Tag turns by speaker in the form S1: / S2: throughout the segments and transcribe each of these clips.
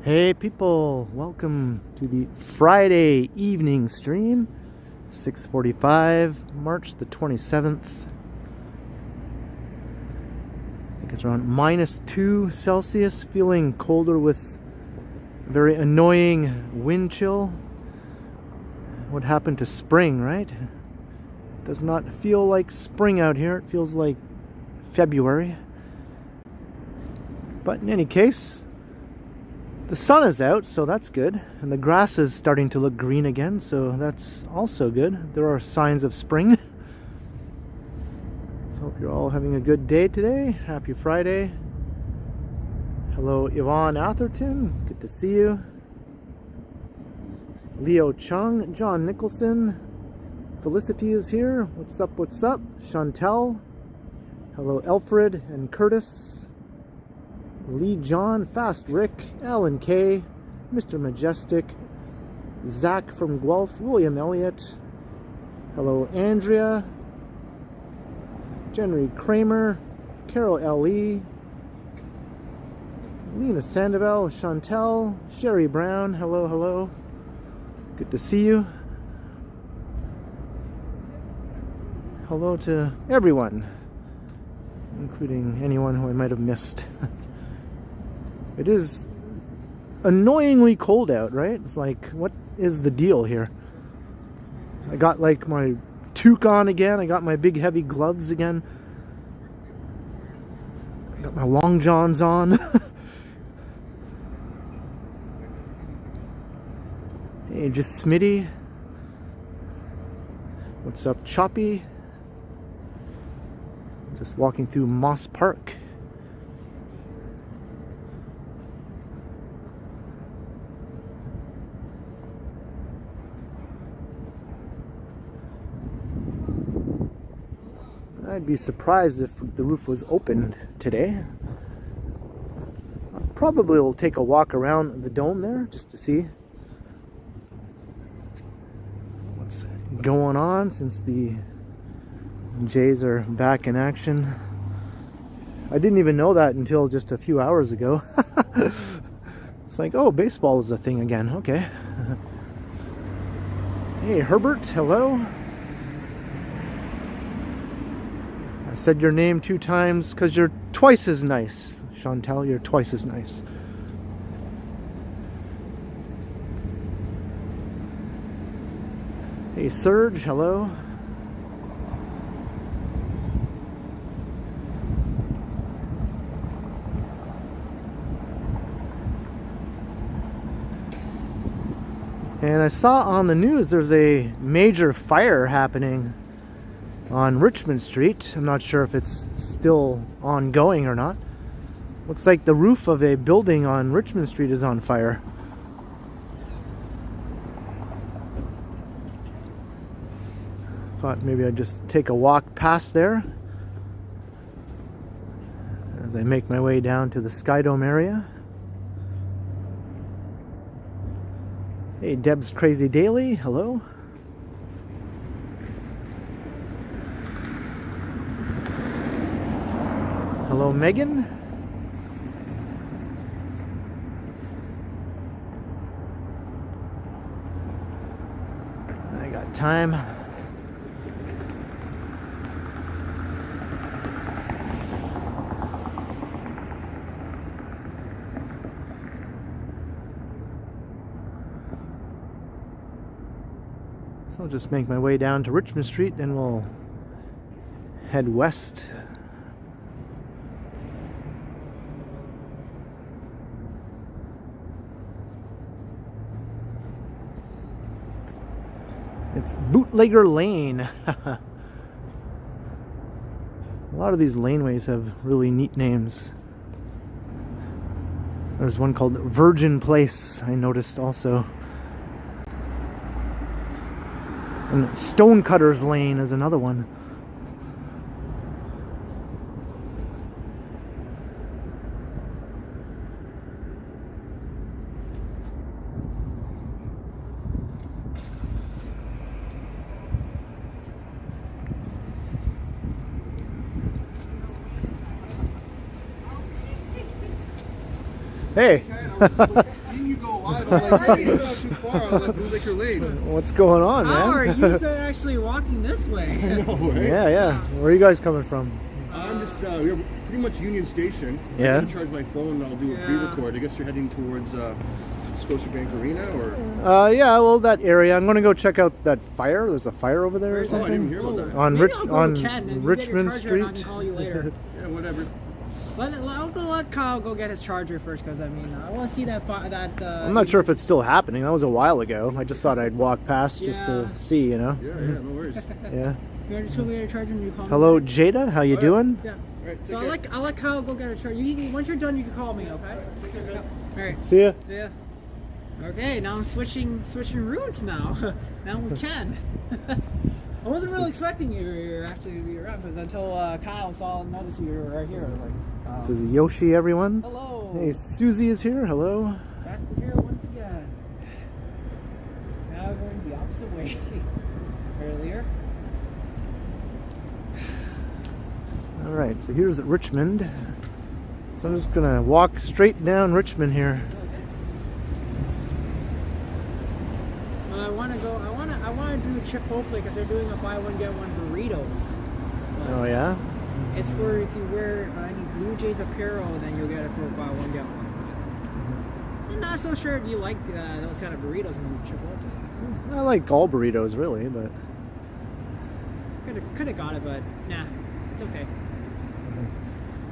S1: Hey people, welcome to the Friday evening stream, 6:45, March the 27th. I think it's around -2 Celsius, feeling colder with very annoying wind chill. What happened to spring, right? Does not feel like spring out here, it feels like February. But in any case, the sun is out, so that's good. And the grass is starting to look green again, so that's also good. There are signs of spring. So hope you're all having a good day today. Happy Friday. Hello, Yvonne Atherton. Good to see you. Leo Chung, John Nicholson. Felicity is here. What's up, what's up? Chantel. Hello, Alfred and Curtis. Lee John, Fast Rick, Alan K, Mr. Majestic, Zach from Guelph, William Elliott, hello Andrea, Jenry Kramer, Carol L.E., Lena Sandoval, Chantel, Sherry Brown, hello, hello, good to see you. Hello to everyone, including anyone who I might have missed. It is annoyingly cold out, right? It's like, what is the deal here? I got like my toque on again. I got my big heavy gloves again. I got my long johns on. Hey, just Smitty. What's up, Choppy? Just walking through Moss Park. I'd be surprised if the roof was open today. Probably will take a walk around the dome there just to see what's going on since the Jays are back in action. I didn't even know that until just a few hours ago. It's like, oh, baseball is a thing again. Okay. Hey, Herbert, hello. I said your name 2 times because you're twice as nice. Chantel, you're twice as nice. Hey, Serge, hello. And I saw on the news there's a major fire happening on Richmond Street. I'm not sure if it's still ongoing or not. Looks like the roof of a building on Richmond Street is on fire. Thought maybe I'd just take a walk past there as I make my way down to the Skydome area. Hey, Deb's Crazy Daily, hello. Hello, Megan. I got time. So I'll just make my way down to Richmond Street and we'll head west. It's Bootlegger Lane. A lot of these laneways have really neat names. There's one called Virgin Place, I noticed also. And Stonecutters Lane is another one. Hey.
S2: You're not too far. I'll like your lane.
S1: What's going on, man?
S3: How are you actually walking this way?
S2: I know, right?
S1: Yeah. Where are you guys coming from?
S2: I'm just, we're pretty much Union Station.
S1: Yeah.
S2: I'm going to charge my phone and I'll do a pre-record. I guess you're heading towards Scotiabank Arena, or?
S1: Yeah, well, that area. I'm going to go check out that fire. There's a fire over there or something.
S2: I didn't hear about that.
S1: On Richmond Street.
S3: I can call you later.
S2: Yeah, whatever.
S3: I'll let Kyle go get his charger first, because I mean, I want to see that.
S1: I'm not sure if it's still happening. That was a while ago. I just thought I'd walk past just to see, you know.
S2: Yeah, no worries.
S1: Yeah.
S3: You just want me to charge him? You call me.
S1: Hello, Jada. How you doing?
S3: Yeah.
S2: Right,
S3: So I'll let Kyle go get a charger. Once you're done, you can call me. Okay. All right.
S1: See ya.
S3: See ya. Okay, now I'm switching routes now. Now with Ken. I wasn't really expecting you actually to be around, because until Kyle noticed you were right here. Like,
S1: This is Yoshi, everyone.
S3: Hello.
S1: Hey, Susie is here. Hello.
S3: Back here once again. Now going the opposite way. Earlier.
S1: All right, so here's Richmond. So I'm just gonna walk straight down Richmond here.
S3: I want to do Chipotle, because they're doing a buy one get one burritos.
S1: Oh yeah.
S3: It's for if you wear any Blue Jays apparel, then you'll get it for buy one get one. I'm not so sure if you like those kind of burritos from Chipotle.
S1: I like all burritos, really, but
S3: Could have got it, but nah, it's okay.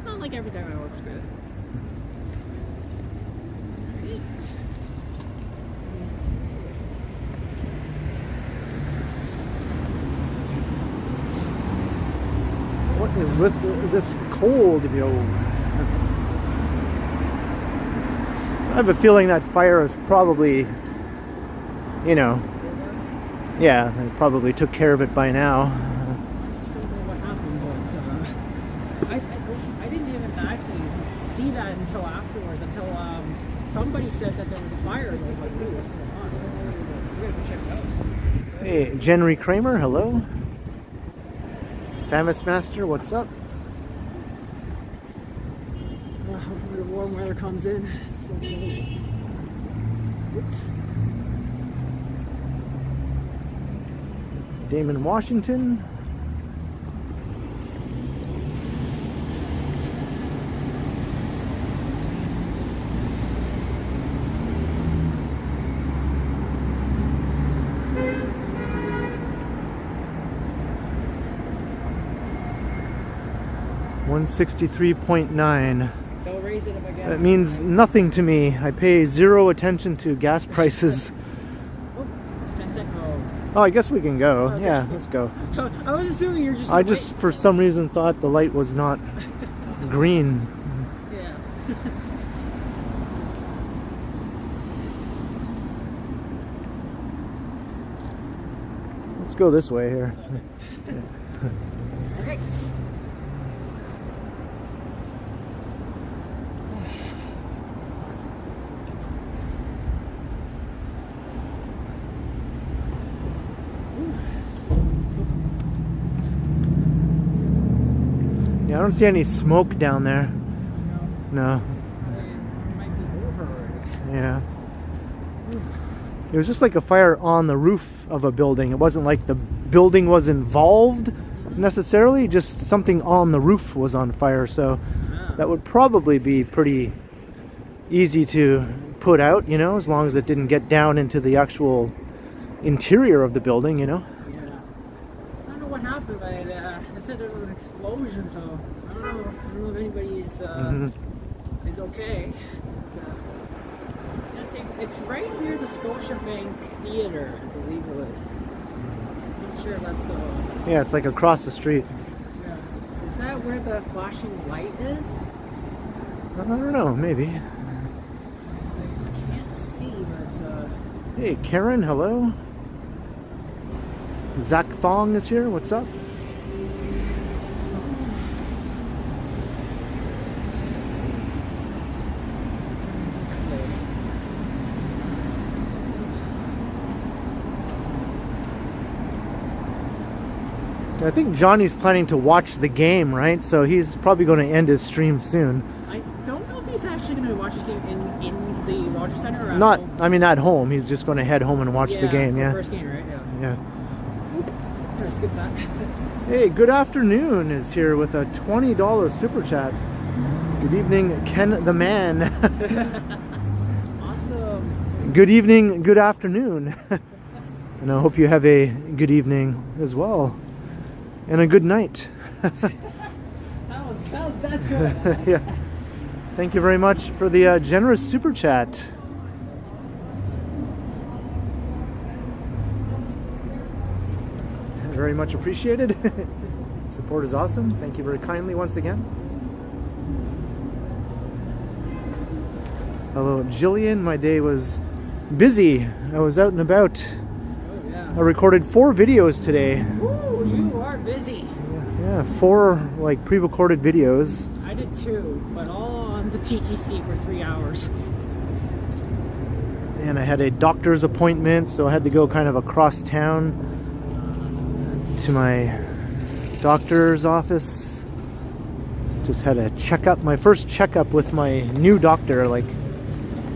S3: Not like every time I order's good.
S1: what is with this cold, yo? I have a feeling that fire is probably, you know, yeah, they probably took care of it by now.
S3: I didn't even actually see that until afterwards, until somebody said that there was a fire, and I was like, "Ooh, what's going on?" We're gonna check it out.
S1: Hey, Jenry Kramer, hello. Famous Master, what's up?
S3: Hopefully the warm weather comes in. It's so cold. Oops.
S1: Damon Washington. $163.9.
S3: Don't raise it if I get
S1: That means nothing to me. I pay zero attention to gas prices.
S3: Oh, 10 seconds.
S1: Oh, I guess we can go.
S3: Okay.
S1: Yeah, let's go.
S3: I was assuming you're just.
S1: I just, for some reason, thought the light was not green.
S3: Yeah.
S1: Let's go this way here.
S3: Okay.
S1: Yeah, I don't see any smoke down there. No.
S3: It might be over already.
S1: Yeah. It was just like a fire on the roof of a building. It wasn't like the building was involved necessarily, just something on the roof was on fire. So that would probably be pretty easy to put out, you know, as long as it didn't get down into the actual interior of the building, you know.
S3: Yeah. I don't know what happened, but it said there was an explosion, so I don't know if anybody is okay. It's right near the Scotiabank Theater, I believe it was. I'm not sure that's the one.
S1: Yeah, it's like across the street.
S3: Yeah. Is that where the flashing light is?
S1: I don't know, maybe.
S3: I can't see, but
S1: Hey, Karen, hello. Zach Thong is here. What's up? I think Johnny's planning to watch the game, right? So he's probably going to end his stream soon.
S3: I don't know if he's actually actually going to watch this game in the Rogers Center? Or at
S1: Not,
S3: home?
S1: I mean, at home. He's just going to head home and watch the game. Yeah.
S3: First game, right?
S1: Yeah.
S3: Gotta skip that.
S1: Hey, good afternoon is here with a $20 super chat. Good evening, Ken the Man.
S3: Awesome.
S1: Good evening, good afternoon. And I hope you have a good evening as well. And a good night.
S3: That's good.
S1: Yeah. Thank you very much for the generous super chat. Very much appreciated. Support is awesome. Thank you very kindly once again. Hello, Jillian. My day was busy. I was out and about.
S3: Oh, yeah.
S1: I recorded 4 videos today.
S3: Woo, you are busy.
S1: Yeah, 4 like pre-recorded videos.
S3: I did 2, but all on the TTC for 3 hours.
S1: And I had a doctor's appointment, so I had to go kind of across town to my doctor's office. Just had a checkup, my first checkup with my new doctor, like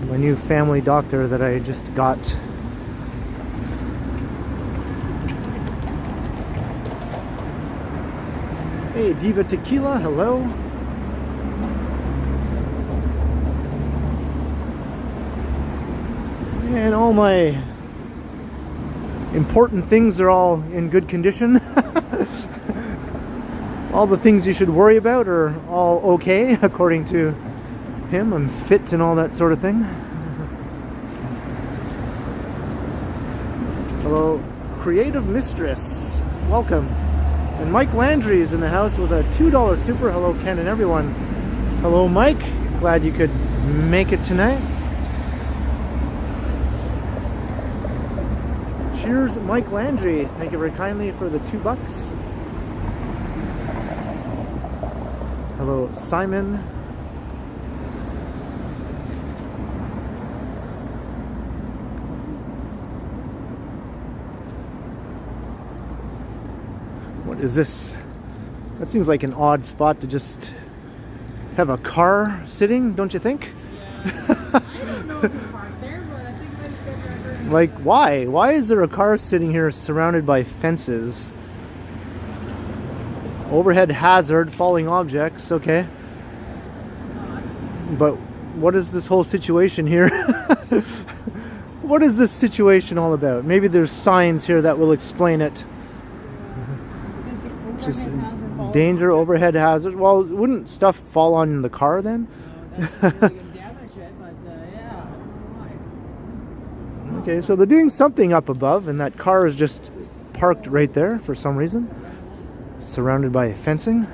S1: my new family doctor that I just got. Hey, Diva Tequila, hello. And all my important things are all in good condition. All the things you should worry about are all okay, according to him. I'm fit and all that sort of thing. Hello, Creative Mistress. Welcome. And Mike Landry is in the house with a $2 super. Hello, Ken and everyone. Hello, Mike. Glad you could make it tonight. Cheers, Mike Landry. Thank you very kindly for the $2. Hello, Simon. What is this? That seems like an odd spot to just have a car sitting, don't you think?
S3: Yeah. I don't know if you parked there, but I think that's good.
S1: Like, why? Why is there a car sitting here surrounded by fences? Overhead hazard, falling objects, okay. But what is this whole situation here? What is this situation all about? Maybe there's signs here that will explain it. Just danger, overhead hazard. Well, wouldn't stuff fall on the car then?
S3: No, that's really gonna damage it, but yeah, I don't know why.
S1: Okay, so they're doing something up above, and that car is just parked right there for some reason, surrounded by fencing.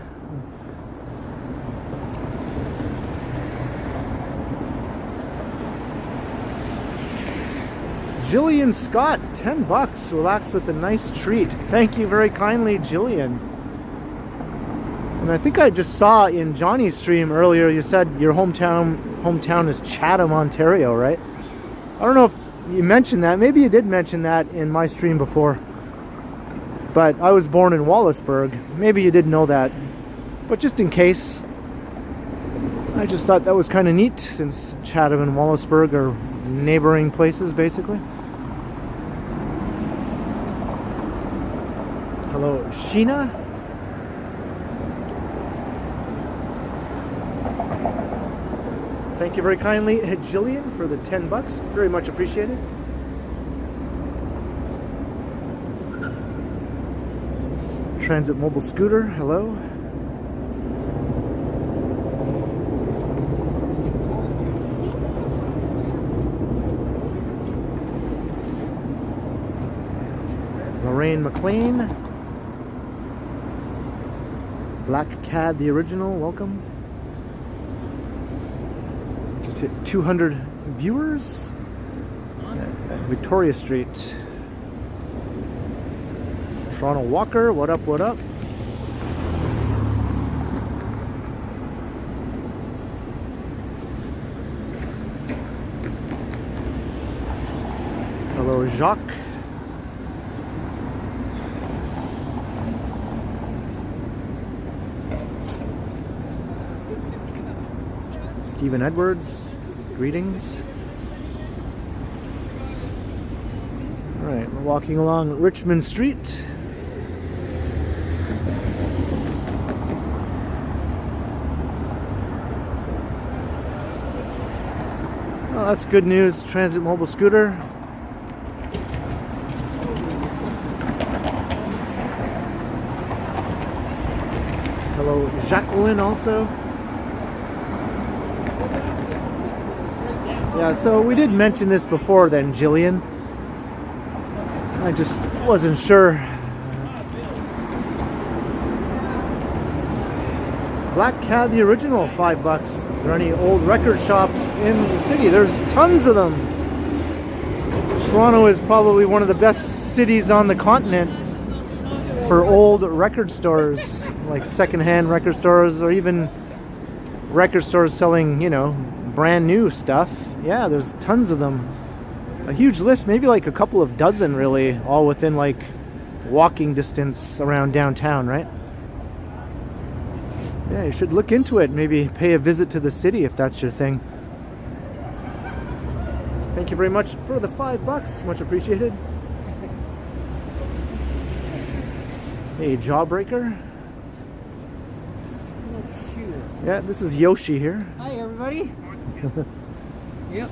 S1: Jillian Scott, $10. Relax with a nice treat. Thank you very kindly, Jillian. And I think I just saw in Johnny's stream earlier, you said your hometown is Chatham, Ontario, right? I don't know if you mentioned that. Maybe you did mention that in my stream before. But I was born in Wallaceburg. Maybe you didn't know that. But just in case, I just thought that was kind of neat, since Chatham and Wallaceburg are neighboring places, basically. Hello, Sheena. Thank you very kindly, Jillian, for the $10. Very much appreciated. Transit Mobile Scooter, hello. Lorraine McLean. Black Cad, the original, welcome. Just hit 200 viewers at Victoria Street. Toronto Walker, what up, what up? Hello, Jacques. Stephen Edwards, greetings. Alright, we're walking along Richmond Street. Well, that's good news, Transit Mobile Scooter. Hello, Jacqueline also. Yeah, so we did mention this before then, Jillian. I just wasn't sure. Black Cab, the original, $5. Is there any old record shops in the city? There's tons of them. Toronto is probably one of the best cities on the continent for old record stores, like secondhand record stores, or even record stores selling, you know, brand new stuff. Yeah, there's tons of them. A huge list, maybe like a couple of dozen really, all within like walking distance around downtown, right? Yeah, you should look into it, maybe pay a visit to the city if that's your thing. Thank you very much for the $5, much appreciated. Hey, Jawbreaker. Yeah, this is Yoshi here.
S3: Hi, everybody. Yep.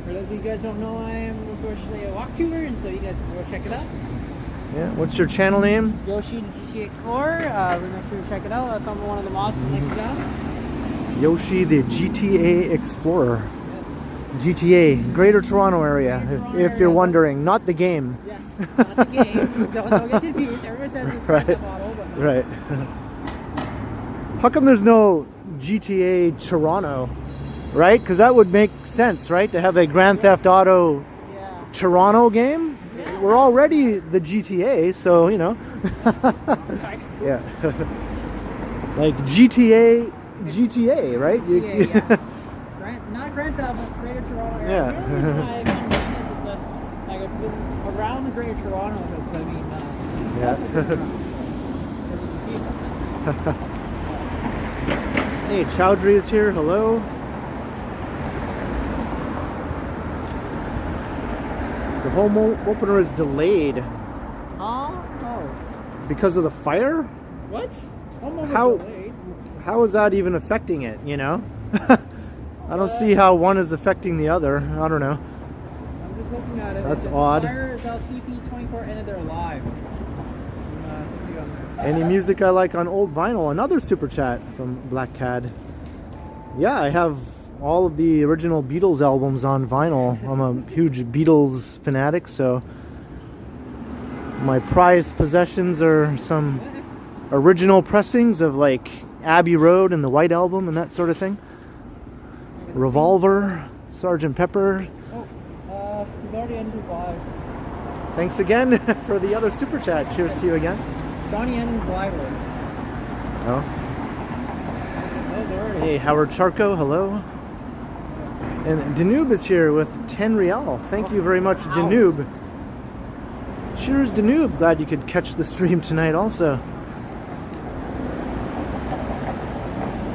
S3: For those of you guys don't know, I am unfortunately a walktuber, and so you guys can go check it out.
S1: Yeah, what's your channel name?
S3: Yoshi the GTA Explorer. Make sure to check it out. That's on one of the mods in the next down.
S1: Yoshi the GTA Explorer.
S3: Yes.
S1: GTA, Greater Toronto Area, if you're wondering. Not the game.
S3: Yes, not the game. Don't get confused. Everyone says it's
S1: Right.
S3: model, but no.
S1: Right. How come there's no GTA Toronto? Right? Because that would make sense, right? To have a Grand Theft Auto Toronto game.
S3: Yeah.
S1: We're already the GTA, so you know. Yeah. Like GTA, right?
S3: GTA, yes. Not Grand Theft, but Greater Toronto area.
S1: Yeah.
S3: The reason why I come to this is that, like, around the Greater Toronto, because I mean,
S1: Hey, Chowdhury is here. Hello. The home opener is delayed.
S3: Oh.
S1: Because of the fire?
S3: What?
S1: How is that even affecting it, you know? I don't see how one is affecting the other. I don't know.
S3: I'm just looking at it.
S1: That's
S3: the
S1: odd.
S3: Fire is LCP24 ended their live.
S1: Any music I like on old vinyl? Another super chat from Black Cad. Yeah, I have all of the original Beatles albums on vinyl. I'm a huge Beatles fanatic, so my prized possessions are some original pressings of like Abbey Road and the White Album and that sort of thing. Revolver, Sgt. Pepper.
S3: Oh, we've already ended live.
S1: Thanks again for the other super chat. Cheers to you again.
S3: Johnny ended live.
S1: Oh. Hey, Howard Charco, hello. And Danube is here with 10 Rial. Thank you very much, Danube. Cheers, Danube. Glad you could catch the stream tonight also.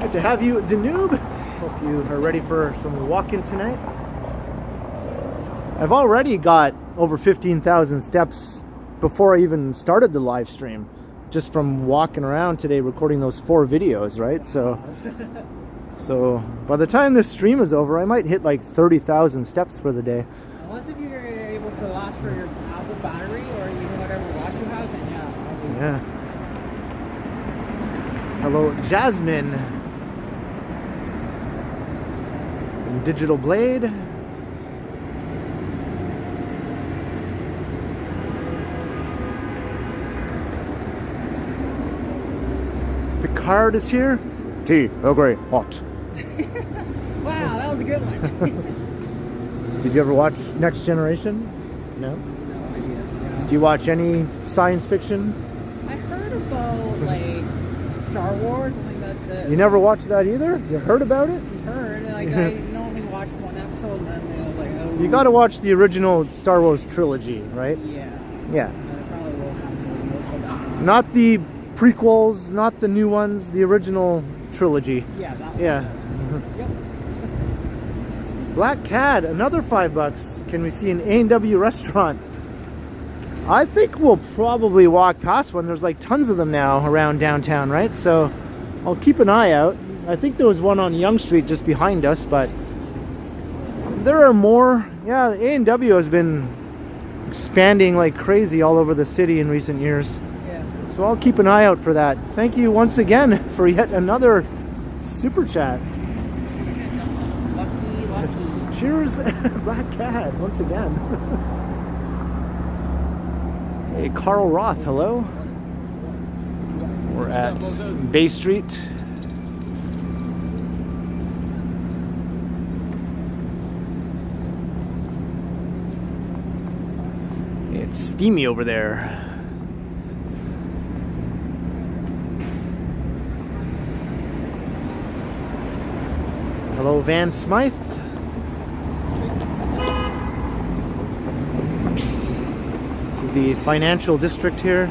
S1: Good to have you, Danube. Hope you are ready for some walking tonight. I've already got over 15,000 steps before I even started the live stream. Just from walking around today recording those 4 videos, right? So by the time this stream is over, I might hit like 30,000 steps for the day.
S3: Unless if you're able to last for your Apple battery or even whatever watch you have, then yeah.
S1: Hello, Jasmine. And Digital Blade. Picard is here. Tea, Earl Grey, hot.
S3: Wow, that was a good one.
S1: Did you ever watch Next Generation? No?
S3: No idea.
S1: Do you watch any science fiction?
S3: I heard about like Star Wars. I think that's it.
S1: You never watched that either? You heard about it?
S3: I heard. Like I normally watch one episode and then I was like, oh.
S1: You got to watch the original Star Wars trilogy, right?
S3: Yeah.
S1: Yeah.
S3: I probably will have to watch that.
S1: Not the prequels, not the new ones, the original trilogy.
S3: Yeah, that one.
S1: Yeah.
S3: Yep.
S1: Black Cat, another $5. Can we see an A&W restaurant? I think we'll probably walk past one. There's like tons of them now around downtown, right? So I'll keep an eye out. I think there was one on Yonge Street just behind us, but there are more. Yeah, A&W has been expanding like crazy all over the city in recent years.
S3: Yeah.
S1: So I'll keep an eye out for that. Thank you once again for yet another super chat.
S3: Lucky.
S1: Cheers, Black Cat, once again. Hey, Carl Roth, hello. We're at Bay Street. It's steamy over there. Hello, Van Smythe. This is the financial district here.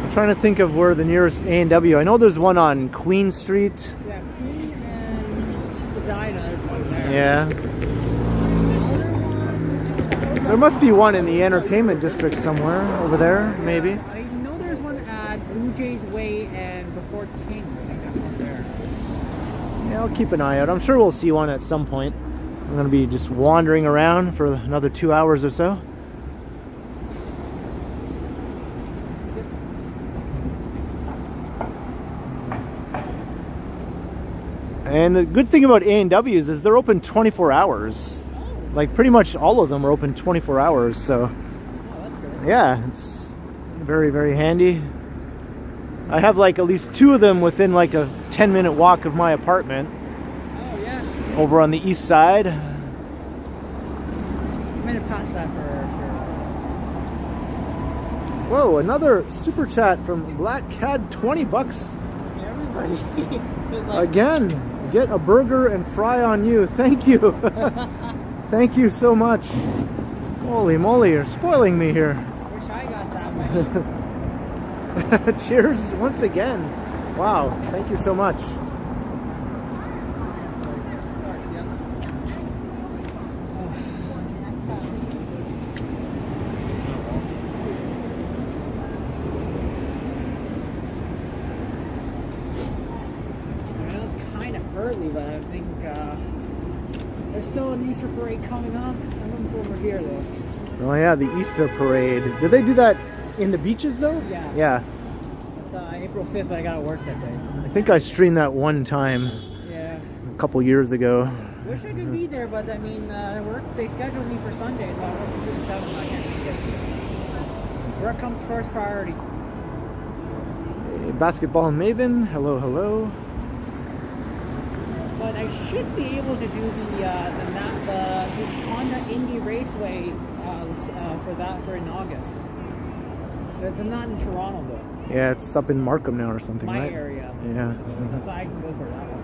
S1: I'm trying to think of where the nearest A&W. I know there's one on Queen Street.
S3: Yeah, Queen and Spadina, there's one there.
S1: Yeah. There must be one in the entertainment district somewhere over there, maybe.
S3: I know there's one at Blue Jays Way and before King. I think that's one there.
S1: Yeah, I'll keep an eye out. I'm sure we'll see one at some point. I'm going to be just wandering around for another 2 hours or so. And the good thing about A&Ws is they're open 24 hours. Like pretty much all of them are open 24 hours, so
S3: Oh, that's good.
S1: yeah, it's very, very handy. I have like at least 2 of them within like a 10-minute walk of my apartment
S3: Oh, yeah.
S1: over on the east side.
S3: I'm gonna pass that for
S1: Whoa, another super chat from Black Cat, $20.
S3: everybody. It's like,
S1: Again, get a burger and fry on you. Thank you. Thank you so much. Holy moly, you're spoiling me here.
S3: wish I got that many.
S1: Cheers once again. Wow, thank you so much.
S3: I know it's kind of early, but I think there's still an Easter parade coming up. I'm looking over here though.
S1: Oh yeah, the Easter parade. Did they do that in the beaches though?
S3: Yeah.
S1: Yeah.
S3: It's April 5th, but I gotta work that day.
S1: I think I streamed that one time
S3: Yeah.
S1: a couple years ago.
S3: Wish I could be there, but I mean, they scheduled me for Sunday, so I work until 7. I can't make it. Work comes first priority.
S1: Hey, Basketball Maven, hello, hello.
S3: But I should be able to do the Honda Indy Raceway for in August. It's not in Toronto though.
S1: Yeah, it's up in Markham now or something,
S3: My
S1: right?
S3: area.
S1: Yeah.
S3: So I can go for that one.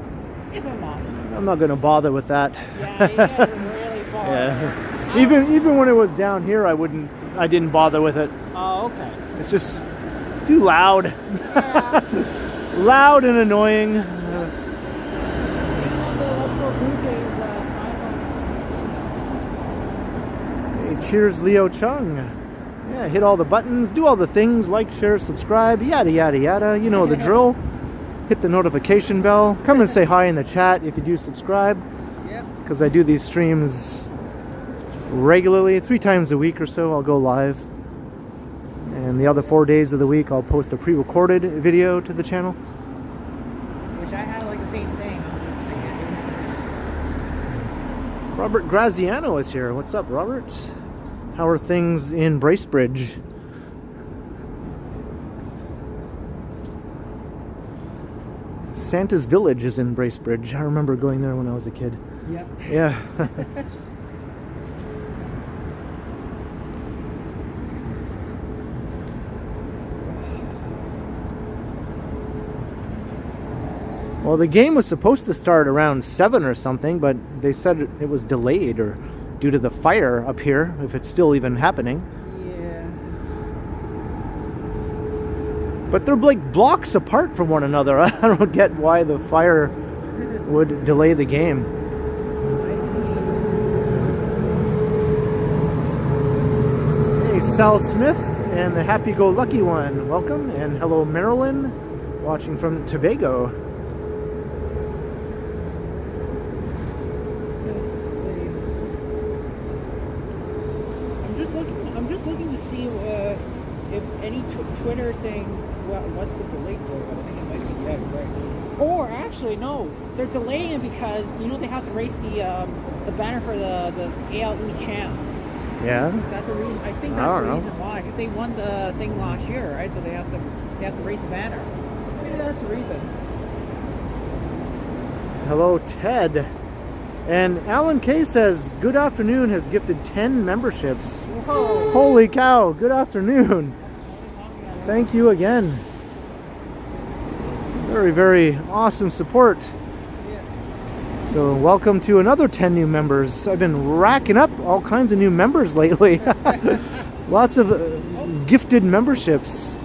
S3: If I'm off.
S1: I'm not gonna bother with that.
S3: Yeah, you guys are really far.
S1: Yeah. Even when it was down here, I didn't bother with it.
S3: Oh, okay.
S1: It's just too loud.
S3: Yeah.
S1: Loud and annoying. Hey, cheers, Leo Chung. Yeah, hit all the buttons, do all the things, like, share, subscribe, yada yada yada. You know the drill. Hit the notification bell. Come and say hi in the chat if you do subscribe.
S3: Yep.
S1: Because I do these streams regularly, 3 times a week or so. I'll go live, and the other 4 days of the week I'll post a pre-recorded video to the channel.
S3: Wish I had like the same thing. I'm just saying.
S1: Robert Graziano is here. What's up, Robert? How are things in Bracebridge? Santa's Village is in Bracebridge. I remember going there when I was a kid.
S3: Yep.
S1: Yeah. Well, the game was supposed to start around 7 or something, but they said it was delayed or due to the fire up here, if it's still even happening.
S3: Yeah.
S1: But they're like blocks apart from one another. I don't get why the fire would delay the game. Hey, Sal Smith and the happy-go-lucky one, welcome. And hello, Marilyn, watching from Tobago.
S3: I'm just looking to see if any Twitter is saying what's the delay for. I think it might be right. Or actually, no, they're delaying it because they have to race the banner for the AL East champs.
S1: Yeah.
S3: Is that the reason? I think that's the reason why. Because they won the thing last year, right? So they have to raise the banner. Maybe that's the reason.
S1: Hello, Ted. And Alan K says, good afternoon, has gifted 10 memberships.
S3: Whoa.
S1: Holy cow, good afternoon. Thank you again. Very, very awesome support. So welcome to another 10 new members. I've been racking up all kinds of new members lately. Lots of gifted memberships.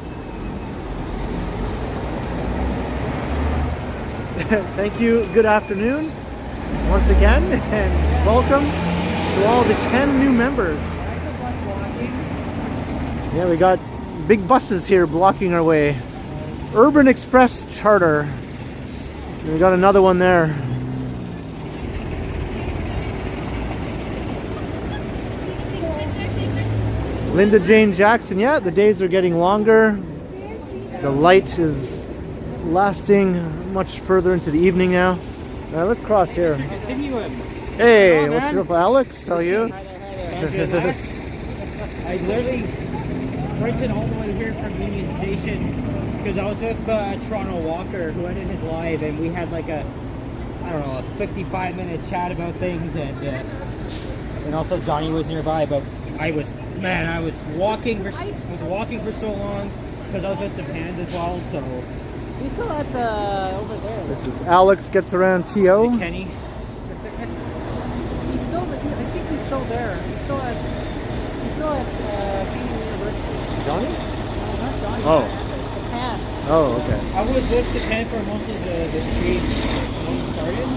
S1: Thank you. Good afternoon once again, and welcome to all the 10 new members. Yeah, we got big buses here blocking our way. Urban Express Charter. And we got another one there. Linda Jane Jackson, yeah, the days are getting longer. The light is lasting much further into the evening now. Let's cross here.
S3: Continuum.
S1: Hey, what's up, Alex? How are you?
S3: I literally sprinted all the way here from Union Station because I was with Toronto Walker, who ended his live, and we had like a 55-minute chat about things, and also Johnny was nearby, but I was walking for so long because I was with some hands as well, so. He's still at the over there.
S1: This is Alex Gets Around TO.
S3: Hey, Kenny. He's still. I think he's still there. He's still at Canadian University.
S1: Johnny?
S3: No, not Johnny.
S1: Oh.
S3: Japan.
S1: Oh, okay.
S3: I was with Japan for most of the street when we started,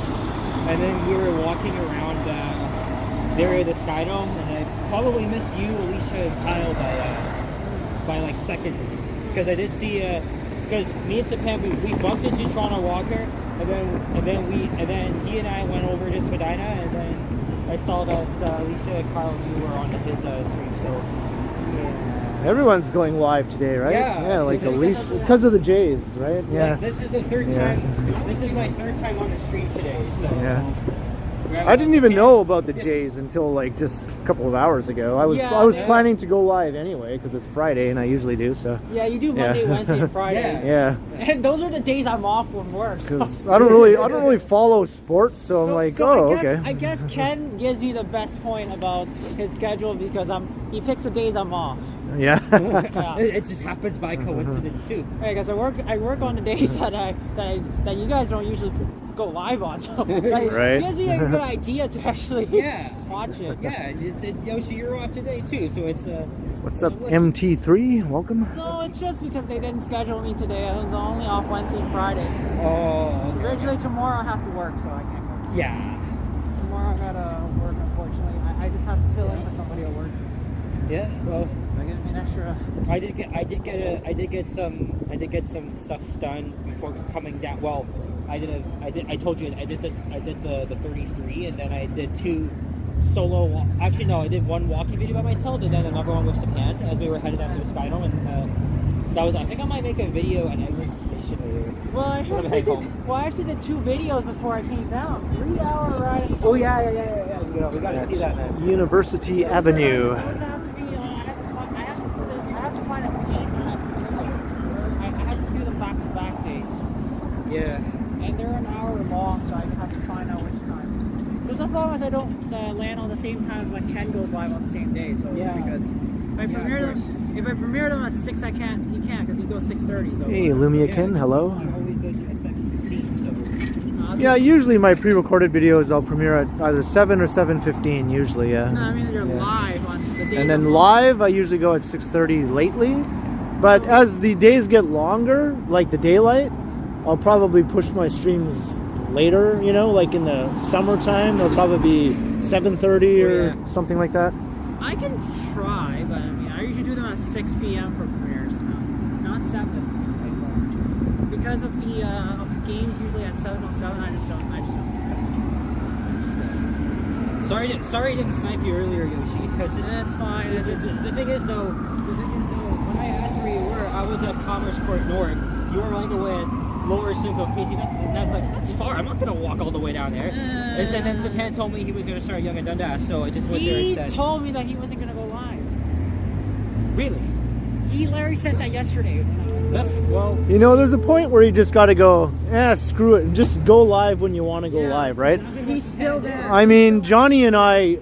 S3: and then we were walking around the area of the Sky Dome, and I probably missed you, Alicia, and Kyle by like seconds, because I did see. Because me and Sapam, we bumped into Toronto Walker, and then he and I went over to Spadina, and then I saw that Alicia and Kyle and you were on his stream. So yeah.
S1: Everyone's going live today, right?
S3: Yeah.
S1: Like Alicia, because of the Jays, right? Yeah.
S3: Like, this is the third time. This is my third time on the stream today. So
S1: yeah. I didn't even know about the Jays until like just a couple of hours ago. I was planning to go live anyway because it's Friday and I usually do so.
S3: Yeah, you do Monday, Wednesday, and Friday.
S1: Yeah.
S3: And those are the days I'm off from work.
S1: Because I don't really follow sports, so I'm like, okay.
S3: I guess Ken gives me the best point about his schedule because he picks the days I'm off.
S1: Yeah.
S3: It just happens by coincidence too. Hey, because I work on the days that you guys don't usually go live on, so like,
S1: right.
S3: It gives me a good idea to actually watch it. Yeah, Yoshi, you're off today too, so it's
S1: What's up, MT3? Welcome.
S3: No, it's just because they didn't schedule me today. I was only off Wednesday and Friday.
S2: Oh. Okay.
S3: Originally tomorrow I have to work, so I can't go.
S2: Yeah.
S3: Tomorrow I gotta work, unfortunately. I just have to fill in for somebody at work.
S2: Yeah. Well,
S3: so I get an extra.
S2: I did get some stuff done before coming down. Well, I told you I did the 33, and then I did two solo. Actually, no, I did one walking video by myself, and then another one with Japan as we were headed down to the Sky Dome, and that was. I think I might make a video at Evenin Station later.
S3: Well, I actually did two videos before I came down. 3-hour ride.
S2: Oh yeah. You know, we got to see that now.
S1: University Avenue.
S3: I have to find a routine. I have to do them back-to-back dates.
S2: Yeah.
S3: And they're an hour long, so I have to find out which time. Just as long as I don't land on the same time when Ken goes live on the same day. So
S2: yeah.
S3: Because if I premiere them at 6, he can't because he goes 6:30. So.
S1: Hey, Lumia Ken, hello.
S2: He always goes to the 7:15. So.
S1: Yeah, usually my pre-recorded videos I'll premiere at either 7 or 7:15. Usually, yeah.
S3: No, I mean they're live on the day.
S1: And then live I usually go at 6:30 lately. But as the days get longer, like the daylight, I'll probably push my streams later, you know, like in the summertime, they'll probably be 7:30 or something like that.
S3: I can try, but I mean, I usually do them at 6 p.m. for premieres, not 7. Because of the games usually at 7:07, I just don't.
S2: Sorry I didn't snipe you earlier, Yoshi.
S3: That's fine.
S2: The thing is though, when I asked where you were, I was at Commerce Court North. You were all the way at Lower Simcoe, Casey. That's far. I'm not gonna walk all the way down there. And then Sapan told me he was gonna start Young and Dundas, so I just went there instead.
S3: He told me that he wasn't gonna go live.
S2: Really?
S3: Larry said that yesterday.
S2: That's well.
S1: You know, there's a point where you just got to go, screw it, and just go live when you want to go live, right?
S3: He's still there.
S1: I mean, Johnny and I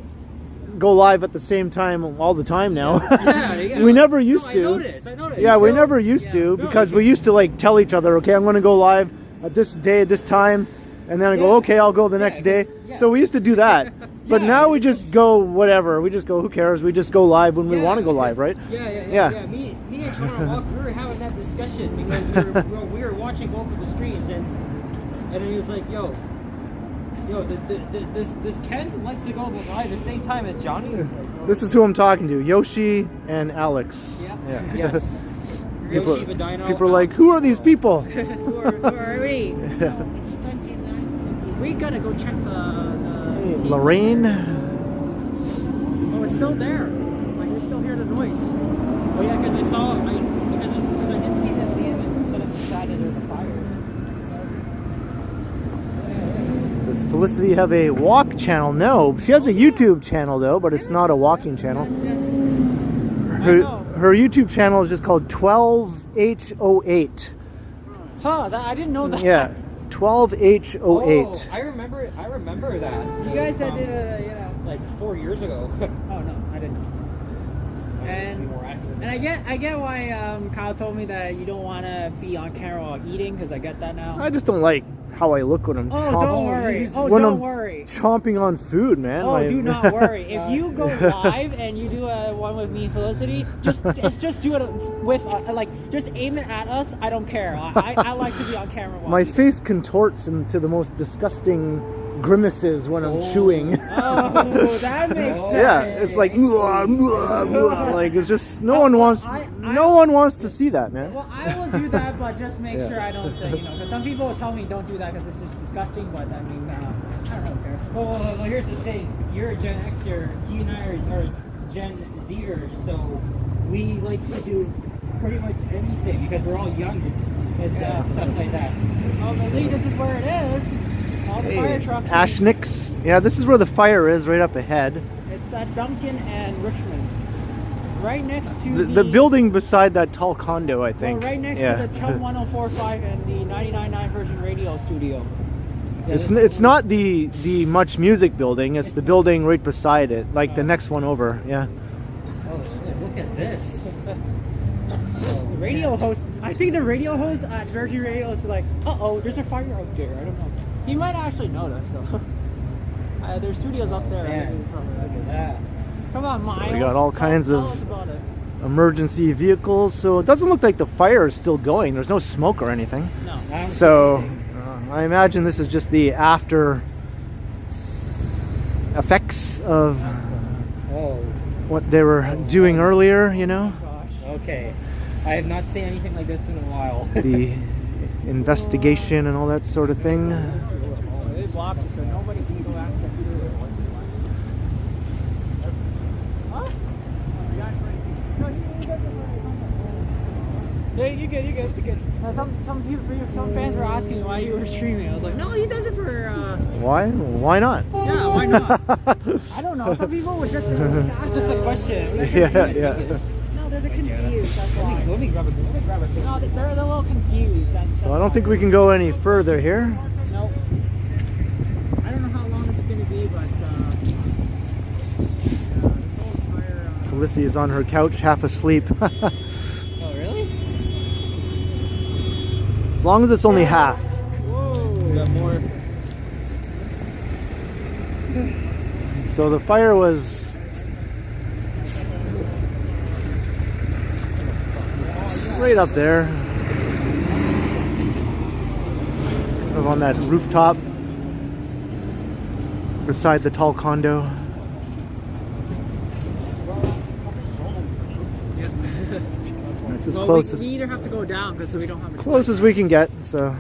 S1: go live at the same time all the time now.
S2: Yeah.
S1: We never used to.
S2: I noticed.
S1: Yeah, we never used to, because we used to like tell each other, okay, I'm going to go live at this day, this time, and then I go, okay, I'll go the next day. So we used to do that. But now we just go whatever. We just go, who cares? We just go live when we want to go live, right?
S2: Yeah. Me and Sean Walk, we were having that discussion because we were watching both of the streams, and he was like, yo, does Ken like to go live the same time as Johnny?
S1: This is who I'm talking to, Yoshi and Alex.
S2: Yeah. Yes. Yoshi, Spadina,
S1: people are like, who are these people?
S3: who are we? It's 29. We gotta go check the
S1: Lorraine.
S3: Oh, it's still there. Like, we still hear the noise.
S2: Oh yeah, because I did see that Liam instead of decided or the fire.
S1: Does Felicity have a walk channel? No, she has a YouTube channel though, but it's not a walking channel. Her YouTube channel is just called 12H08.
S3: Huh? I didn't know that.
S1: Yeah. 12H08.
S2: Oh, I remember that.
S3: You guys that did
S2: like 4 years ago.
S3: Oh no, I didn't. And I get why Kyle told me that you don't want to be on camera while eating, because I get that now.
S1: I just don't like how I look when I'm chomping.
S3: Don't worry.
S1: Don't
S3: worry.
S1: Chomping on food, man.
S3: Oh, do not worry. If you go live and you do one with me and Felicity, just do it with just aim it at us. I don't care. I like to be on camera.
S1: My face contorts into the most disgusting grimaces when I'm chewing.
S3: Oh, that makes sense.
S1: Yeah, it's like like it's just no one wants to see that, man.
S3: Well, I will do that, but just make sure I don't, because some people will tell me don't do that because it's just disgusting. But I mean, I don't care.
S2: Well, here's the thing. You're a Gen Xer. He and I are Gen Zers, so we like to do pretty much anything because we're all young and stuff like that.
S3: Oh, but Lee, this is where it is. All the fire trucks.
S1: Ashnick's. Yeah, this is where the fire is, right up ahead.
S3: It's at Duncan and Richmond. Right next to
S1: the building beside that tall condo, I think.
S3: Well, right next to the Chum 1045 and the 99.9 Virgin Radio studio.
S2: Yeah,
S1: it's not the Much Music building, it's the building right beside it, like the next one over, yeah.
S2: Oh shit, look at this.
S3: The radio host, I think the radio host at Virgin Radio is like, uh-oh, there's a fire out there, I don't know. He might actually notice, so. There's studios up there.
S2: Yeah, look at that.
S3: Come on, Miles.
S1: So we got all kinds of emergency vehicles, so it doesn't look like the fire is still going. There's no smoke or anything.
S3: No.
S1: So I imagine this is just the after effects of what they were doing earlier, you know?
S2: Okay. I have not seen anything like this in a while.
S1: The investigation and all that sort of thing.
S3: They blocked it so nobody can go access through it. Yeah, you're good. Now, some fans were asking me why you were streaming. I was like, no, he does it for.
S1: Why? Why not?
S3: Yeah, why not? I don't know. Some people would just.
S2: It's just a question.
S1: Yeah.
S3: No, they're confused. That's why.
S2: Let me grab a thing.
S3: No, they're a little confused.
S1: So I don't think we can go any further here.
S3: Nope. I don't know how long this is going to be, but this whole entire.
S1: Felicity is on her couch, half asleep.
S3: Oh, really?
S1: As long as it's only half.
S3: Whoa.
S2: We got more.
S1: So the fire was right up there. Up on that rooftop beside the tall condo. It's as
S3: Well,
S1: close
S3: we either have to go down because we don't have a
S1: close as we can get, so.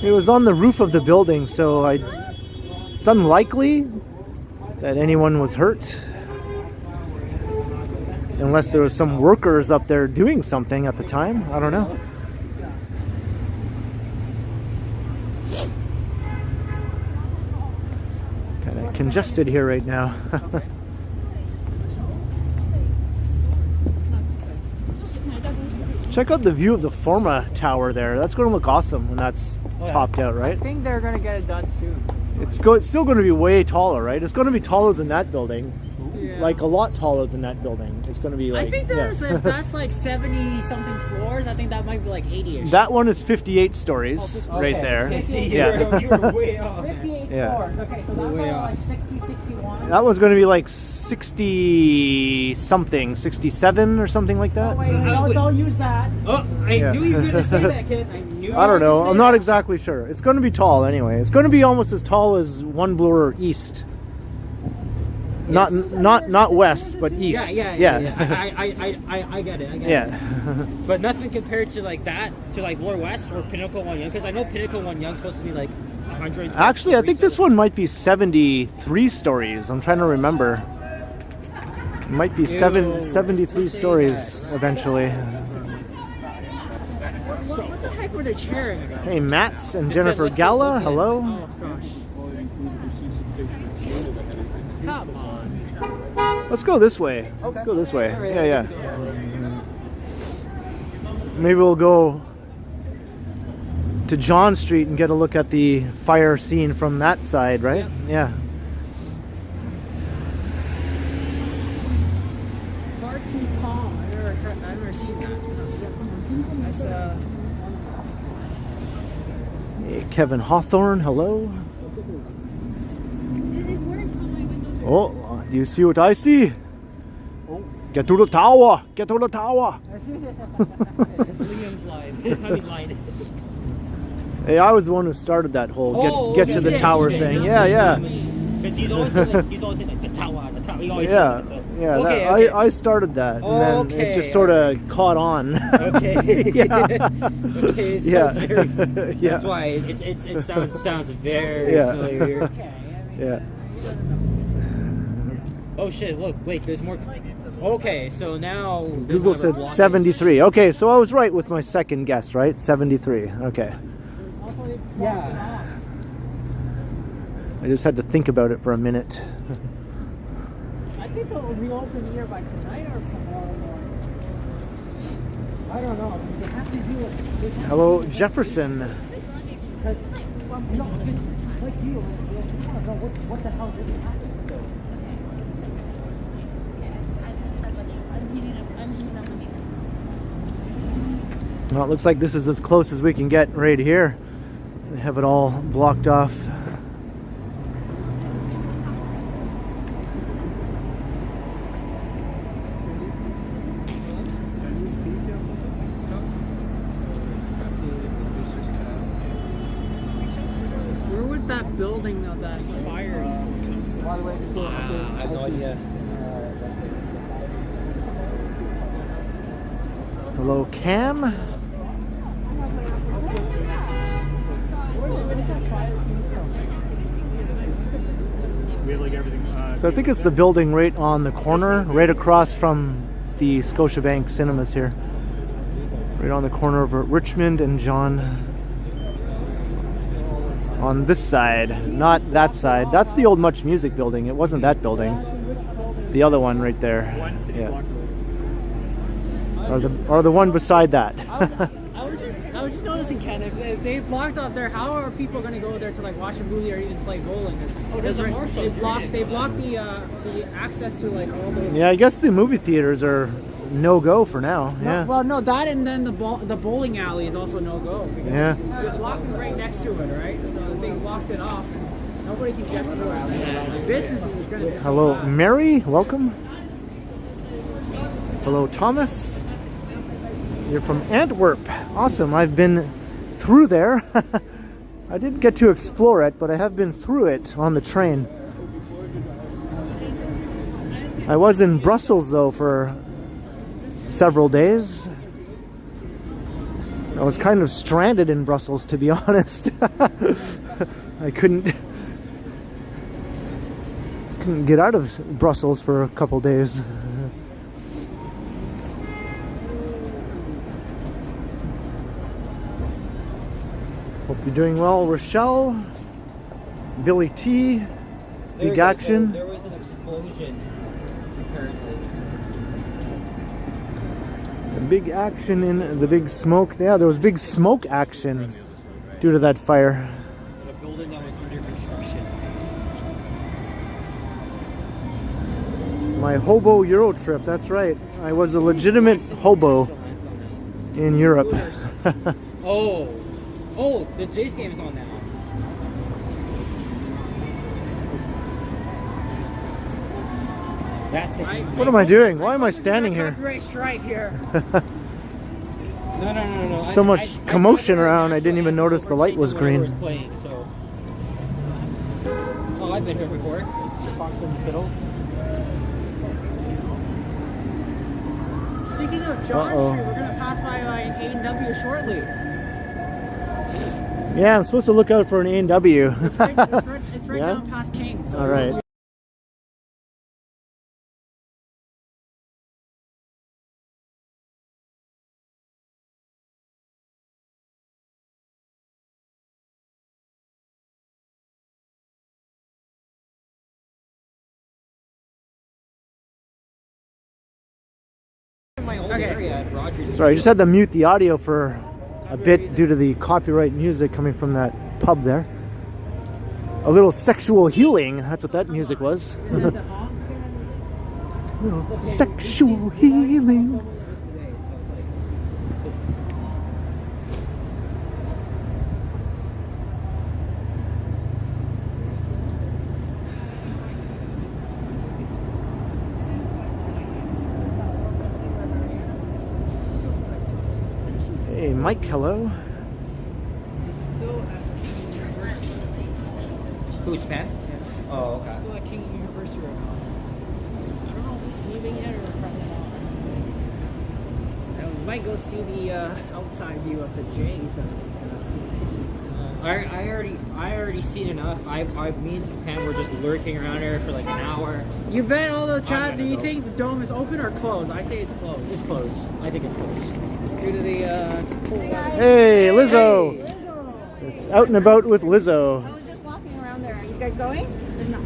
S1: It was on the roof of the building, so it's unlikely that anyone was hurt. Unless there was some workers up there doing something at the time. I don't know. Kind of congested here right now. Check out the view of the Forma Tower there. That's going to look awesome when that's topped out, right?
S3: I think they're going to get it done soon.
S1: It's still going to be way taller, right? It's going to be taller than that building.
S3: Yeah.
S1: Like a lot taller than that building. It's going to be like...
S3: I think that's like 70 something floors. I think that might be like 80ish.
S1: That one is 58 stories right there.
S2: See,
S1: Yeah.
S2: you were way off.
S3: 58
S1: Yeah.
S3: floors. Okay, so that's
S2: Way
S3: like
S2: off.
S3: 60, 61.
S1: That one's going to be like 60 something, 67 or something like that.
S3: Oh, wait, I'll use that.
S2: Oh, I
S1: Yeah.
S2: knew you were going to say that, Ken. I knew.
S1: I don't know. I'm not exactly sure. It's going to be tall anyway. It's going to be almost as tall as one blower east.
S2: Yes.
S1: Not west, but east.
S2: Yeah. I get it.
S1: Yeah.
S2: But nothing compared to like that, to like Bloor West or Pinnacle 1 Young, because I know Pinnacle 1 Young's supposed to be like 100.
S1: Actually, I think this one might be 73 stories. I'm trying to remember. It might be 73 stories eventually.
S3: What the heck were they cheering about?
S1: Hey, Mats and
S2: It said,
S1: Jennifer
S2: "Let's go
S1: Gala,
S2: look in."
S1: hello.
S3: Oh gosh. Come on.
S1: Let's go this way. Let's go this way. Yeah. Maybe we'll go to John Street and get a look at the fire scene from that side, right? Yeah.
S3: Far too calm. I've never seen that. That's
S1: Hey, Kevin Hawthorne, hello. Oh, do you see what I see? Get to the tower! Get to the tower!
S2: It's Liam's line.
S1: Hey, I was the one who started that whole get to the tower thing. Yeah.
S2: Because he's always saying like, the tower. He always
S1: Yeah,
S2: says it. So.
S1: yeah.
S2: Okay.
S1: I started that, and then it just sort of caught on.
S2: Okay.
S1: Yeah.
S2: Okay. It
S1: Yeah.
S2: sounds very.
S1: Yeah.
S2: That's why it sounds very
S1: Yeah.
S2: familiar.
S3: okay.
S1: Yeah.
S2: Oh shit! Look, wait. There's more. Okay, so now there's
S1: Google
S2: another
S1: said
S2: block.
S1: 73. Okay, so I was right with my second guess, right? 73. Okay.
S2: Yeah.
S1: I just had to think about it for a minute.
S3: I think they'll reopen here by tonight or tomorrow morning. I don't know. They have to do it.
S1: Hello, Jefferson.
S3: Because, you know, like you want to know what the hell really happened.
S1: Well, it looks like this is as close as we can get right here. They have it all blocked off.
S3: Where would that building of that fire is going to? By the way,
S2: I have no idea.
S1: Hello, Cam. So I think it's the building right on the corner, right across from the Scotiabank cinemas here. Right on the corner of Richmond and John. On this side, not that side. That's the old Much Music building. It wasn't that building. The other one right there. Yeah. Or the one beside that.
S3: I I was just noticing, Ken, if they blocked up there, how are people going to go there to like watch a movie or even play bowling?
S2: There's a Marshall's.
S3: They blocked the access to like all those.
S1: Yeah, I guess the movie theaters are no go for now. Yeah.
S3: Well, no, that and then the bowling alley is also no go because
S1: Yeah.
S3: it's blocked right next to it, right? So they blocked it off. Nobody can get through it. The business is going to be.
S1: Hello, Mary. Welcome. Hello, Thomas. You're from Antwerp. Awesome. I've been through there. I didn't get to explore it, but I have been through it on the train. I was in Brussels though for several days. I was kind of stranded in Brussels, to be honest. I couldn't get out of Brussels for a couple days. Hope you're doing well, Rochelle, Billy T, Big Action.
S2: There was an explosion, apparently.
S1: The big action in the big smoke. Yeah, there was big smoke action due to that fire.
S2: The building that was under construction.
S1: My hobo Euro trip, that's right. I was a legitimate hobo in Europe.
S2: Oh, the Jays game is on now. That's it.
S1: What am I doing? Why am I standing here?
S3: Copyright strike here.
S2: No.
S1: So much commotion around, I didn't even notice the light was green.
S2: Was playing, so. Oh, I've been here before. Fox and the Fiddle.
S3: Speaking of John Street, we're gonna pass by an A&W shortly.
S1: Yeah, I'm supposed to look out for an A&W.
S3: It's right
S1: Yeah?
S3: down past King's.
S1: All right.
S2: In my old area at Rogers.
S1: Sorry, I just had to mute the audio for a bit due to the copyright music coming from that pub there. A little sexual healing, that's what that music was. Sexual healing. Hey, Mike, hello.
S3: Still at King University.
S2: Who's Pan? Oh, okay.
S3: Still at King University right now. I don't know if he's leaving yet or probably not. We might go see the outside view of the Jays.
S2: I already seen enough. Me and Pan were just lurking around here for like an hour.
S3: You bet all the chat. Do you
S2: go.
S3: think the dome is open or closed? I say it's closed.
S2: It's closed. I think it's closed.
S3: Due to the cool weather.
S1: Hey, Lizzo.
S4: Lizzo.
S1: It's out and about with Lizzo.
S4: I was just walking around there. Are you guys going?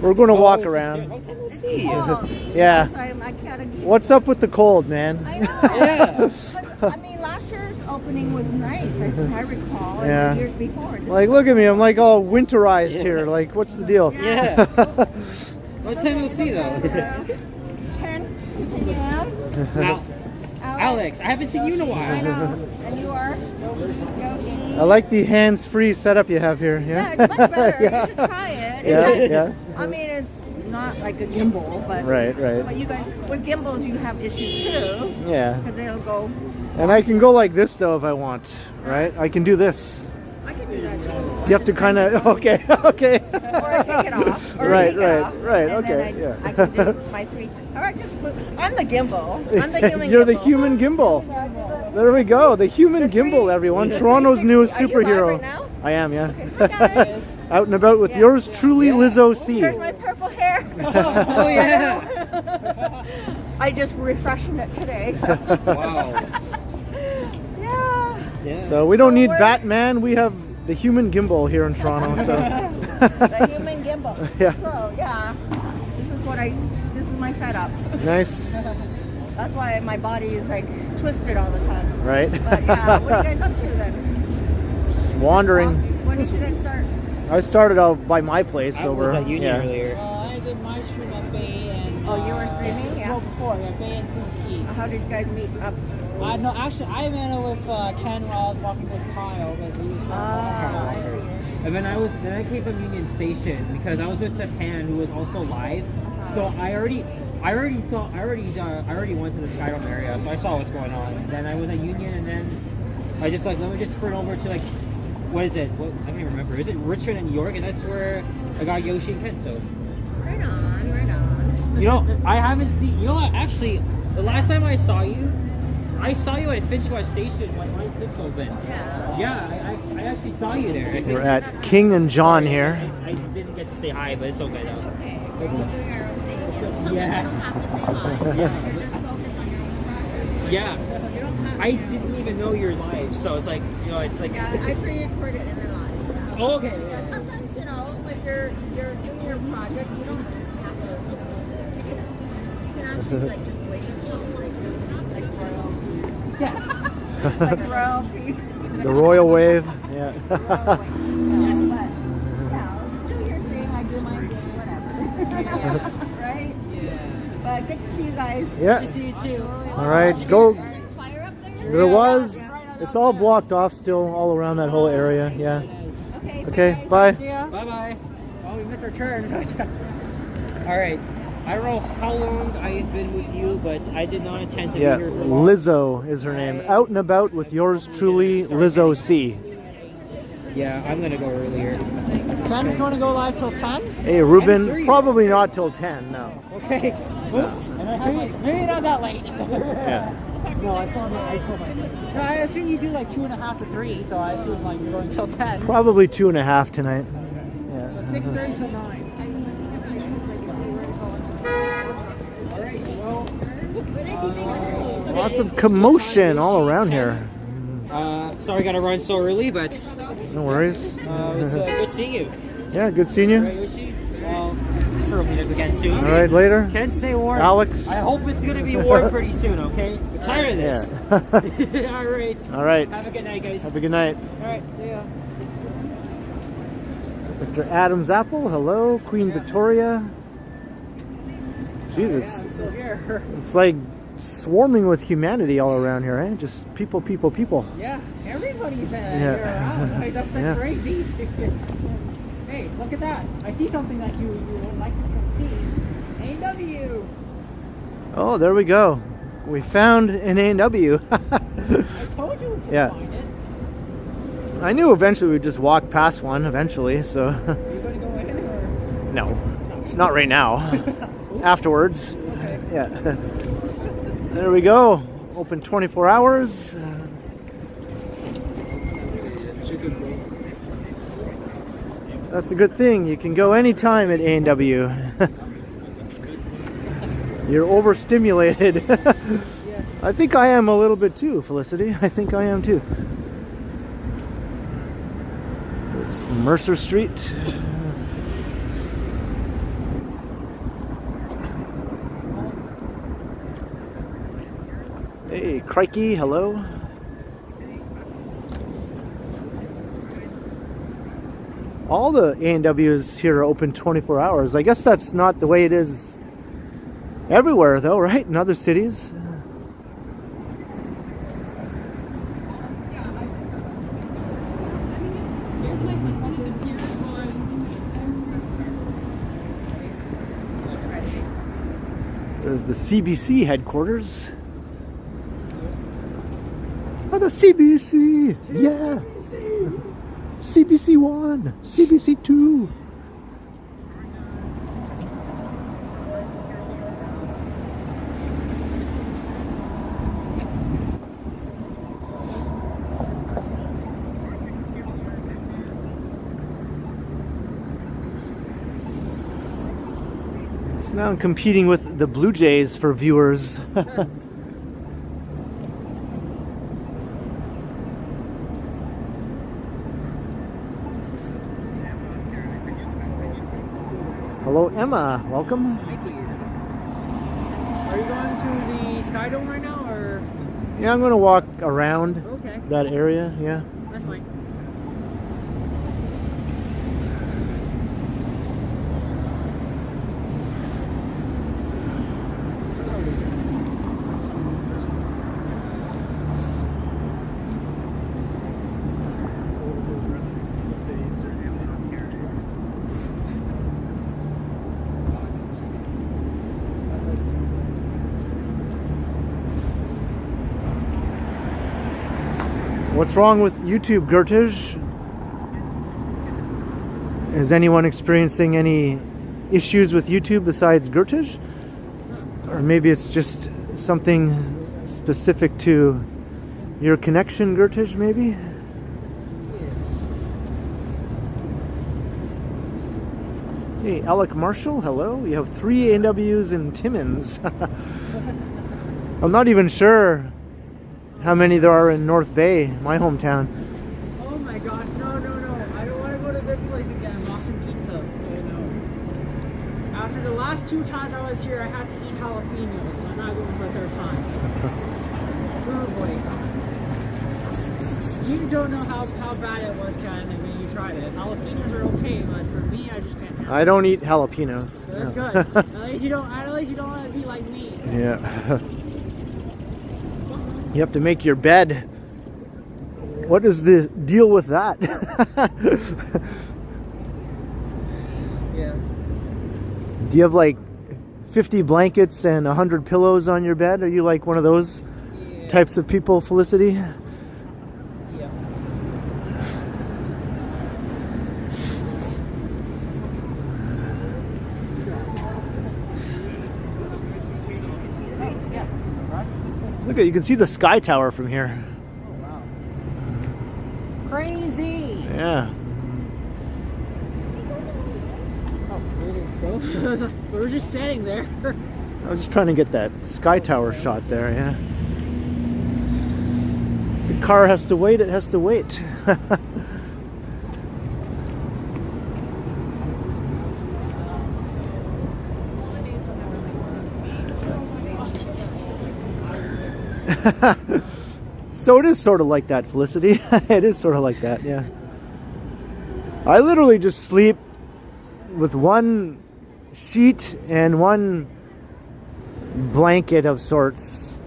S1: We're going to walk
S2: Oh,
S1: around.
S2: Long time no see.
S4: Oh,
S1: Yeah.
S4: so I can't.
S1: What's up with the cold, man?
S4: I know.
S2: Yeah.
S4: I mean, last year's opening was nice. I recall. And
S1: Yeah.
S4: the years before.
S1: Like, look at me. I'm like all winterized here. Like, what's the deal?
S2: Yeah. Long time no see though.
S4: Ken Continuum.
S2: Alex, I haven't seen you in a
S4: I
S2: while.
S4: know. And you are? Yogi.
S1: I like the hands-free setup you have here.
S4: Yeah,
S1: Yeah.
S4: it's much better.
S1: Yeah.
S4: You should try it.
S1: Yeah.
S4: I mean, it's not like a gimbal, but
S1: Right.
S4: But you guys, with gimbals, you have issues too,
S1: Yeah.
S4: because they'll go.
S1: And I can go like this though if I want. Right? I can do this.
S4: I can do that too.
S1: You have to kind of. Okay. Okay.
S4: Or I take it off. Or
S1: Right,
S4: I take
S1: right,
S4: it off,
S1: right,
S4: and
S1: okay,
S4: then
S1: yeah.
S4: I can do my 3. Or I just put. I'm the gimbal. I'm the human.
S1: You're
S4: gimbal.
S1: the human gimbal. There we go. The human gimbal, everyone. Toronto's newest
S4: Are you live
S1: superhero.
S4: right now?
S1: I am, yeah.
S4: Hi guys.
S1: Out and about with
S4: Yeah.
S1: yours truly, Lizzo C.
S4: Here's my purple hair.
S2: Oh yeah.
S4: I just refreshing it today. So.
S2: Wow.
S4: Yeah.
S2: Yeah.
S1: So we don't need Batman. We have the human gimbal here in Toronto. So
S4: The human gimbal.
S1: Yeah.
S4: So yeah, this is my setup.
S1: nice,
S4: That's why my body is like twisted all the time.
S1: right?
S4: But yeah, what are you guys up to then?
S1: wandering.
S4: When did you guys start?
S1: I started out by my place
S2: I
S1: over.
S2: was at Union
S1: yeah.
S2: earlier.
S3: I did my stream at Bay and.
S4: Oh, you were streaming? Yeah.
S3: Well, before, yeah, Bay and Queen's Key.
S4: How did you guys meet up?
S3: No, actually, I met it with Ken while I was walking with Kyle because he was
S4: Ah, I see.
S2: And then I came from Union Station because I was with Stefan, who was also live. So I already went to the Skydome area, so I saw what's going on. And then I was at Union, and then I just let me just sprint over to what is it? I can't even remember. Is it Richmond and York? And that's where I got Yoshi and Ken. So
S4: Right on, right on.
S2: you know, I haven't seen. You know what? Actually, the last time I saw you at Finchway Station when Line 6 opened.
S4: Yeah.
S2: Yeah, I actually saw you there.
S1: We're at King and John here.
S2: I didn't get to say hi, but it's okay though.
S4: Okay. We're all doing our own thing. Sometimes
S2: Yeah.
S4: you don't have to say hi.
S2: Yeah.
S4: You're just focused on your own project.
S2: Yeah.
S4: You don't have
S2: I didn't even know you're live, so it's like, you know, it's like.
S4: Yeah, I pre-recorded and then live. Yeah.
S2: Oh, okay.
S4: But sometimes, you know, like you're doing your project, you don't have to, you can actually like just wait until like royalty.
S3: Yeah.
S4: Like royalty.
S1: The royal wave. Yeah.
S4: But yeah, do your thing, I do my thing, whatever. Right?
S3: Yeah.
S4: But good to see you guys.
S3: Good
S1: Yeah.
S3: to see you too.
S1: All right, go.
S4: Fire up there?
S1: There was. It's all blocked off still, all around that whole area. Yeah.
S4: Okay.
S1: Okay. Bye.
S3: See ya.
S2: Bye bye.
S3: Oh, we missed our turn.
S2: All right. I don't know how long I've been with you, but I did not intend to
S1: Yeah.
S2: be here for long.
S1: Lizzo is her name. Out and about with yours truly, Lizzo C.
S2: Yeah, I'm gonna go earlier.
S3: Ken's going to go live till 10?
S1: Hey,
S2: I'm
S1: Ruben.
S2: sure you-
S1: Probably not till 10. No.
S2: Okay. Oops. And I have
S3: Maybe not that late.
S1: Yeah.
S3: No, I told my. No, I assume you do like 2.5 to 3, so I assume like you're going till 10.
S1: Probably 2.5 tonight. Yeah.
S3: 6:30 till 9. Alright, well.
S1: Lots of commotion all around here.
S2: Sorry I gotta run so early, but
S1: No worries.
S2: it was good seeing you.
S1: Yeah, good seeing you.
S2: Right, Yoshi? Well, I'm sure we'll meet up again soon.
S1: All right, later.
S2: Ken, stay warm.
S1: Alex.
S2: I hope it's gonna be warm pretty soon, okay? I'm tired of this.
S1: Yeah.
S2: All right.
S1: All right.
S2: Have a good night, guys.
S1: Have a good night.
S3: Alright, see ya.
S1: Mr. Adams Apple, hello. Queen Victoria. Jesus.
S3: So here.
S1: It's like swarming with humanity all around here, eh? Just people, people, people.
S3: Yeah, everybody's
S1: Yeah.
S3: here around. Like, that's
S1: Yeah.
S3: crazy. Hey, look at that. I see something that you would like to see. AW.
S1: Oh, there we go. We found an A&W.
S3: I told you we could
S1: Yeah.
S3: find it.
S1: I knew eventually we'd just walk past one eventually, so
S3: Are you going to go in or?
S1: no, not right now. Afterwards.
S3: Okay.
S1: Yeah. There we go. Open 24 hours. That's a good thing. You can go anytime at A&W. You're overstimulated. I think I am a little bit too, Felicity. I think I am too. There's Mercer Street. Hey, Crikey, hello. All the A&Ws here are open 24 hours. I guess that's not the way it is everywhere, though, right? In other cities. There's the CBC headquarters. Oh, the CBC! Yeah! CBC 1, CBC 2. It's now competing with the Blue Jays for viewers. Hello, Emma. Welcome.
S3: Are you going to the Skydome right now, or?
S1: Yeah, I'm going to walk around
S3: Okay,
S1: that area. Yeah.
S3: that's fine.
S1: What's wrong with YouTube, Gertish? Is anyone experiencing any issues with YouTube besides Gertish? Or maybe it's just something specific to your connection, Gertish, maybe? Hey, Alec Marshall, hello. You have 3 AWs and Timmins. I'm not even sure how many there are in North Bay, my hometown.
S3: Oh my gosh, no. I don't want to go to this place again, Boston Pizza. After the last 2 times I was here, I had to eat jalapenos. I'm not going for a 3rd time. Oh boy. You don't know how bad it was, Ken, when you tried it. Jalapenos are okay, but for me, I just can't handle it.
S1: I don't eat jalapenos.
S3: So that's good. At least you don't want to be like me.
S1: Yeah. You have to make your bed. What is the deal with that?
S3: Yeah.
S1: Do you have like 50 blankets and 100 pillows on your bed? Are you like one of those types of people, Felicity?
S3: Yeah.
S1: Look at, you can see the Sky Tower from here.
S3: Oh wow. Crazy.
S1: Yeah.
S3: Oh, we were just standing there.
S1: I was just trying to get that Sky Tower shot there, yeah. The car has to wait, it has to wait. So it is sort of like that, Felicity. It is sort of like that, yeah. I literally just sleep with one sheet and one blanket of sorts,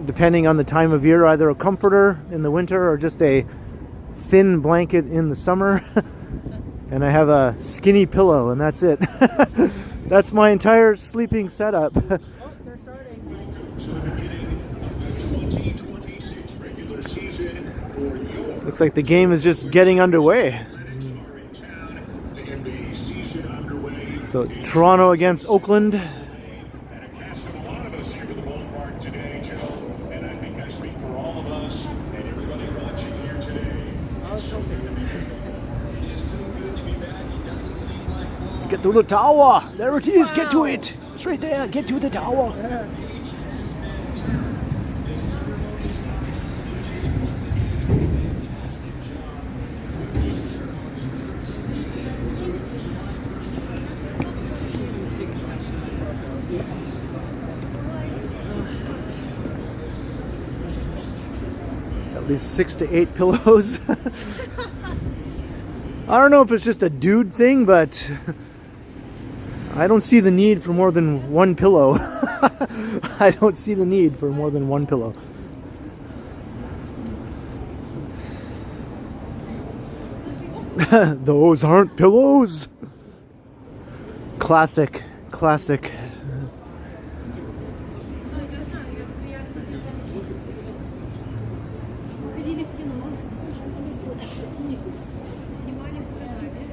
S1: depending on the time of year, either a comforter in the winter or just a thin blanket in the summer. And I have a skinny pillow, and that's it. That's my entire sleeping setup.
S3: Oh, they're starting.
S1: Looks like the game is just getting underway. So it's Toronto against Oakland. Get to the tower. There it is. Get to it. It's right there. Get to the tower. At least 6 to 8 pillows. I don't know if it's just a dude thing, but I don't see the need for more than one pillow. I don't see the need for more than one pillow. Those aren't pillows. Classic, classic.
S4: Ходили в кино, снимали в Канаде,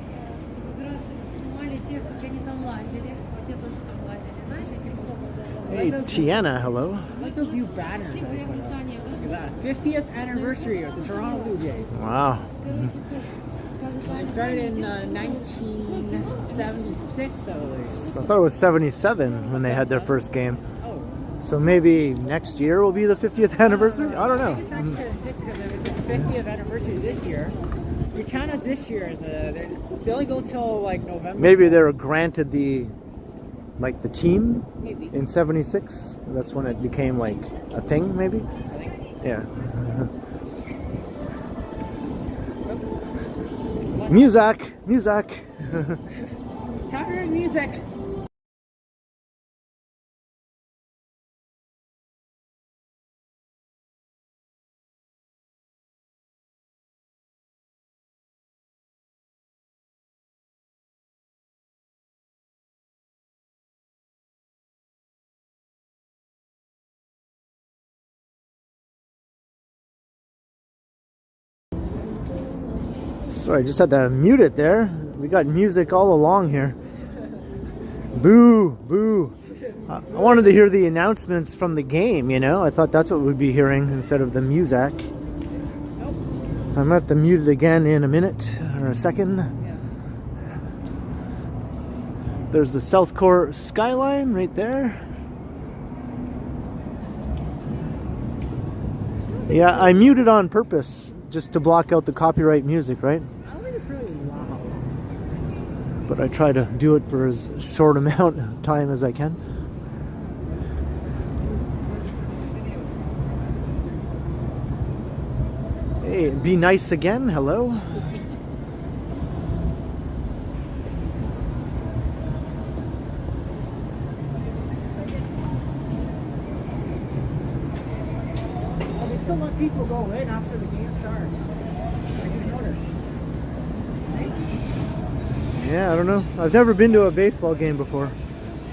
S4: как раз снимали тех, где они там лазили, вот те тоже там лазили, знаешь, эти
S1: Hey, Tiana, hello.
S3: I like those new banners that they put up. Look at that. 50th anniversary of the Toronto Blue Jays.
S1: Wow.
S3: It started in 1976, I believe.
S1: I thought it was 77 when they had their first game.
S3: Oh.
S1: So maybe next year will be the 50th anniversary? I don't know.
S3: Because it was its 50th anniversary this year. You count us this year as they only go till like November.
S1: Maybe they were granted the team
S3: Maybe.
S1: in 76. That's when it became like a thing, maybe?
S3: I think so.
S1: Yeah. Music! Music!
S3: Copyright music!
S1: Sorry, I just had to mute it there. We got music all along here. Boo, boo. I wanted to hear the announcements from the game, you know? I thought that's what we'd be hearing instead of the music. I'm gonna have to mute it again in a minute or a second. There's the South Core skyline right there. Yeah, I muted on purpose just to block out the copyright music, right?
S3: I don't think it's really loud.
S1: But I try to do it for as short amount of time as I can. Hey, be nice again. Hello.
S3: Still let people go in after the game starts. I didn't notice.
S1: Yeah, I don't know. I've never been to a baseball game before.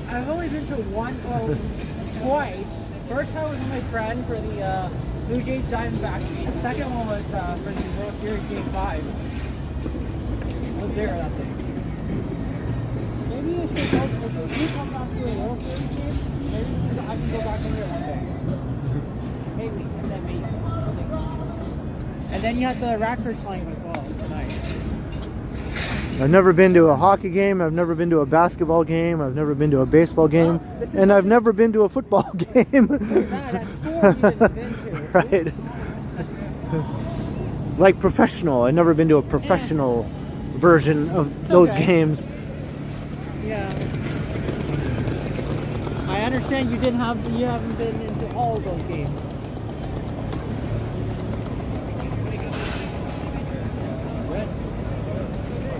S3: I've only been to twice. First time was with my friend for the Blue Jays Diamondbacks game. The second one was for the World Series Game 5. I was there that day. Maybe if you come back to a World Series game, maybe I can go back in there one day. Maybe. And then you had the Raptors playing as well tonight.
S1: I've never been to a hockey game, I've never been to a basketball game, I've never been to a baseball game, and I've never been to a football game.
S3: That's 4 you didn't been to.
S1: Right. Like professional. I've never been to a professional version of those games.
S3: Yeah. I understand you haven't been into all of those games.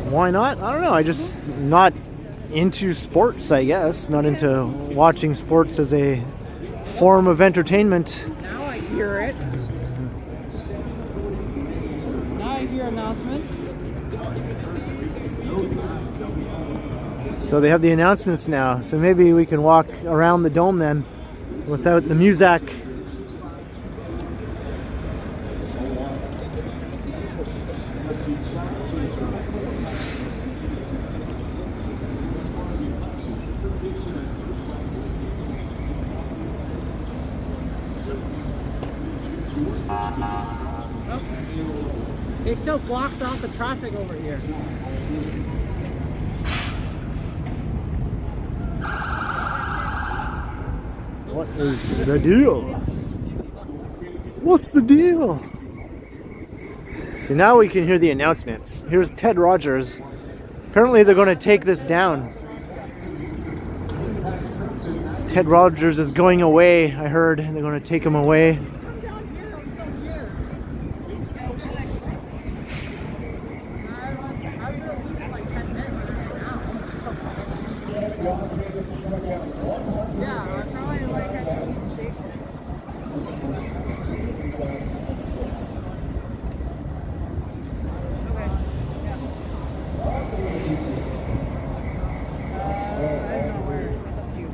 S1: Why not? I don't know. I just not into sports, I guess. Not into watching sports as a form of entertainment.
S3: Now I hear it. Now I hear announcements.
S1: So they have the announcements now. So maybe we can walk around the dome then without the music.
S3: They still blocked off the traffic over here.
S1: What is the deal? What's the deal? So now we can hear the announcements. Here's Ted Rogers. Apparently they're going to take this down. Ted Rogers is going away, I heard. They're going to take him away.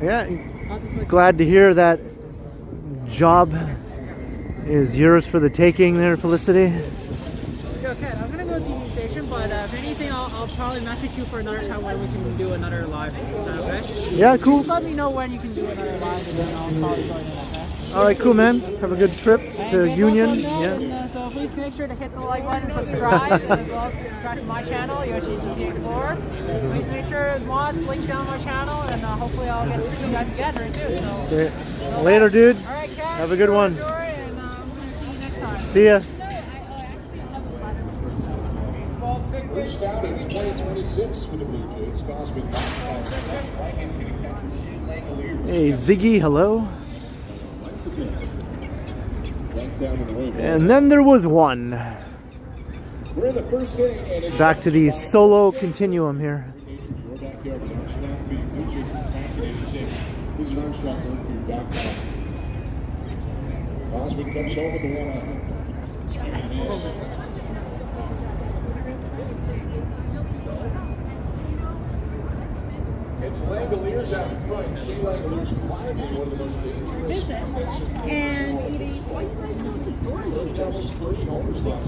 S1: Yeah, glad to hear that job is yours for the taking there, Felicity.
S3: Yo, Ken, I'm gonna go to the station, but if anything, I'll probably message you for another time when we can do another live. Is that okay?
S1: Yeah, cool.
S3: Just let me know when you can do another live, and then I'll probably join in, okay?
S1: Alright, cool, man. Have a good trip to Union. Yeah.
S3: And, so please make sure to hit the like button and subscribe, and as well as subscribe to my channel, Yoshi DJ Explorer. Please make sure mods link down my channel, and hopefully I'll get to see you guys again very soon. So,
S1: Okay. Later, dude.
S3: Alright, Ken.
S1: Have a good one.
S3: Enjoy, and we're gonna see you next time.
S1: See ya.
S5: First out in 2026 for the Blue Jays, Cosmic right-handed hitting catcher Shane Langoliers.
S1: Hey, Ziggy, hello. And then there was one.
S5: We're in the first inning, and it's
S1: Back to the solo continuum here.
S5: your backyard in Amsterdam, beating Blue Jays since 1986. This is Armstrong going for your backyard. Osmond comes home with the 1-out. It's Langoliers out in front. Shane Langoliers climbing one of the most dangerous.
S4: And why you guys don't the doors?
S5: Almost 30 homers left.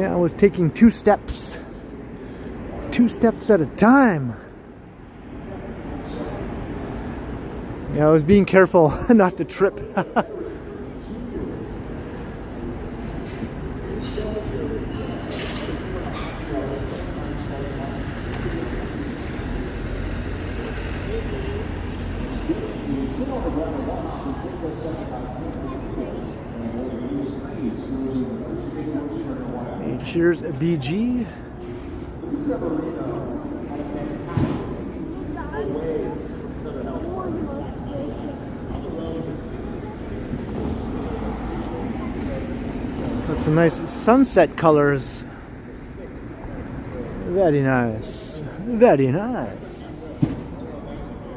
S1: Yeah, I was taking 2 steps. 2 steps at a time. Yeah, I was being careful not to trip. Hey, cheers, BG. Got some nice sunset colors. Very nice. Very nice.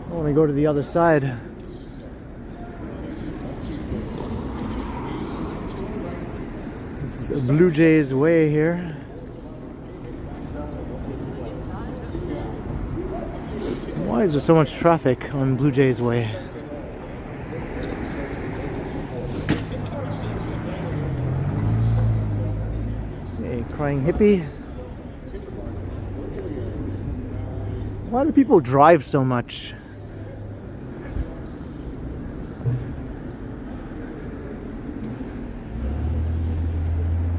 S1: I want to go to the other side. This is Blue Jays Way here. Why is there so much traffic on Blue Jays Way? Hey, crying hippie. Why do people drive so much?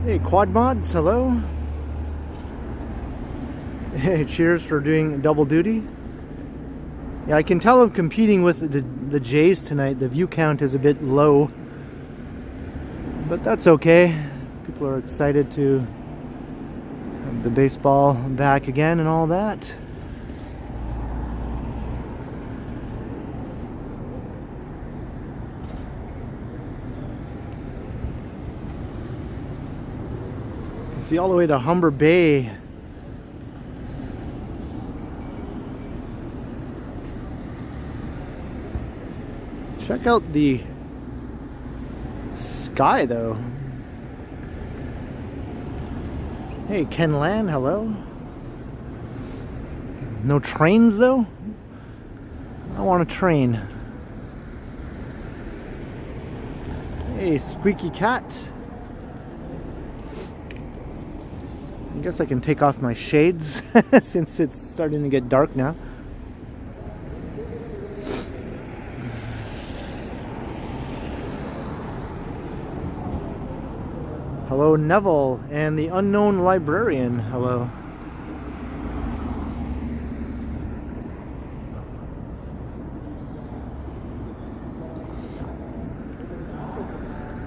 S1: Hey, quad mods, hello. Hey, cheers for doing double duty. Yeah, I can tell I'm competing with the Jays tonight. The view count is a bit low, but that's okay. People are excited to have the baseball back again and all that. See all the way to Humber Bay. Check out the sky though. Hey, Ken Land, hello. No trains though? I want a train. Hey, Squeaky Cat. I guess I can take off my shades since it's starting to get dark now. Hello, Neville, and the unknown librarian. Hello.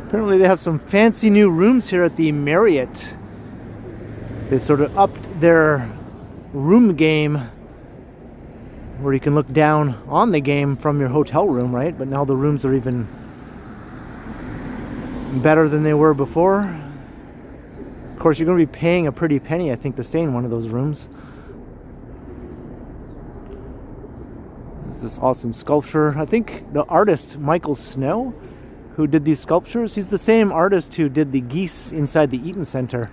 S1: Apparently they have some fancy new rooms here at the Marriott. They sort of upped their room game where you can look down on the game from your hotel room, right? But now the rooms are even better than they were before. Of course, you're going to be paying a pretty penny, I think, to stay in one of those rooms. There's this awesome sculpture. I think the artist, Michael Snow, who did these sculptures, he's the same artist who did the geese inside the Eaton Center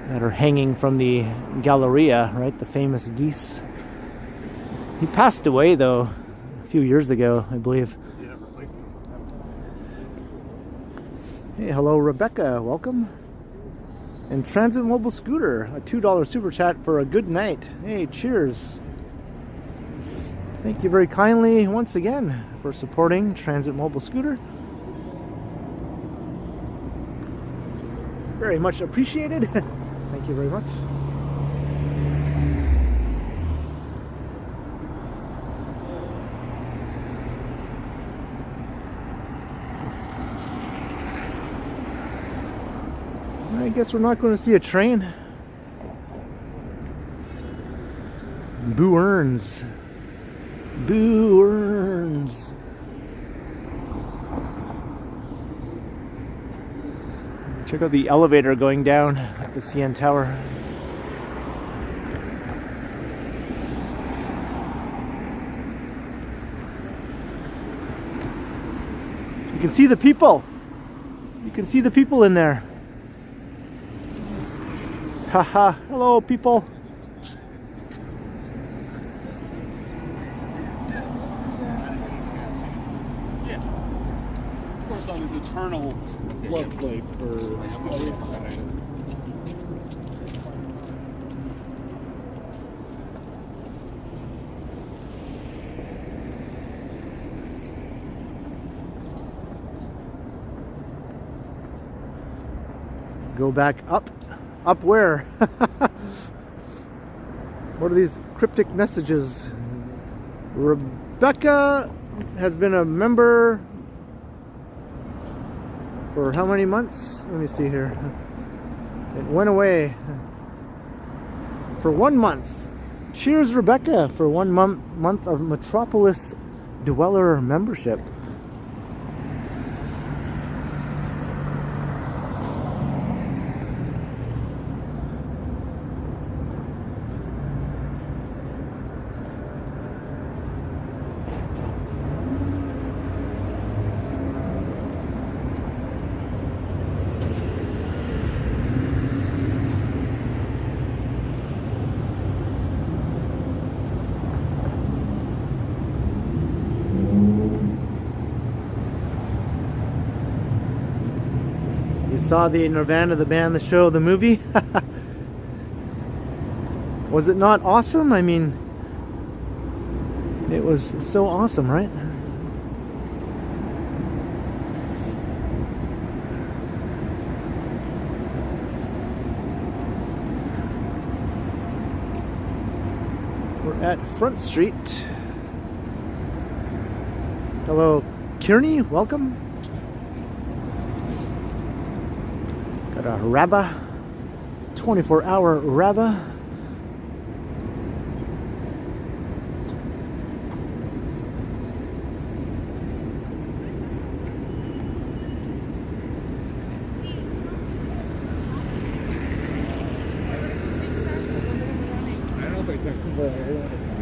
S1: that are hanging from the Galleria, right? The famous geese. He passed away, though, a few years ago, I believe. Hey, hello, Rebecca. Welcome. And Transit Mobile Scooter, a $2 super chat for a good night. Hey, cheers. Thank you very kindly once again for supporting Transit Mobile Scooter. Very much appreciated. Thank you very much. I guess we're not going to see a train. Boo Earns. Boo Earns. Check out the elevator going down at the CN Tower. You can see the people. You can see the people in there. Haha, hello people.
S6: Yeah. Of course, on his eternal love slave for
S1: go back up. Up where? What are these cryptic messages? Rebecca has been a member for how many months? Let me see here. It went away for 1 month. Cheers, Rebecca, for 1 month of Metropolis Dweller membership. Saw the Nirvana, the band, the show, the movie. Was it not awesome? I mean, it was so awesome, right? We're at Front Street. Hello, Kearney, welcome. Got a Rabba, 24-hour Rabba.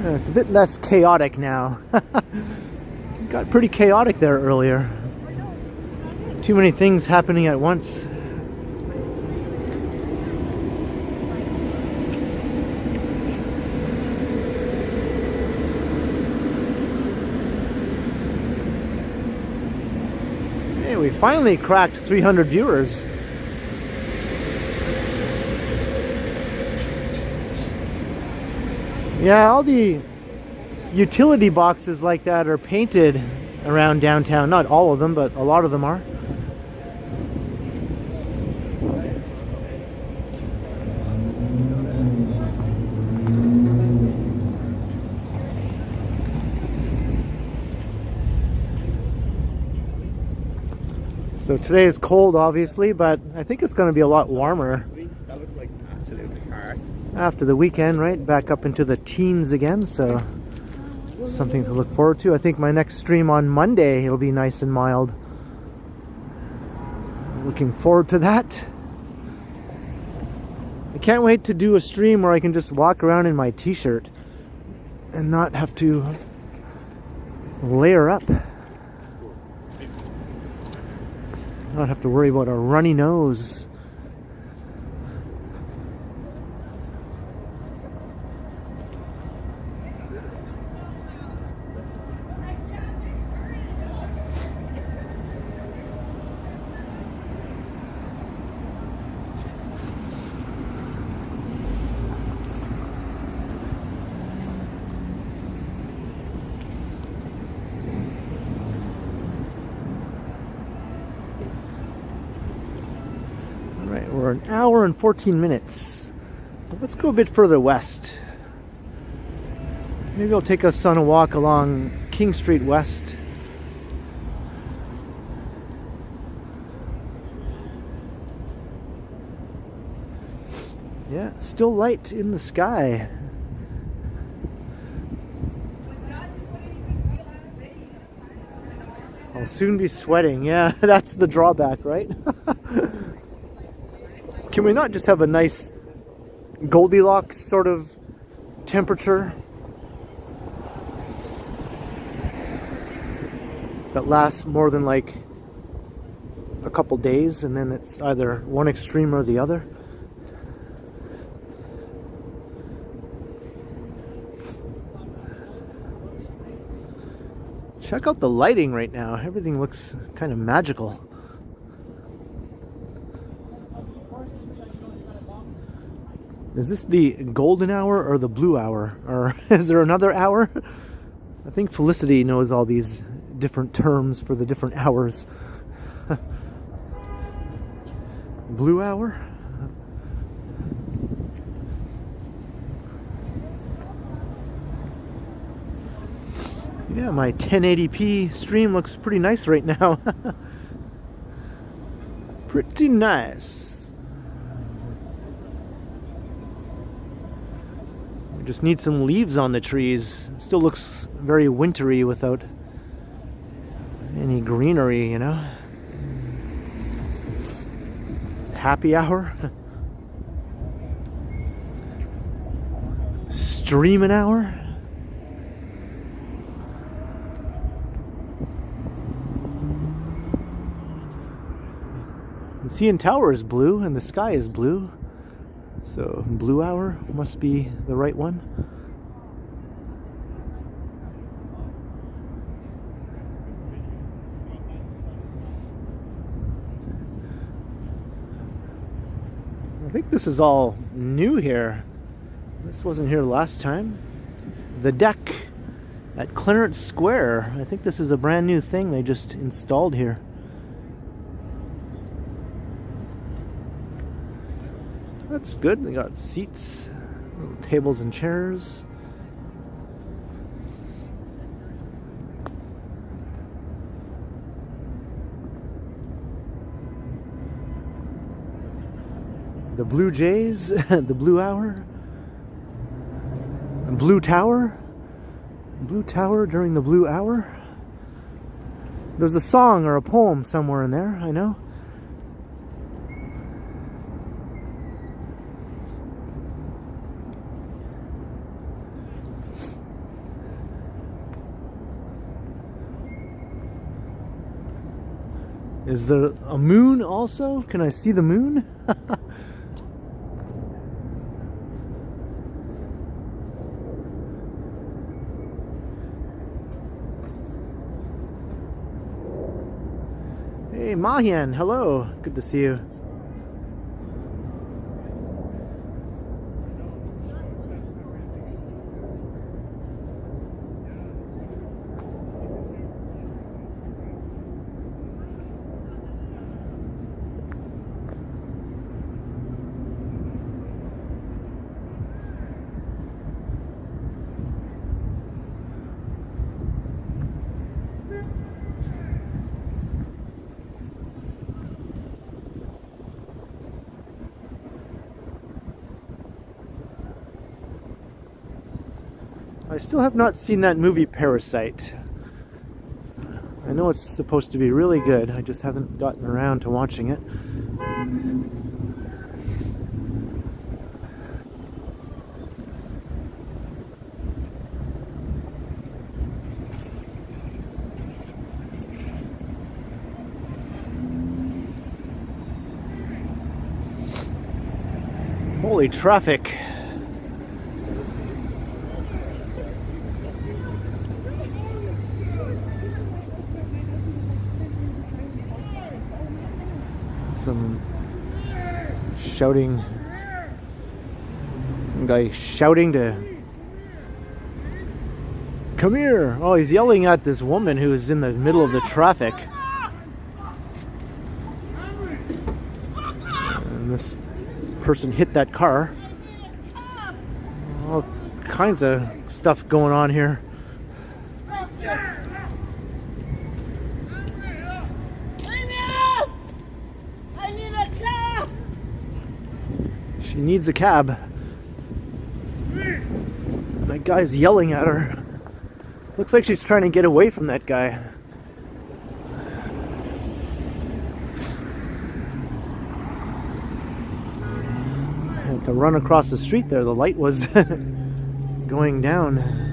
S1: Yeah, it's a bit less chaotic now. Got pretty chaotic there earlier. Too many things happening at once. We finally cracked 300 viewers. Yeah, all the utility boxes like that are painted around downtown. Not all of them, but a lot of them are. So today is cold, obviously, but I think it's going to be a lot warmer.
S6: That looks like absolutely hard.
S1: After the weekend, right? Back up into the teens again, so something to look forward to. I think my next stream on Monday, it'll be nice and mild. Looking forward to that. I can't wait to do a stream where I can just walk around in my t-shirt and not have to layer up. Not have to worry about a runny nose. We're an hour and 14 minutes. Let's go a bit further west. Maybe I'll take us on a walk along King Street West. Yeah, still light in the sky. I'll soon be sweating. Yeah, that's the drawback, right? Can we not just have a nice Goldilocks sort of temperature that lasts more than like a couple days, and then it's either one extreme or the other? Check out the lighting right now. Everything looks kind of magical. Is this the golden hour or the blue hour? Or is there another hour? I think Felicity knows all these different terms for the different hours. Blue hour. Yeah, my 1080p stream looks pretty nice right now. Pretty nice. We just need some leaves on the trees. It still looks very wintry without any greenery, you know. Happy hour. Streaming hour. The CN Tower is blue and the sky is blue, so blue hour must be the right one. I think this is all new here. This wasn't here last time. The deck at Clarence Square. I think this is a brand new thing they just installed here. That's good. They got seats, little tables and chairs. The Blue Jays, the Blue Hour, the Blue Tower, Blue Tower during the Blue Hour. There's a song or a poem somewhere in there, I know. Is there a moon also? Can I see the moon? Hey Mahian, hello. Good to see you. I still have not seen that movie Parasite. I know it's supposed to be really good, I just haven't gotten around to watching it. Holy traffic. Some shouting, some guy shouting to come here. Oh, he's yelling at this woman who's in the middle of the traffic. And this person hit that car. All kinds of stuff going on here. She needs a cab. That guy's yelling at her. Looks like she's trying to get away from that guy. Had to run across the street there. The light was going down.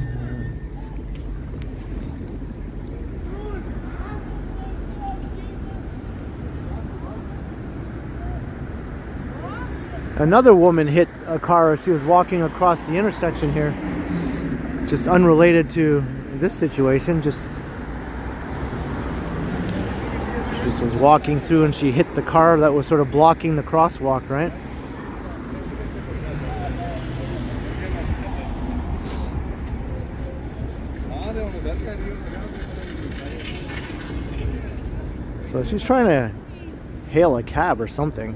S1: Another woman hit a car as she was walking across the intersection here. Just unrelated to this situation. Just was walking through and she hit the car that was sort of blocking the crosswalk, right? So she's trying to hail a cab or something.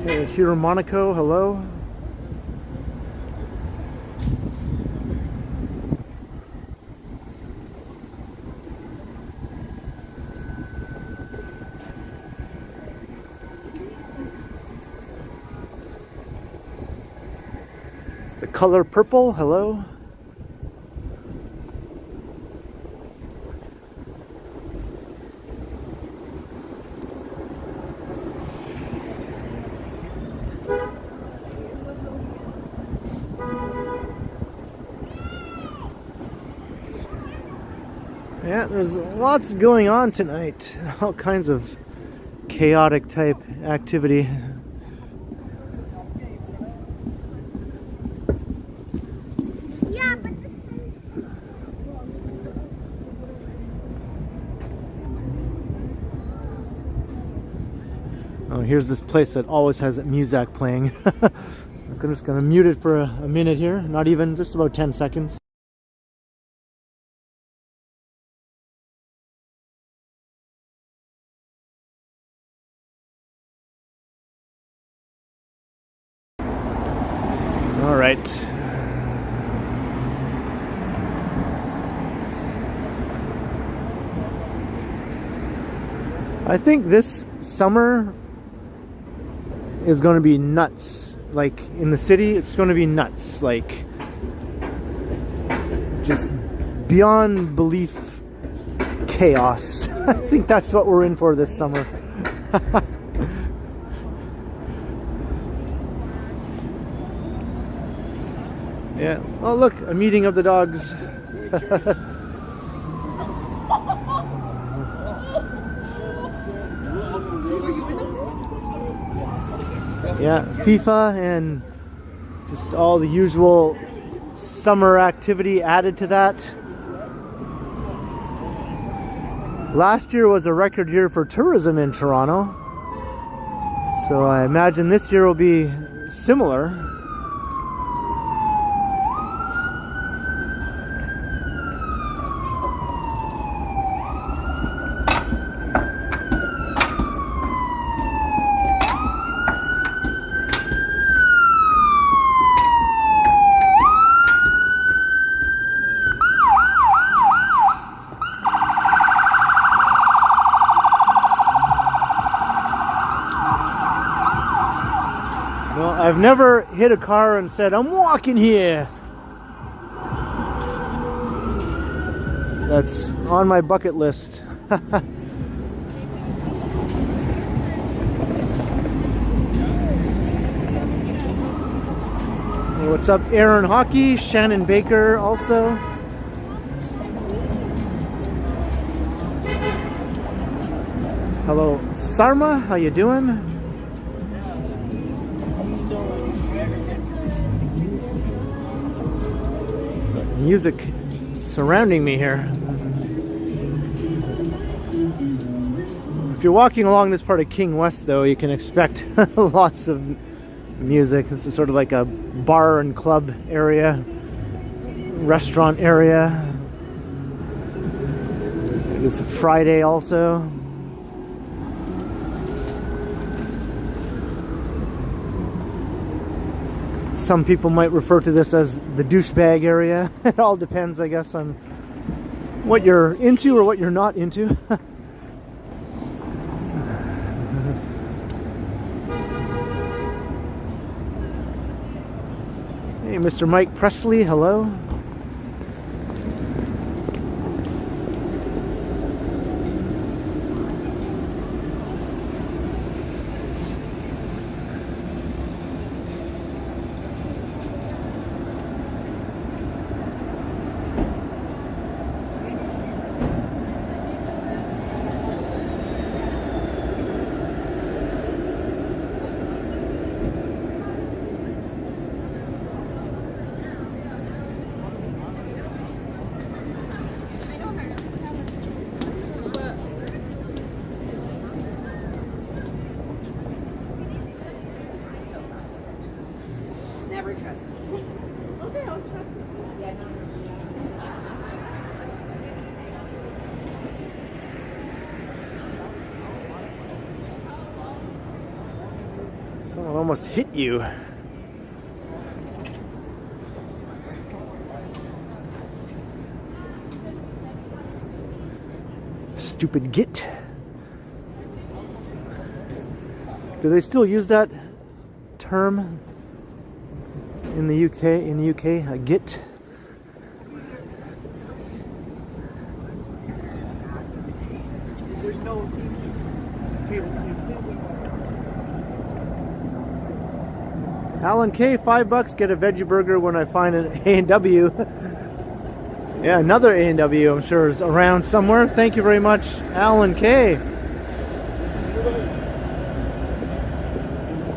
S1: Hiro Monaco, hello. The color purple, hello. Yeah, there's lots going on tonight. All kinds of chaotic type activity.
S4: Yeah, but
S1: Oh, here's this place that always has music playing. I'm just gonna mute it for a minute here. Not even, just about 10 seconds. All right. I think this summer is going to be nuts. Like in the city, it's going to be nuts. Like just beyond belief chaos. I think that's what we're in for this summer. Yeah. Oh, look, a meeting of the dogs. Yeah, FIFA and just all the usual summer activity added to that. Last year was a record year for tourism in Toronto, so I imagine this year will be similar. I've never hit a car and said, I'm walking here. That's on my bucket list. Hey, what's up, Aaron Hockey, Shannon Baker also. Hello, Sarma, how you doing? Music surrounding me here. If you're walking along this part of King West, though, you can expect lots of music. This is sort of like a bar and club area, restaurant area. It is Friday also. Some people might refer to this as the douchebag area. It all depends, I guess, on what you're into or what you're not into. Hey, Mr. Mike Presley, hello.
S4: never trust me. Okay, I was trusting. Yeah, no.
S1: Someone almost hit you. Stupid git. Do they still use that term in the UK? A git?
S3: There's no cable TV.
S1: Alan K, $5. Get a veggie burger when I find an A&W. Yeah, another A&W I'm sure is around somewhere. Thank you very much, Alan K.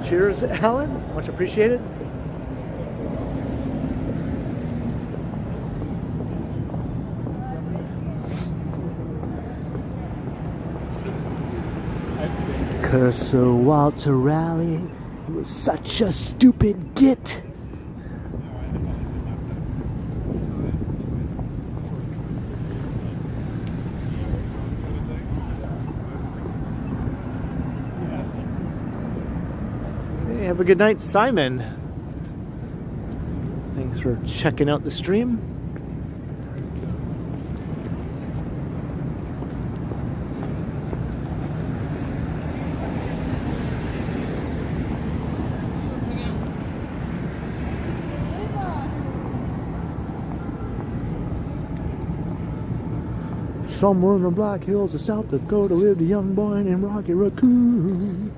S1: Cheers, Alan. Much appreciated. Curse Walter Raleigh. He was such a stupid git. Hey, have a good night, Simon. Thanks for checking out the stream. Somewhere in the Black Hills of South Dakota lived a young boy named Rocky Raccoon.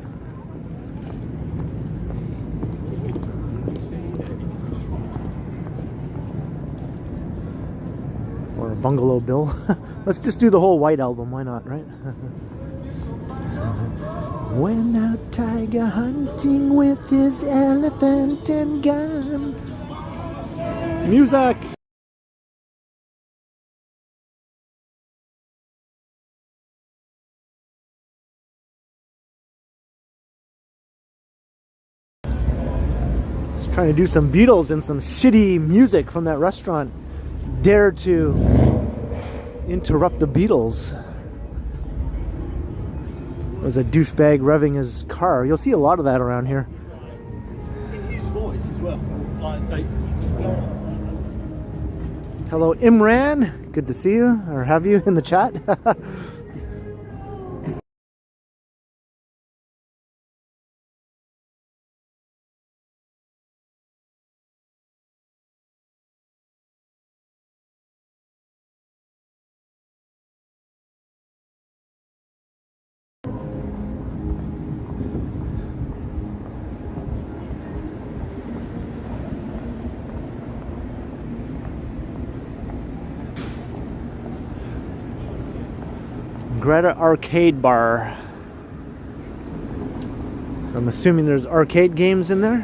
S1: Or Bungalow Bill. Let's just do the whole White Album, why not, right? Went out tiger hunting with his elephant and gun. Music! Trying to do some Beatles and some shitty music from that restaurant. Dare to interrupt the Beatles. There's a douchebag revving his car. You'll see a lot of that around here.
S7: In his voice as well.
S1: Hello, Imran. Good to see you, or have you in the chat. Greta Arcade Bar. So I'm assuming there's arcade games in there.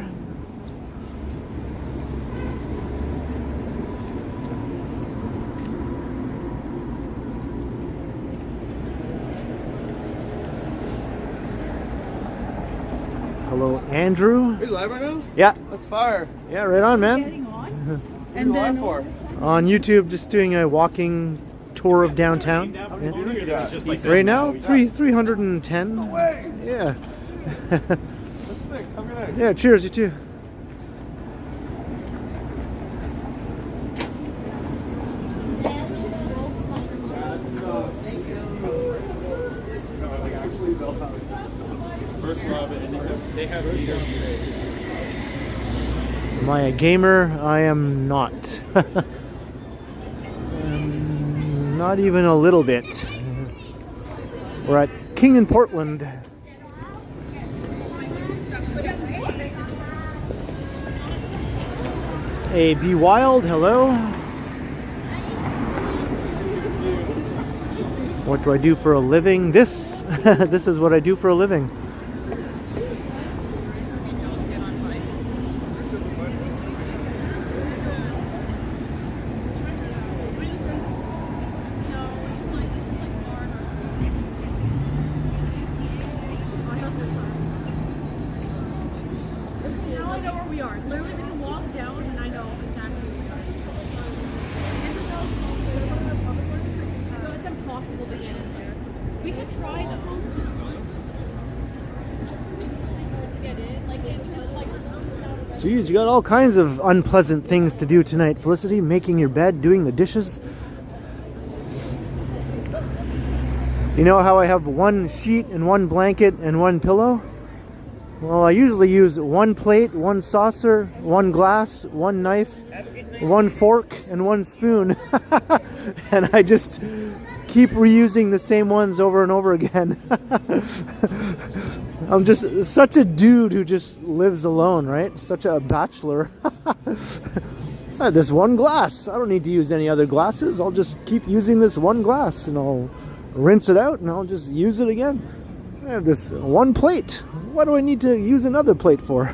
S1: Hello, Andrew.
S6: Are you live right now?
S1: Yeah.
S6: That's fire.
S1: Yeah, right on, man.
S4: Getting on.
S6: What are you live for?
S1: On YouTube, just doing a walking tour of downtown.
S6: How many people are that?
S1: Right now, 310.
S6: No way.
S1: Yeah.
S6: That's sick. Have a good night.
S1: Yeah, cheers, you too.
S7: First love, and they have heaters.
S1: Am I a gamer? I am not. Not even a little bit. We're at King in Portland. Hey, Be Wild, hello. What do I do for a living? This is what I do for a living.
S4: We could try them. 6 times. To get in, like in
S1: Geez, you got all kinds of unpleasant things to do tonight, Felicity. Making your bed, doing the dishes. You know how I have one sheet and one blanket and one pillow? Well, I usually use one plate, one saucer, one glass, one knife, one fork, and one spoon. And I just keep reusing the same ones over and over again. I'm just such a dude who just lives alone, right? Such a bachelor. There's one glass. I don't need to use any other glasses. I'll just keep using this one glass and I'll rinse it out and I'll just use it again. I have this one plate. What do I need to use another plate for?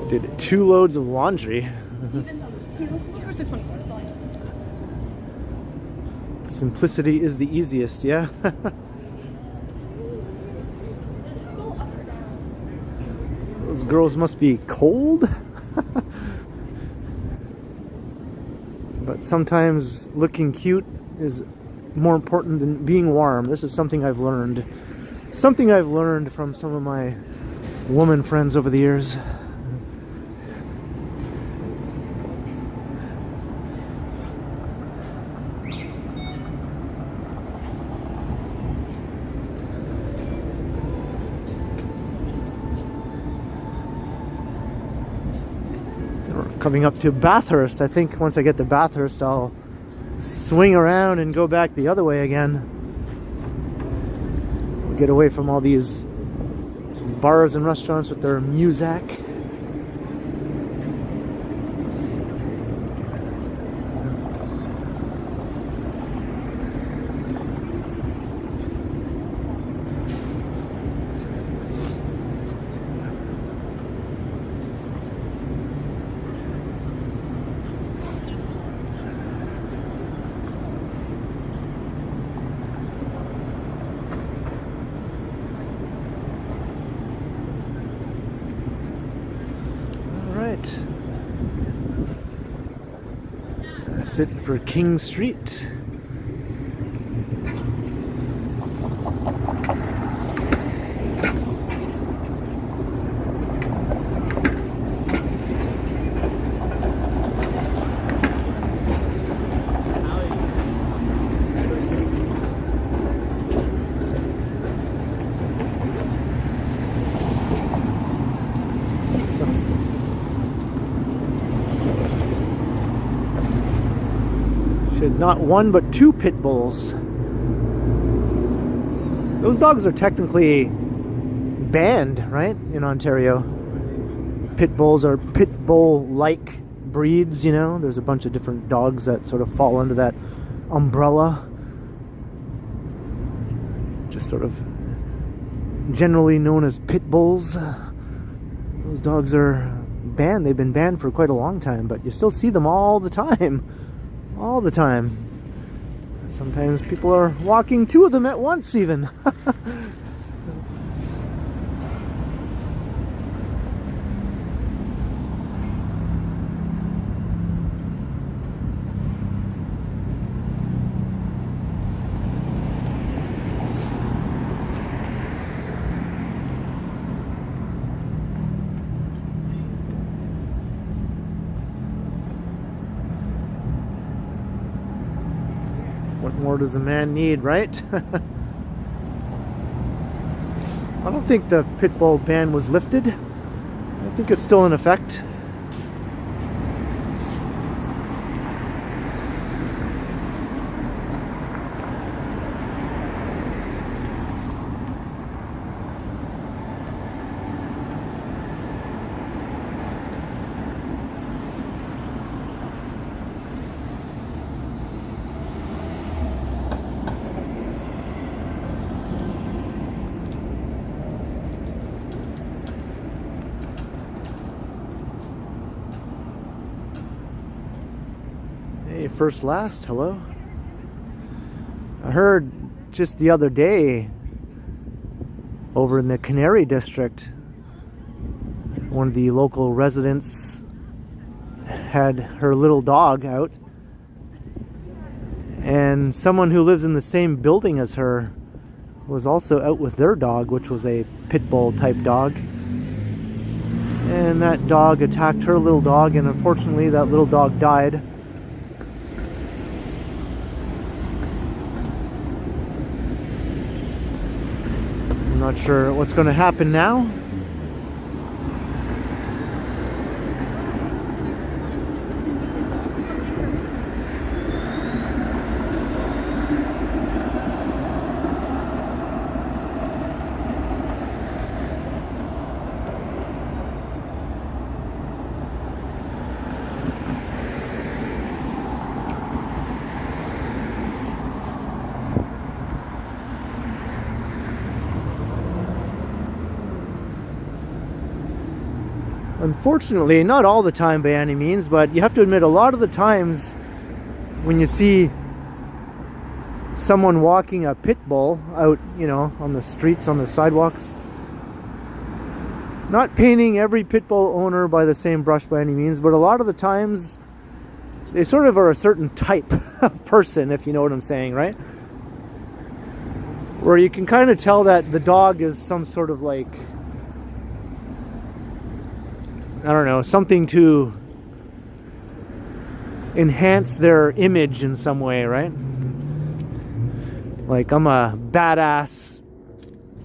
S1: Did 2 loads of laundry. Simplicity is the easiest, yeah? Those girls must be cold. But sometimes looking cute is more important than being warm. This is something I've learned. Something I've learned from some of my woman friends over the years. Coming up to Bathurst. I think once I get to Bathurst, I'll swing around and go back the other way again. We'll get away from all these bars and restaurants with their music. That's it for King Street. Not one but 2 pit bulls. Those dogs are technically banned, right, in Ontario. Pit bulls are pit bull-like breeds, you know. There's a bunch of different dogs that sort of fall under that umbrella. Just sort of generally known as pit bulls. Those dogs are banned. They've been banned for quite a long time, but you still see them all the time. All the time. Sometimes people are walking 2 of them at once even. What more does a man need, right? I don't think the pit bull ban was lifted. I think it's still in effect. First last, hello. I heard just the other day over in the Canary District, one of the local residents had her little dog out, and someone who lives in the same building as her was also out with their dog, which was a pit bull type dog. And that dog attacked her little dog, and unfortunately that little dog died. I'm not sure what's going to happen now. Unfortunately, not all the time by any means, but you have to admit a lot of the times when you see someone walking a pit bull out, you know, on the streets, on the sidewalks, not painting every pit bull owner by the same brush by any means, but a lot of the times they sort of are a certain type of person, if you know what I'm saying, right? Where you can kind of tell that the dog is some sort of like, I don't know, something to enhance their image in some way, right? Like, I'm a badass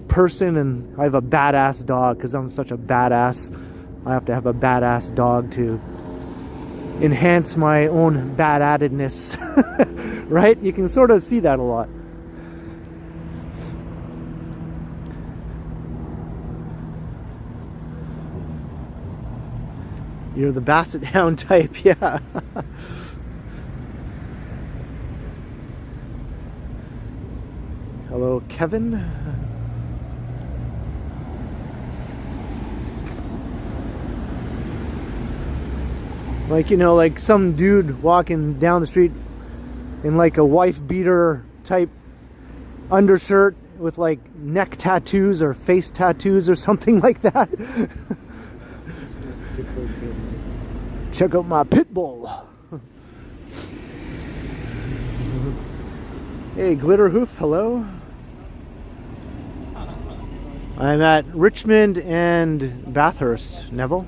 S1: person and I have a badass dog because I'm such a badass. I have to have a badass dog to enhance my own bad-attedness, right? You can sort of see that a lot. You're the Basset Hound type, yeah. Hello, Kevin. Like, you know, like some dude walking down the street in like a wife beater type undershirt with like neck tattoos or face tattoos or something like that. Check out my pit bull. Hey, Glitterhoof, hello. I'm at Richmond and Bathurst, Neville.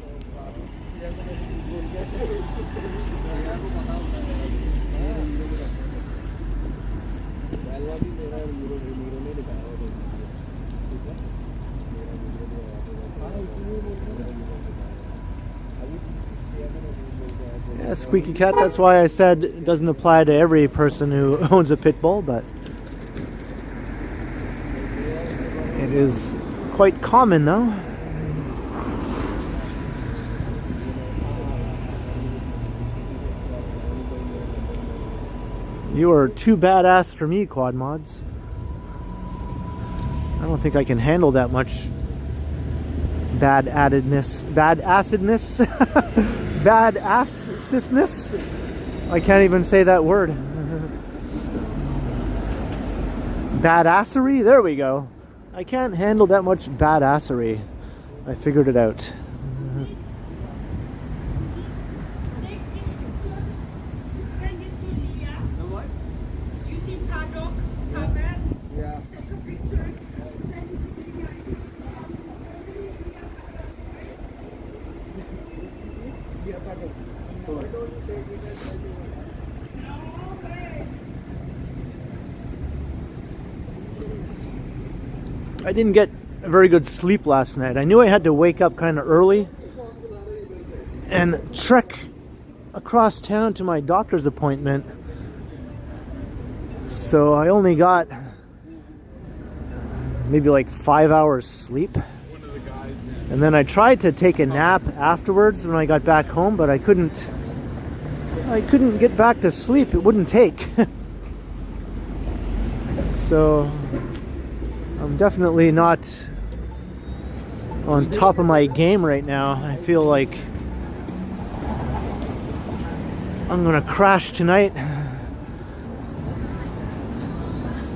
S1: Yeah, squeaky cat, that's why I said it doesn't apply to every person who owns a pit bull, but it is quite common though. You are too badass for me, Quad Mods. I don't think I can handle that much bad acidness. Bad assness. I can't even say that word. Badassery? There we go. I can't handle that much badassery. I figured it out. I didn't get a very good sleep last night. I knew I had to wake up kind of early and trek across town to my doctor's appointment. So I only got maybe like 5 hours sleep. And then I tried to take a nap afterwards when I got back home, but I couldn't get back to sleep. It wouldn't take. So I'm definitely not on top of my game right now. I feel like I'm gonna crash tonight.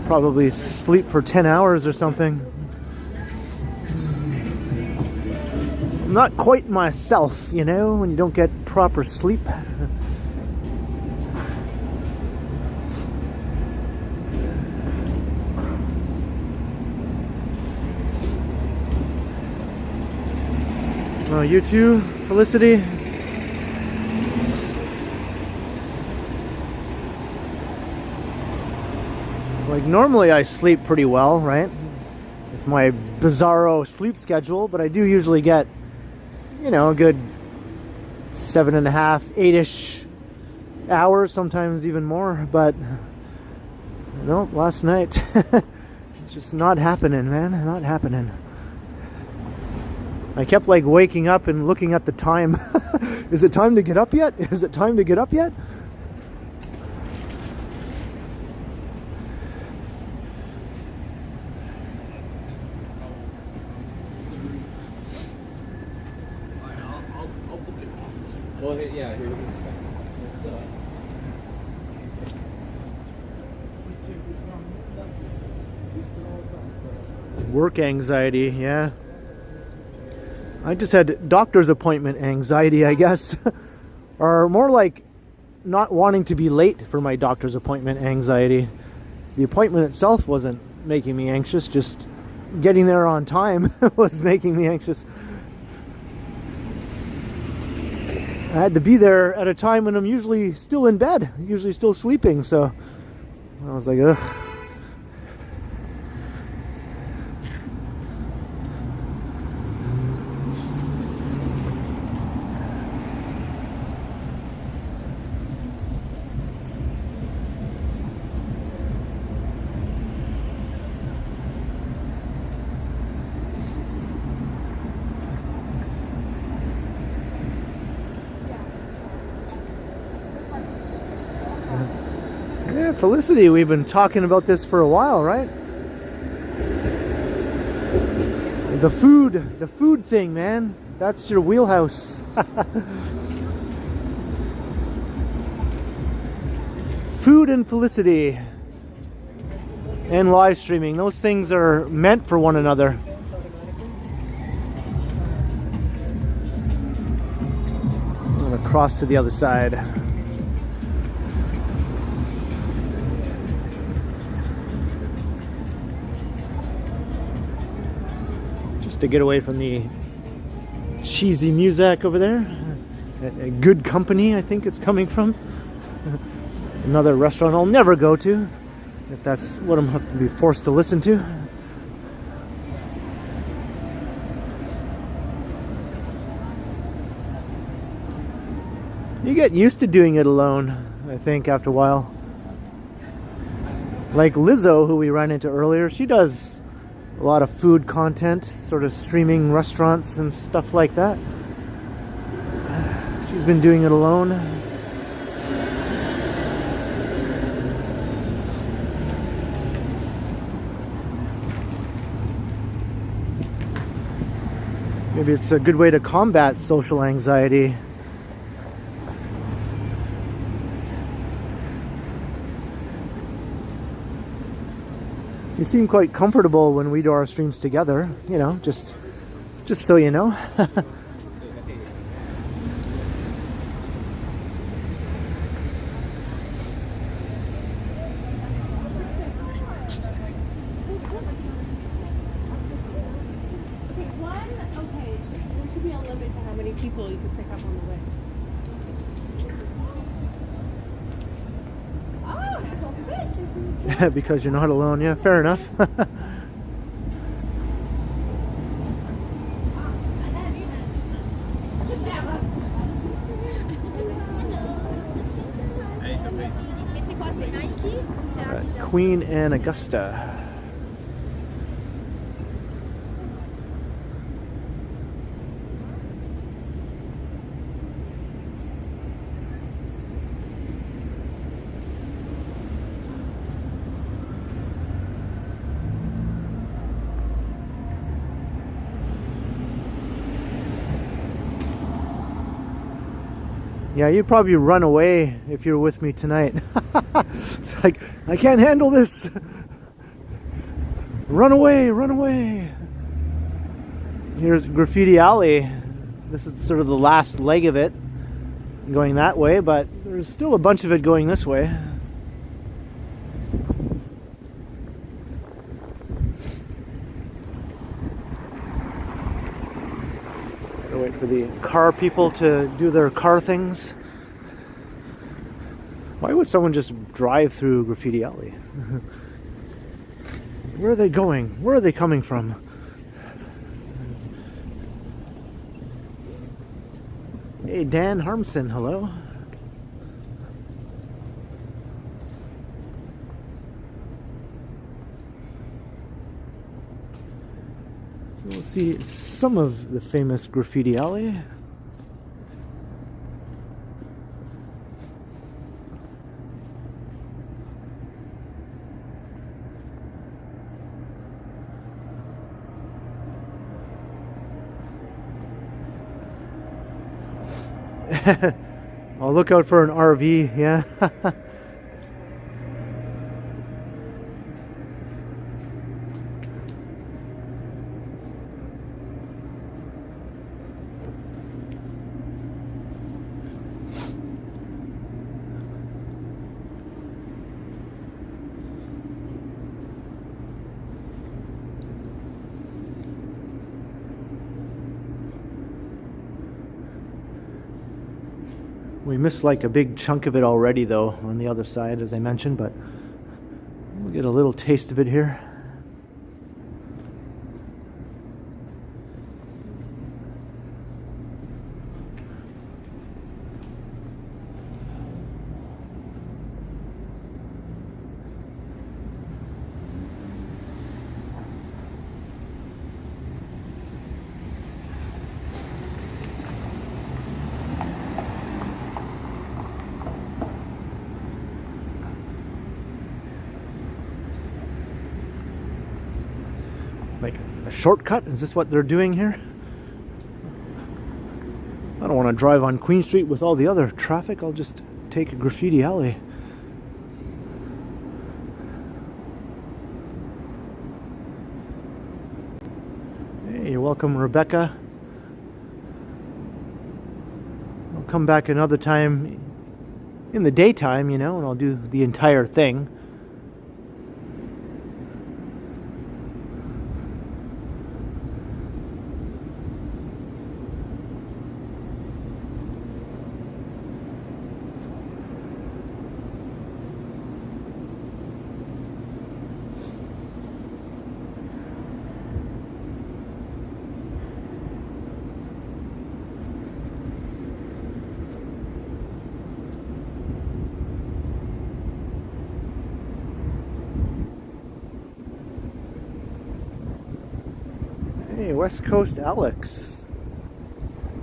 S1: Probably sleep for 10 hours or something. I'm not quite myself, you know, when you don't get proper sleep. Oh, you too, Felicity? Like, normally I sleep pretty well, right? It's my bizarro sleep schedule, but I do usually get, you know, a good 7.5, 8-ish hours, sometimes even more, but no, last night it's just not happening, man, not happening. I kept like waking up and looking at the time. Is it time to get up yet? Is it time to get up yet?
S2: Well, yeah, here we go.
S1: Work anxiety, yeah. I just had doctor's appointment anxiety, I guess. Or more like not wanting to be late for my doctor's appointment anxiety. The appointment itself wasn't making me anxious, just getting there on time was making me anxious. I had to be there at a time when I'm usually still in bed, usually still sleeping, so I was like, ugh. Yeah, Felicity, we've been talking about this for a while, right? The food thing, man. That's your wheelhouse. Food and Felicity. And live streaming. Those things are meant for one another. I'm gonna cross to the other side. To get away from the cheesy music over there. A good company, I think it's coming from. Another restaurant I'll never go to, if that's what I'm going to be forced to listen to. You get used to doing it alone, I think, after a while. Like Lizzo, who we ran into earlier, she does a lot of food content, sort of streaming restaurants and stuff like that. She's been doing it alone. Maybe it's a good way to combat social anxiety. You seem quite comfortable when we do our streams together, you know, just so you know.
S8: There should be a limit to how many people you can pick up on the way.
S1: Because you're not alone, yeah, fair enough. Queen and Augusta. Yeah, you'd probably run away if you're with me tonight. It's like, I can't handle this. Run away, run away. Here's Graffiti Alley. This is sort of the last leg of it, going that way, but there's still a bunch of it going this way. Gotta wait for the car people to do their car things. Why would someone just drive through Graffiti Alley? Where are they going? Where are they coming from? Hey, Dan Harmson, hello. So we'll see some of the famous Graffiti Alley. Oh, look out for an RV, yeah. We missed like a big chunk of it already though on the other side, as I mentioned, but we'll get a little taste of it here. Like a shortcut? Is this what they're doing here? I don't want to drive on Queen Street with all the other traffic. I'll just take a Graffiti Alley. Hey, you're welcome, Rebecca. I'll come back another time in the daytime, you know, and I'll do the entire thing. Hey, West Coast Alex.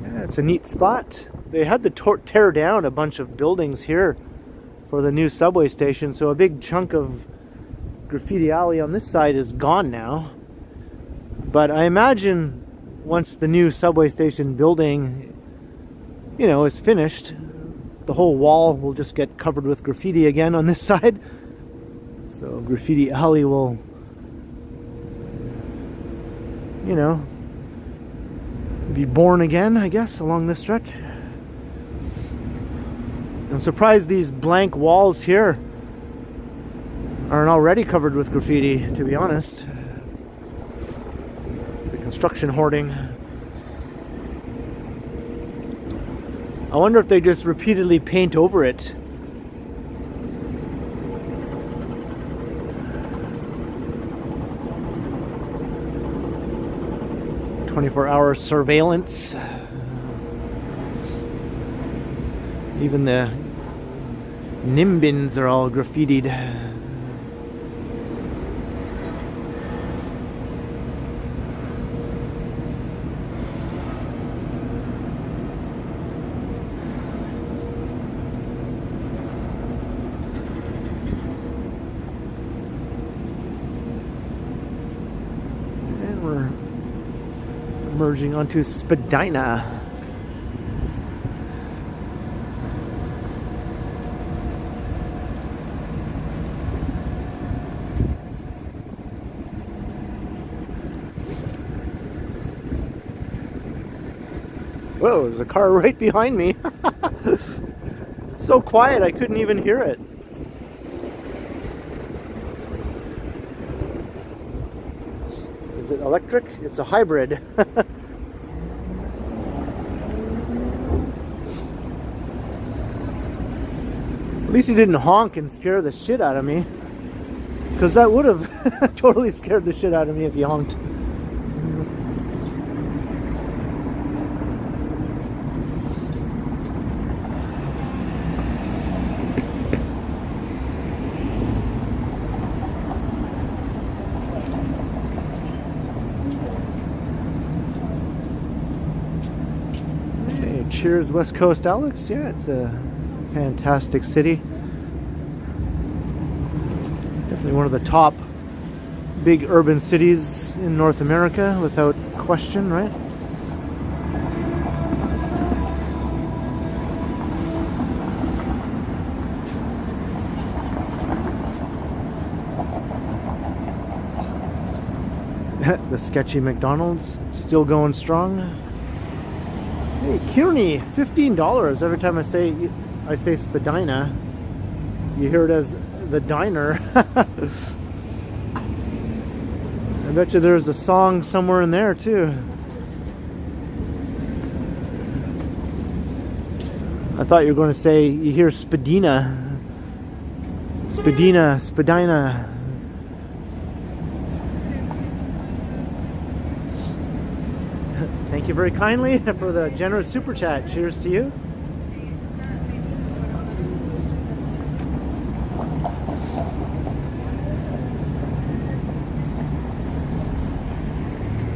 S1: Yeah, it's a neat spot. They had to tear down a bunch of buildings here for the new subway station, so a big chunk of Graffiti Alley on this side is gone now. But I imagine once the new subway station building, you know, is finished, the whole wall will just get covered with graffiti again on this side. So Graffiti Alley will, you know, be born again, I guess, along this stretch. I'm surprised these blank walls here aren't already covered with graffiti, to be honest. The construction hoarding. I wonder if they just repeatedly paint over it. "24-hour surveillance." Even the Nimbins are all graffitied. And we're merging onto Spadina. Whoa, there's a car right behind me. So quiet, I couldn't even hear it. Is it electric? It's a hybrid. least he didn't honk and scare the shit out of me. Because that would have totally scared the shit out of me if he honked. Hey, cheers West Coast Alex. Yeah, it's a fantastic city. Definitely one of the top big urban cities in North America, without question, right? The sketchy McDonald's still going strong. Hey, Kearney, $15 every time I say Spadina. You hear it as the diner. I bet you there's a song somewhere in there too. I thought you were going to say you hear Spadina. Spadina, Spadina. Thank you very kindly for the generous super chat. Cheers to you.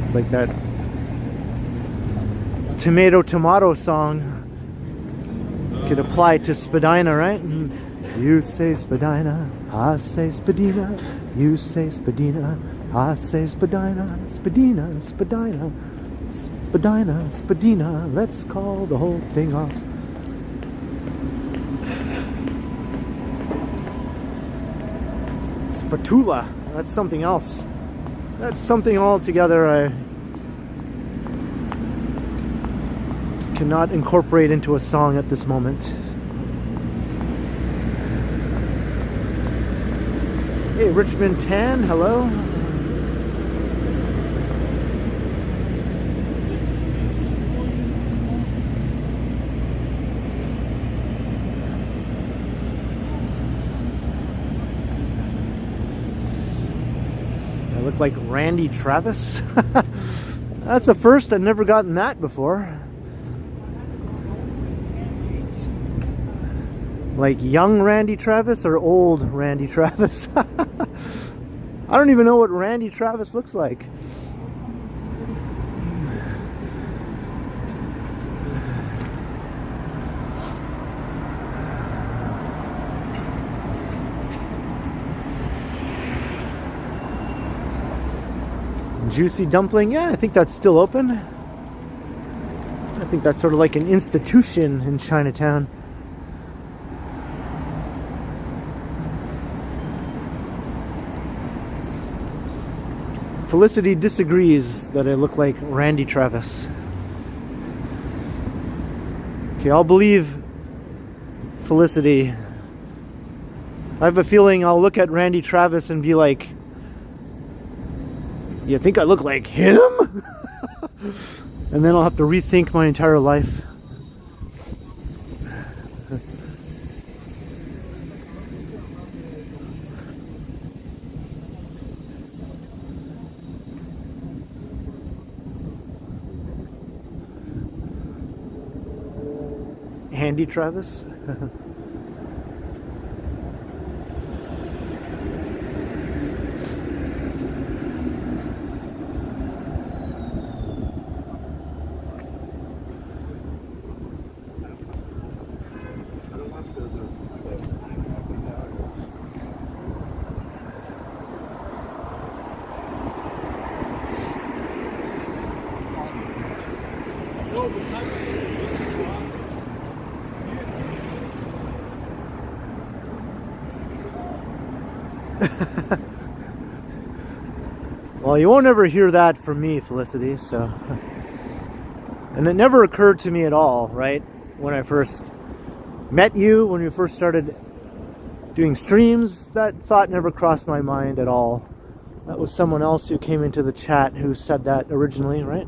S1: It's like that tomato song could apply to Spadina, right? You say Spadina, I say Spadina. You say Spadina, I say Spadina. Spadina, Spadina, Spadina, Spadina. Let's call the whole thing off. Spatula, that's something else. That's something altogether I cannot incorporate into a song at this moment. Hey, Richmond Tan, hello. I look like Randy Travis. That's a first. I've never gotten that before. Like young Randy Travis or old Randy Travis? I don't even know what Randy Travis looks like. Juicy Dumpling, yeah, I think that's still open. I think that's sort of like an institution in Chinatown. Felicity disagrees that I look like Randy Travis. Okay, I'll believe Felicity. I have a feeling I'll look at Randy Travis and be like, you think I look like him? And then I'll have to rethink my entire life. Andy Travis? Well, you won't ever hear that from me, Felicity, so... And it never occurred to me at all, right? When I first met you, when we first started doing streams, that thought never crossed my mind at all. That was someone else who came into the chat who said that originally, right?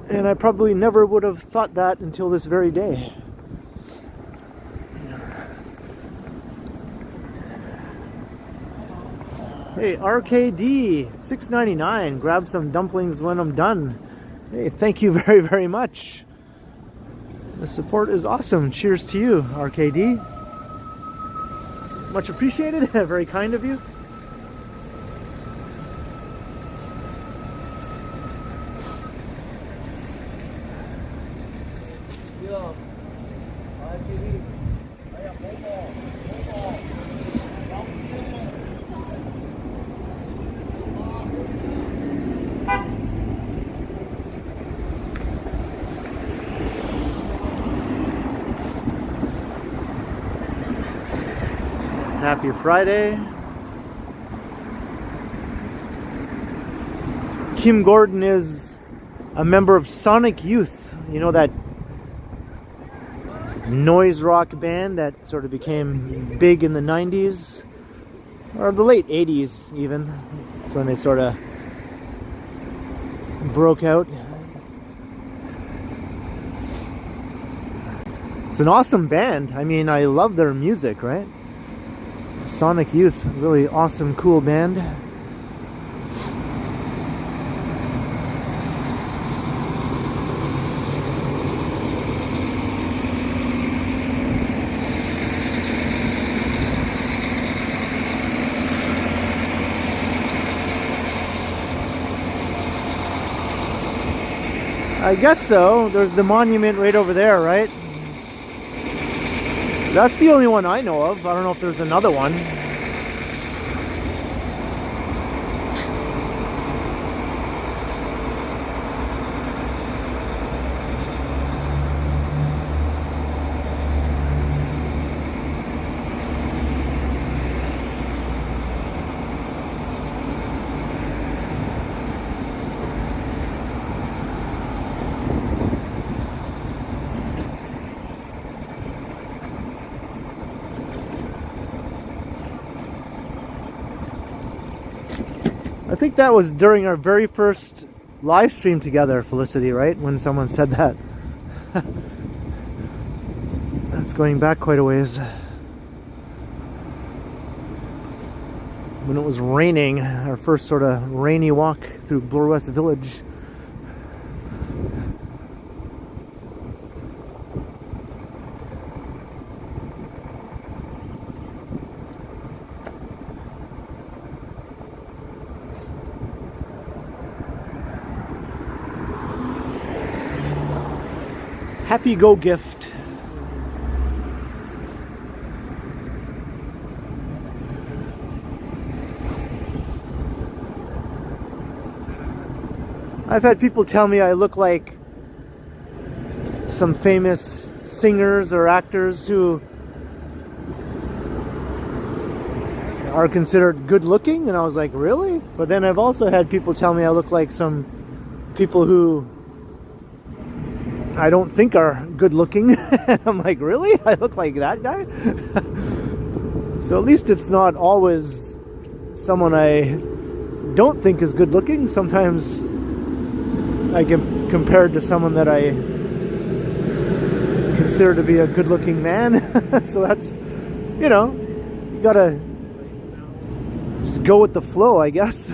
S1: And I probably never would have thought that until this very day. Hey, RKD 6.99. Grab some dumplings when I'm done. Hey, thank you very, very much. The support is awesome. Cheers to you, RKD. Much appreciated. Very kind of you. Happy Friday. Kim Gordon is a member of Sonic Youth. You know, that noise rock band that sort of became big in the 90s or the late 80s even. That's when they sort of broke out. It's an awesome band. I mean, I love their music, right? Sonic Youth, really awesome, cool band. I guess so. There's the monument right over there, right? That's the only one I know of. I don't know if there's another one. I think that was during our very first live stream together, Felicity, right? When someone said that. That's going back quite a ways. When it was raining, our first sort of rainy walk through Bloor West Village. Happy Go gift. I've had people tell me I look like some famous singers or actors who are considered good looking, and I was like, really? But then I've also had people tell me I look like some people who I don't think are good looking. I'm like, really? I look like that guy? So at least it's not always someone I don't think is good looking. Sometimes I get compared to someone that I consider to be a good looking man. So that's, you know, you gotta just go with the flow, I guess.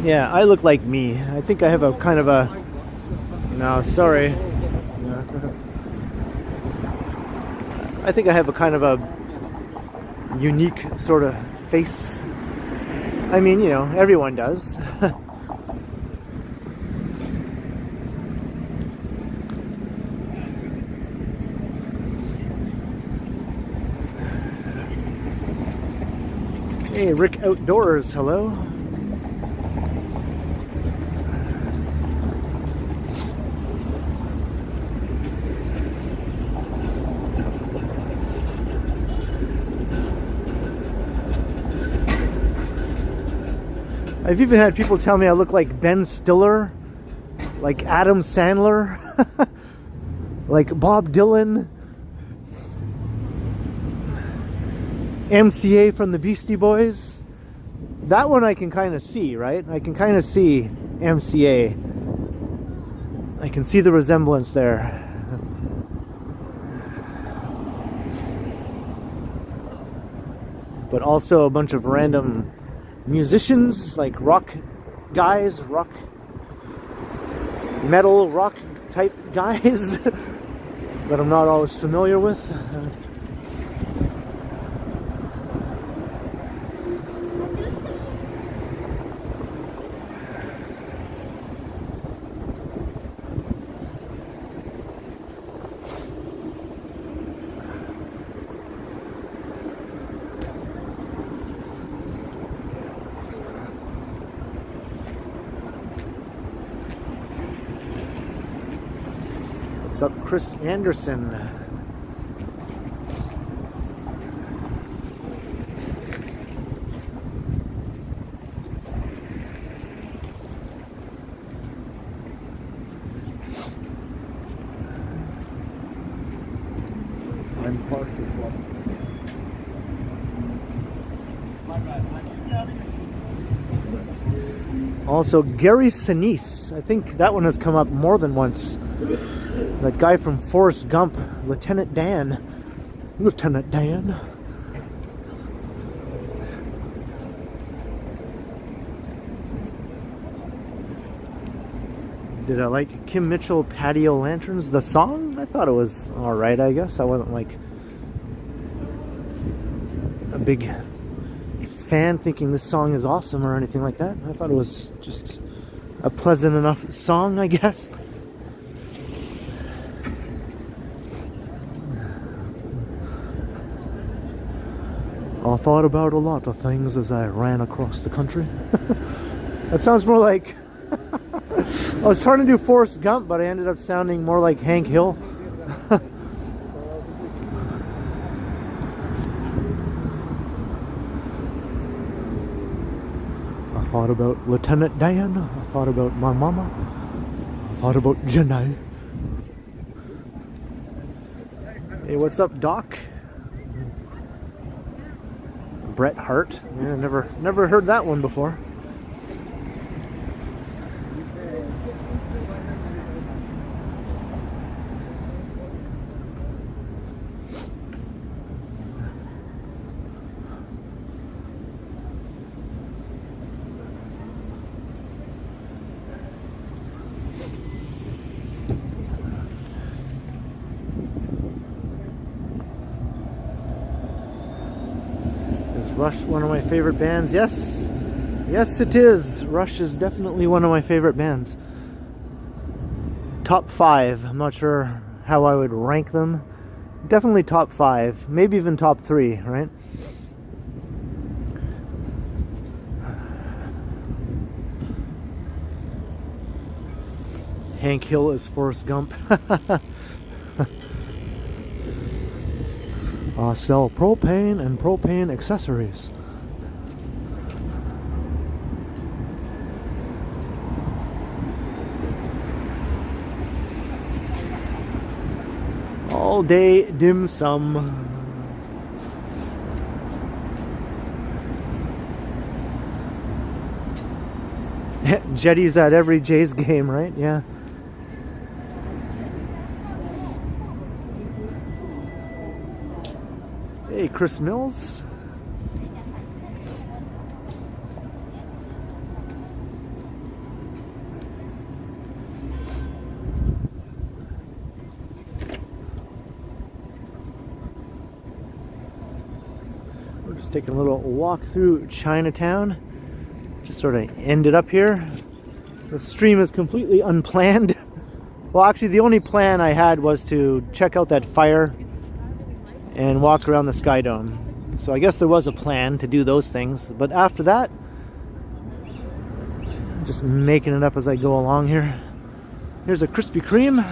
S1: Yeah, I look like me. I think I have a kind of a... No, sorry. I think I have a kind of a unique sort of face. I mean, you know, everyone does. Hey, Rick Outdoors, hello. I've even had people tell me I look like Ben Stiller, like Adam Sandler, like Bob Dylan, MCA from the Beastie Boys. That one I can kind of see, right? I can kind of see MCA. I can see the resemblance there. But also a bunch of random musicians, like rock guys, rock, metal rock type guys that I'm not always familiar with. What's up, Chris Anderson? Also, Gary Sinise. I think that one has come up more than once. That guy from Forrest Gump, Lieutenant Dan. Lieutenant Dan. Did I like Kim Mitchell, Patio Lanterns? The song? I thought it was alright, I guess. I wasn't like a big fan thinking this song is awesome or anything like that. I thought it was just a pleasant enough song, I guess. I thought about a lot of things as I ran across the country. That sounds more like I was trying to do Forrest Gump, but I ended up sounding more like Hank Hill. I thought about Lieutenant Dan. I thought about my mama. I thought about Jenny. Hey, what's up, Doc? Bret Hart. Yeah, never heard that one before. Rush one of my favorite bands? Yes. Yes, it is. Rush is definitely one of my favorite bands. Top 5. I'm not sure how I would rank them. Definitely top 5. Maybe even top 3, right? Hank Hill is Forrest Gump. I sell propane and propane accessories. All day dim sum. Jetty's at every Jays game, right? Yeah. Hey, Chris Mills. We're just taking a little walk through Chinatown. Just sort of ended up here. The stream is completely unplanned. Well, actually, the only plan I had was to check out that fire and walk around the Sky Dome. So I guess there was a plan to do those things, but after that, just making it up as I go along here. Here's a Krispy Kreme.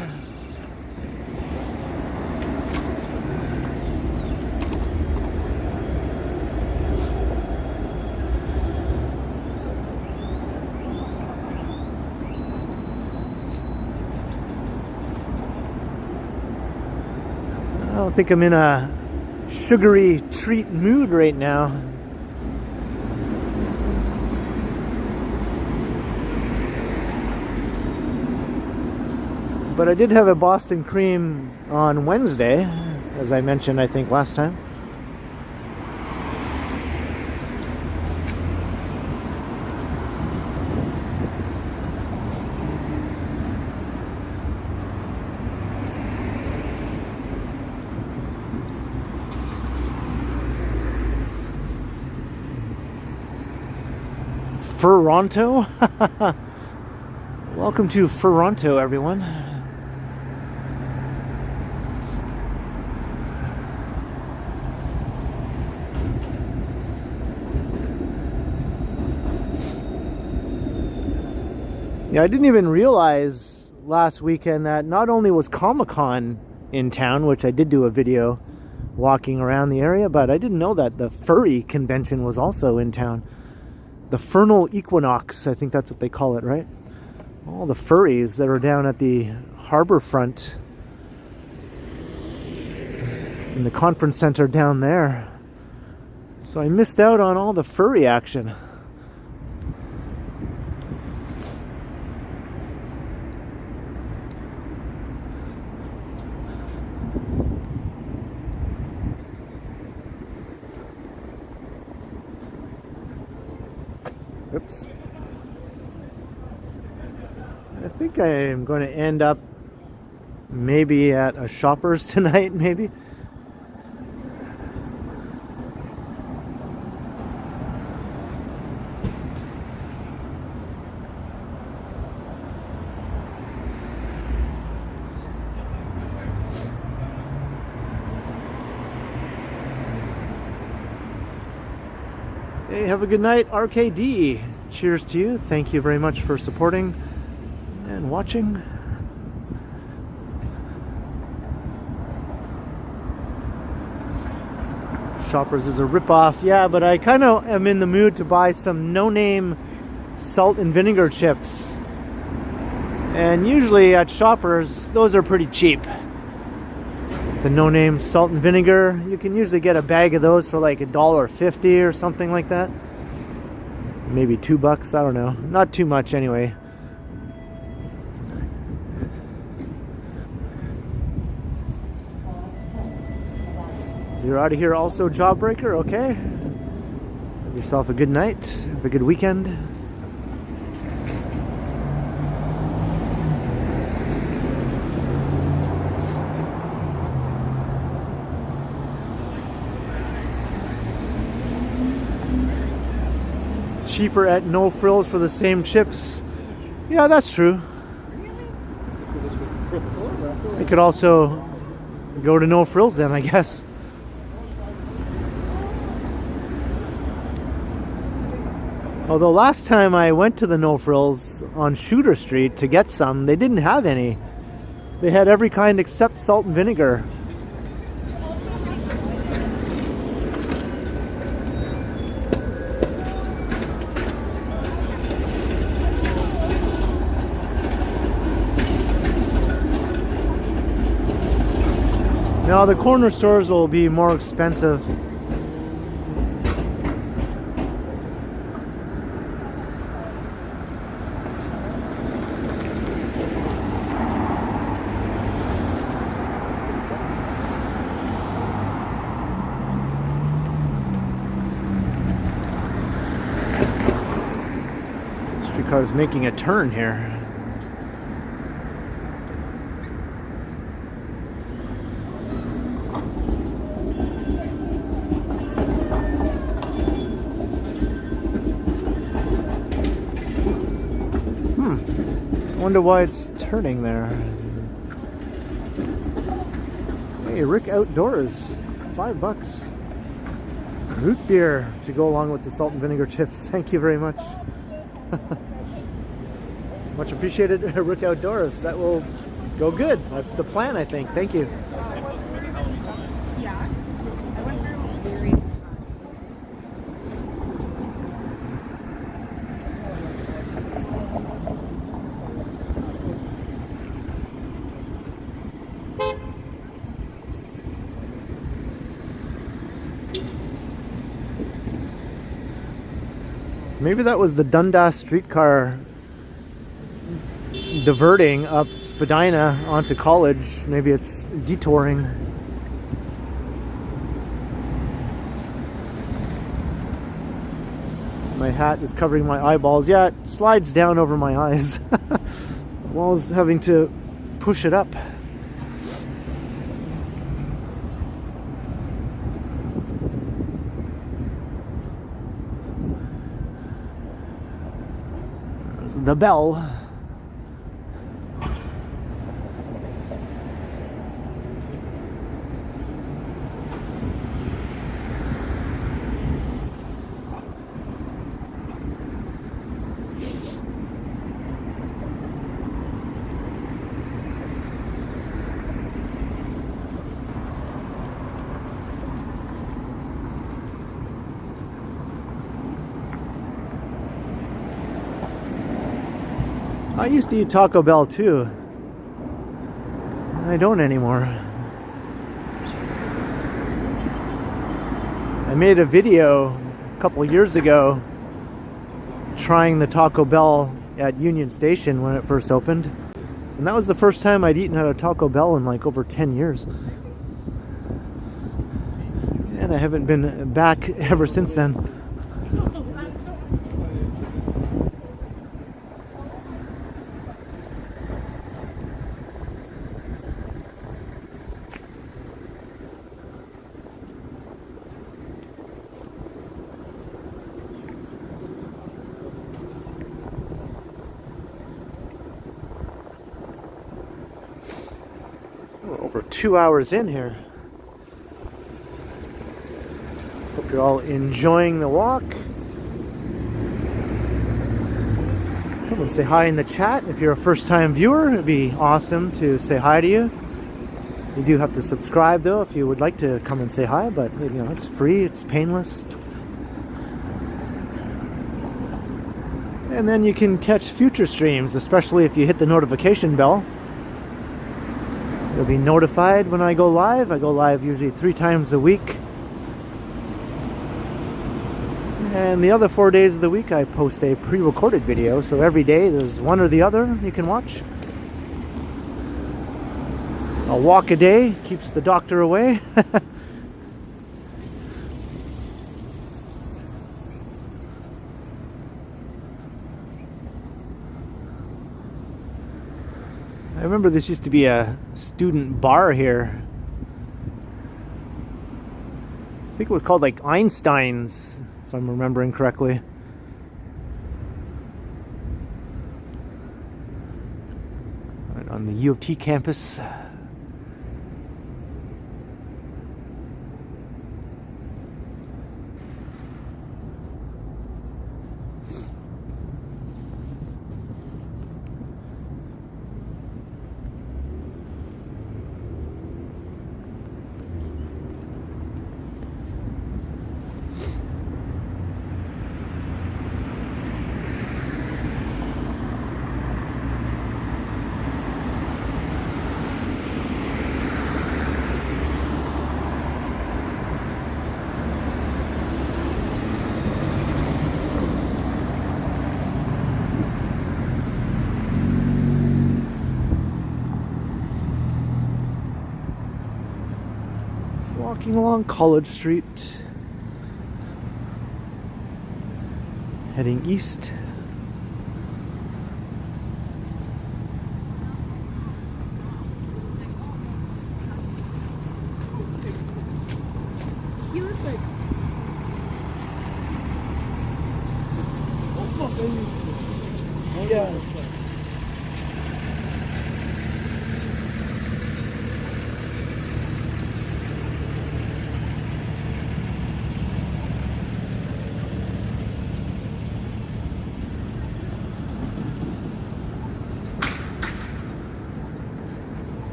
S1: don't think I'm in a sugary treat mood right now. But I did have a Boston cream on Wednesday, as I mentioned, I think, last time. Ferranto? Welcome to Ferranto, everyone. Yeah, I didn't even realize last weekend that not only was Comic-Con in town, which I did do a video walking around the area, but I didn't know that the furry convention was also in town. The Fernal Equinox, I think that's what they call it, right? All the furries that are down at the harbor front in the conference center down there. So I missed out on all the furry action. Oops. I think I am going to end up maybe at a Shoppers tonight, maybe. Hey, have a good night, RKD. Cheers to you. Thank you very much for supporting and watching. Shoppers is a ripoff. Yeah, but I kind of am in the mood to buy some no-name salt and vinegar chips. And usually at Shoppers, those are pretty cheap. The no-name salt and vinegar, you can usually get a bag of those for like $1.50 or something like that. Maybe $2, I don't know. Not too much anyway. You're out of here also, Jawbreaker, okay? Have yourself a good night. Have a good weekend. Cheaper at No Frills for the same chips. Yeah, that's true. I could also go to No Frills then, I guess. Although last time I went to the No Frills on Shooter Street to get some, they didn't have any. They had every kind except salt and vinegar. Now the corner stores will be more expensive. Streetcar's making a turn here. I wonder why it's turning there. Hey, Rick Outdoors, $5. Root beer to go along with the salt and vinegar chips. Thank you very much. Much appreciated, Rick Outdoors. That will go good. That's the plan, I think. Thank you.
S4: Yeah. I went through very.
S1: Maybe that was the Dundas streetcar diverting up Spadina onto College. Maybe it's detouring. My hat is covering my eyeballs. Yeah, it slides down over my eyes while I was having to push it up. There's the bell. I used to eat Taco Bell too. I don't anymore. I made a video a couple years ago trying the Taco Bell at Union Station when it first opened. And that was the first time I'd eaten at a Taco Bell in like over 10 years. And I haven't been back ever since then. We're over 2 hours in here. Hope you're all enjoying the walk. Come and say hi in the chat. If you're a first-time viewer, it'd be awesome to say hi to you. You do have to subscribe though if you would like to come and say hi, but you know, it's free, it's painless. And then you can catch future streams, especially if you hit the notification bell. You'll be notified when I go live. I go live usually 3 times a week. And the other 4 days of the week I post a pre-recorded video, so every day there's one or the other you can watch. A walk a day keeps the doctor away. I remember this used to be a student bar here. I think it was called like Einstein's, if I'm remembering correctly. Right on the U of T campus. Walking along College Street, heading east.
S8: He was like,
S1: Yeah.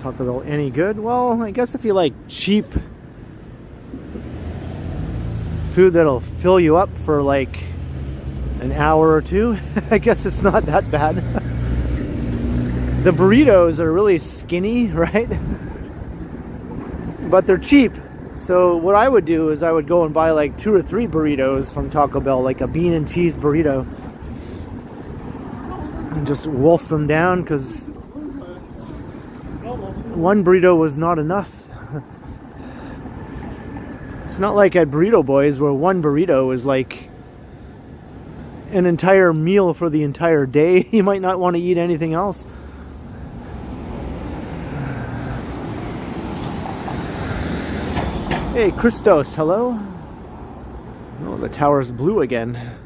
S1: Taco Bell any good? Well, I guess if you like cheap food that'll fill you up for like an hour or two, I guess it's not that bad. The burritos are really skinny, right? But they're cheap. So what I would do is I would go and buy like 2 or 3 burritos from Taco Bell, like a bean and cheese burrito, and just wolf them down, because one burrito was not enough. It's not like at Burrito Boys where one burrito is like an entire meal for the entire day. You might not want to eat anything else. Hey, Christos, hello. Oh, the tower's blue again.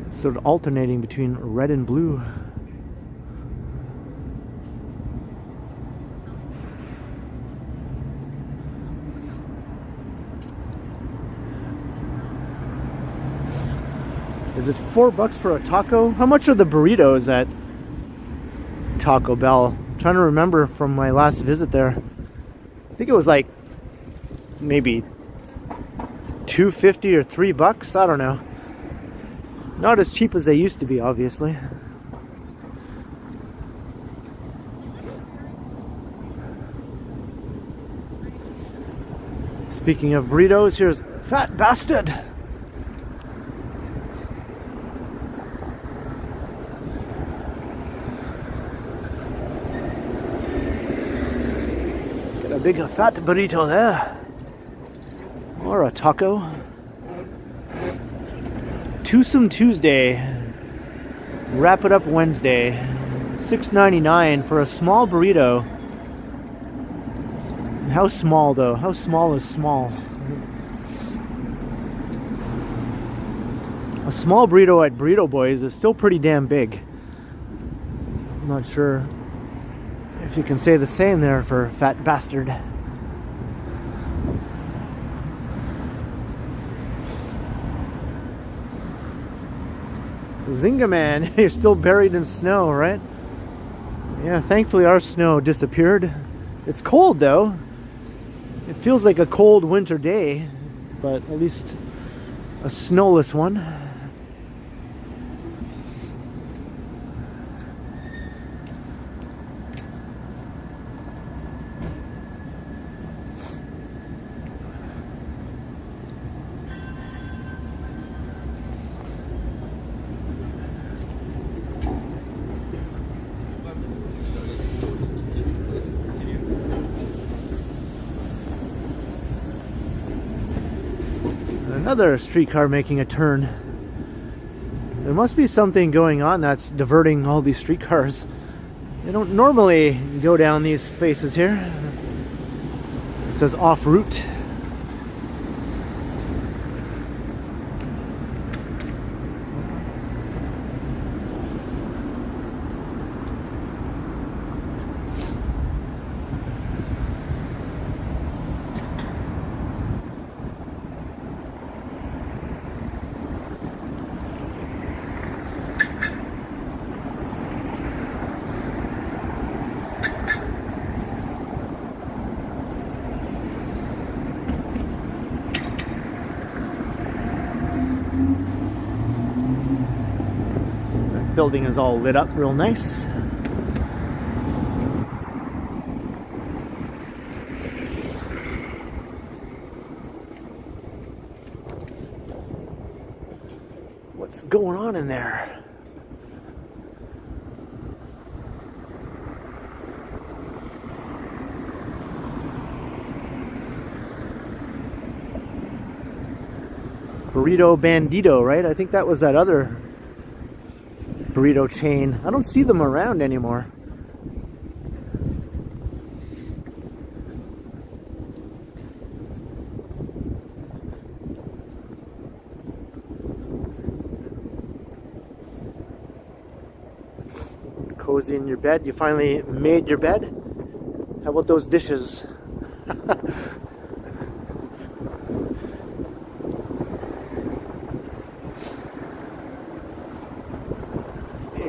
S1: It's sort of alternating between red and blue. Is it $4 for a taco? How much are the burritos at Taco Bell? I'm trying to remember from my last visit there. I think it was like maybe $2.50 or $3. I don't know. Not as cheap as they used to be, obviously. Speaking of burritos, here's Fat Bastard. Got a big fat burrito there. Or a taco. Twosome Tuesday. Wrap It Up Wednesday. $6.99 for a small burrito. How small though? How small is small? A small burrito at Burrito Boys is still pretty damn big. I'm not sure if you can say the same there for Fat Bastard. Zynga Man, you're still buried in snow, right? Yeah, thankfully our snow disappeared. It's cold though. It feels like a cold winter day, but at least a snowless one. Another streetcar making a turn. There must be something going on that's diverting all these streetcars. They don't normally go down these spaces here. It says off route. Building is all lit up real nice. What's going on in there? Burrito Bandito, right? I think that was that other burrito chain. I don't see them around anymore. Cozy in your bed. You finally made your bed? How about those dishes?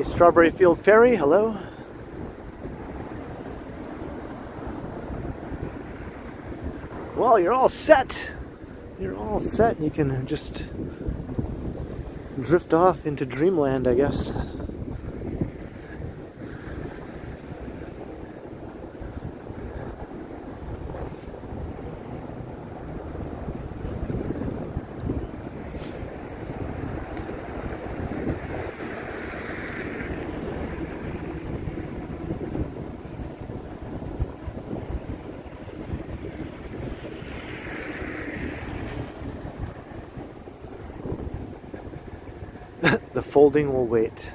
S1: Strawberry Field Ferry, hello. Well, you're all set. You're all set. You can just drift off into dreamland, I guess. The folding will wait.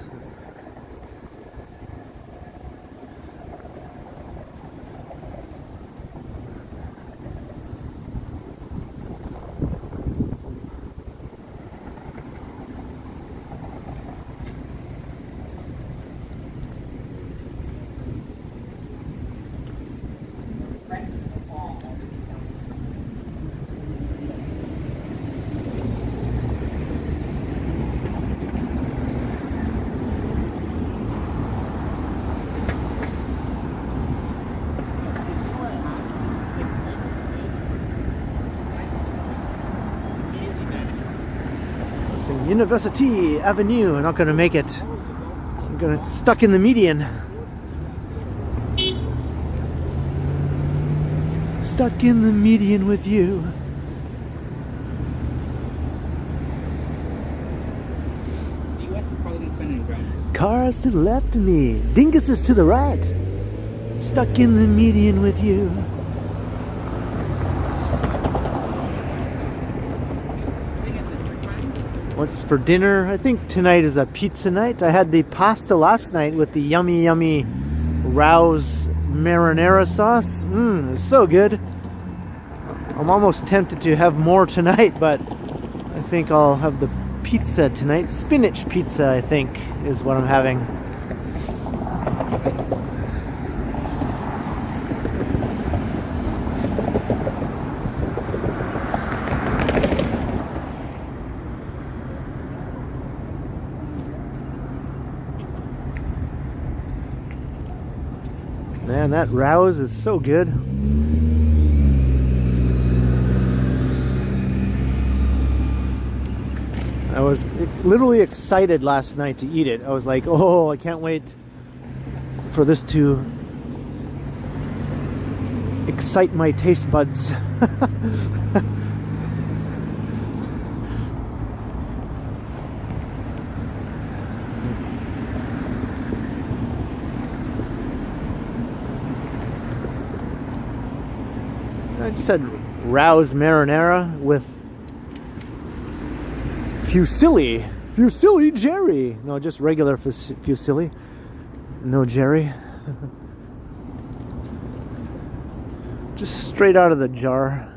S1: University Avenue. I'm not going to make it. I'm going to stuck in the median. Stuck in the median with you.
S2: The US is probably defending ground.
S1: Cars to the left of me, dinguses to the right. Stuck in the median with you. What's for dinner? I think tonight is a pizza night. I had the pasta last night with the yummy, yummy Rouse marinara sauce. It's so good. I'm almost tempted to have more tonight, but I think I'll have the pizza tonight. Spinach pizza, I think, is what I'm having. Man, that Rouse is so good. I was literally excited last night to eat it. I was like, oh, I can't wait for this to excite my taste buds. I just had Rouse marinara with Fusilli Jerry. No, just regular Fusilli. No Jerry. Just straight out of the jar.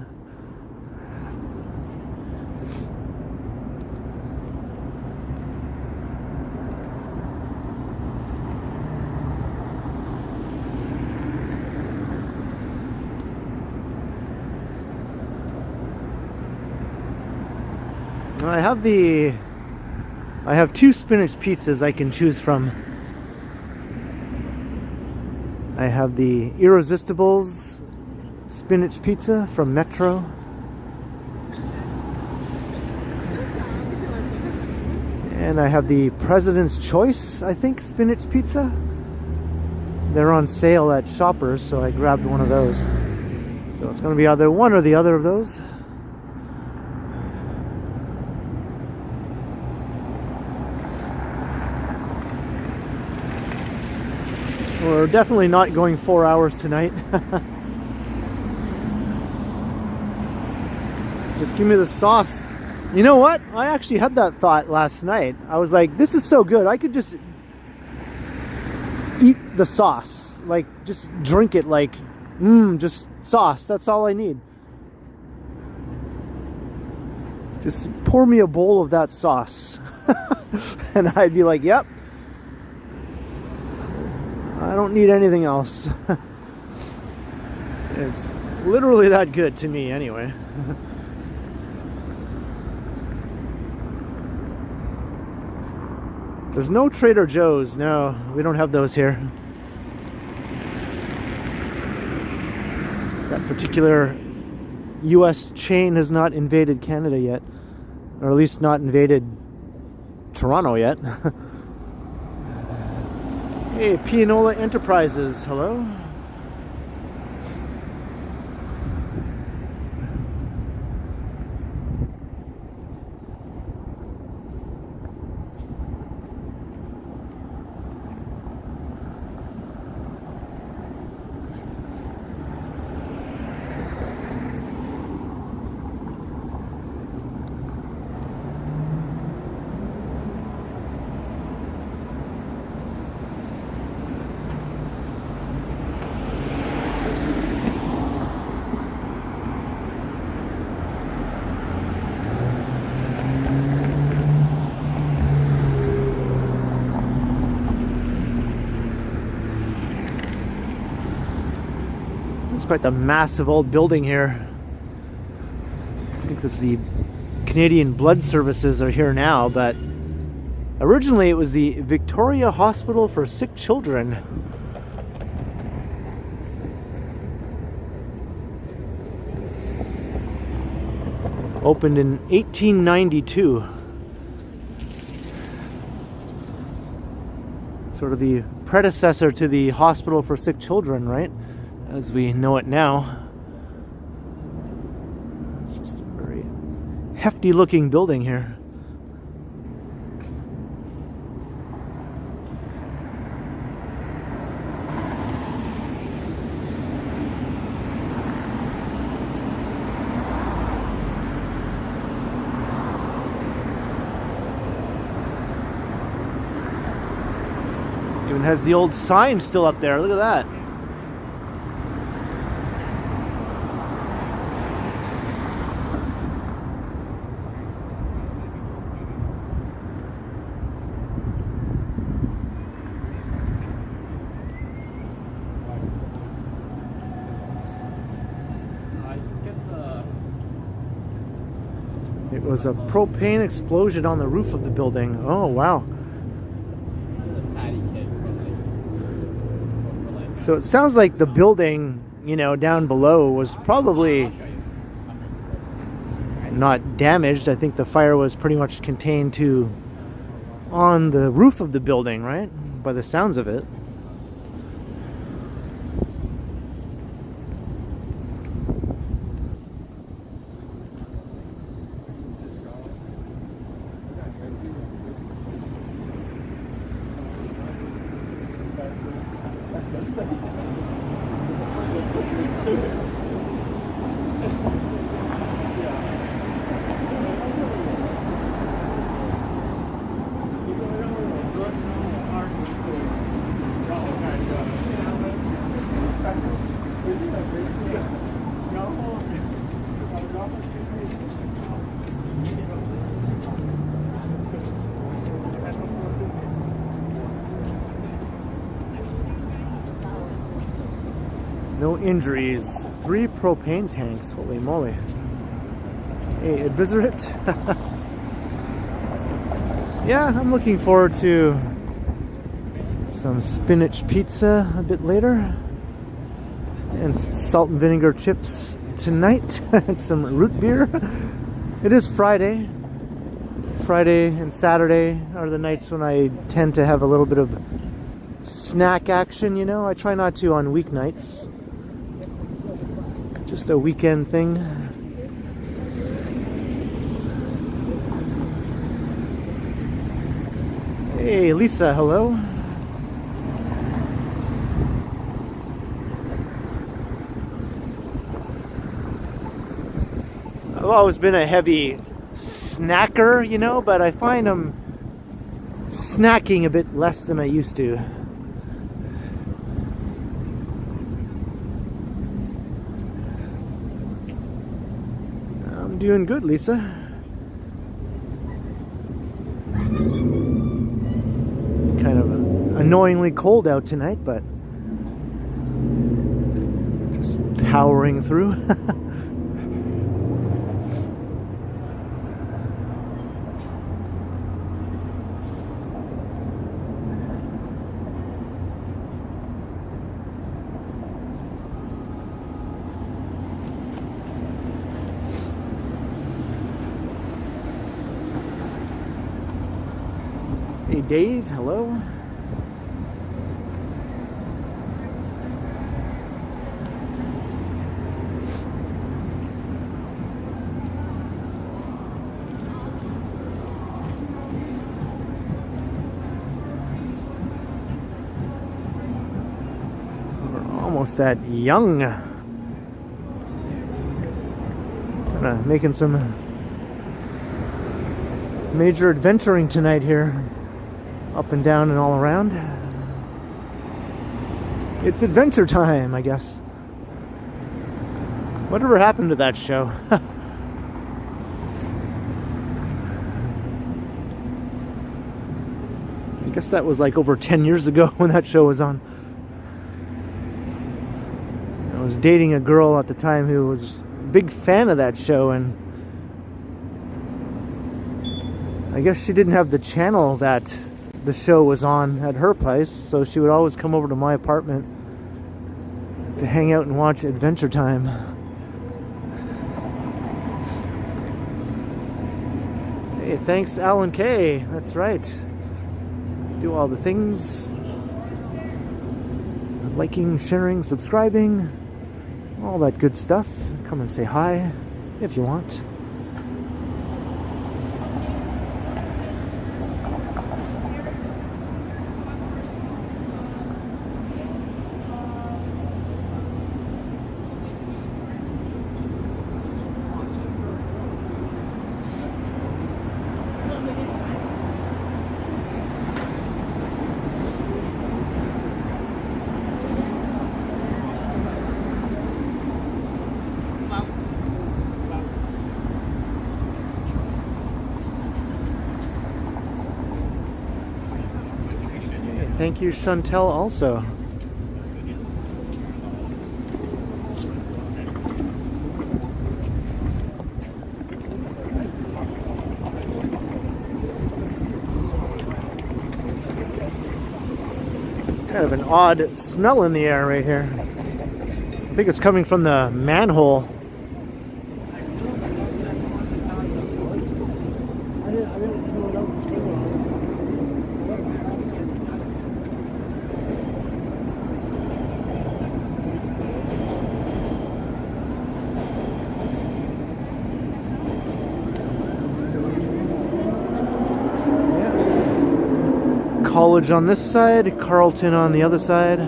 S1: I have two spinach pizzas I can choose from. I have the Irresistibles spinach pizza from Metro. And I have the President's Choice, I think, spinach pizza. They're on sale at Shoppers, so I grabbed one of those. So it's going to be either one or the other of those. We're definitely not going 4 hours tonight. Just give me the sauce. You know what? I actually had that thought last night. I was like, this is so good. I could just eat the sauce. Like, just drink it like, just sauce. That's all I need. Just pour me a bowl of that sauce. And I'd be like, yep. I don't need anything else. It's literally that good to me anyway. There's no Trader Joe's. No, we don't have those here. That particular US chain has not invaded Canada yet. Or at least not invaded Toronto yet. Hey, Pianola Enterprises, hello. quite the massive old building here. I think this is the Canadian Blood Services are here now, but originally it was the Victoria Hospital for Sick Children. Opened in 1892. Sort of the predecessor to the Hospital for Sick Children, right? As we know it now. It's just a very hefty looking building here. Even has the old sign still up there. Look at that. It was a propane explosion on the roof of the building. Oh, wow. So it sounds like the building, you know, down below was probably not damaged. I think the fire was pretty much contained to on the roof of the building, right? By the sounds of it. No injuries. 3 propane tanks. Holy moly. Hey, Advisorate. Yeah, I'm looking forward to some spinach pizza a bit later. And salt and vinegar chips tonight. And some root beer. It is Friday. Friday and Saturday are the nights when I tend to have a little bit of snack action, you know. I try not to on weeknights. Just a weekend thing. Hey, Lisa, hello. I've always been a heavy snacker, you know, but I find I'm snacking a bit less than I used to. I'm doing good, Lisa. Kind of annoyingly cold out tonight, but just powering through. Hey Dave, hello. We're almost at Young. Kinda making some major adventuring tonight here. Up and down and all around. It's adventure time, I guess. Whatever happened to that show? I guess that was like over 10 years ago when that show was on. was dating a girl at the time who was a big fan of that show, and I guess she didn't have the channel that the show was on at her place, so she would always come over to my apartment to hang out and watch Adventure Time. Hey, thanks Alan K. That's right. Do all the things. Liking, sharing, subscribing, all that good stuff. Come and say hi if you want. Thank you, Chantel, also. Kind of an odd smell in the air right here. I think it's coming from the manhole. College on this side, Carlton on the other side.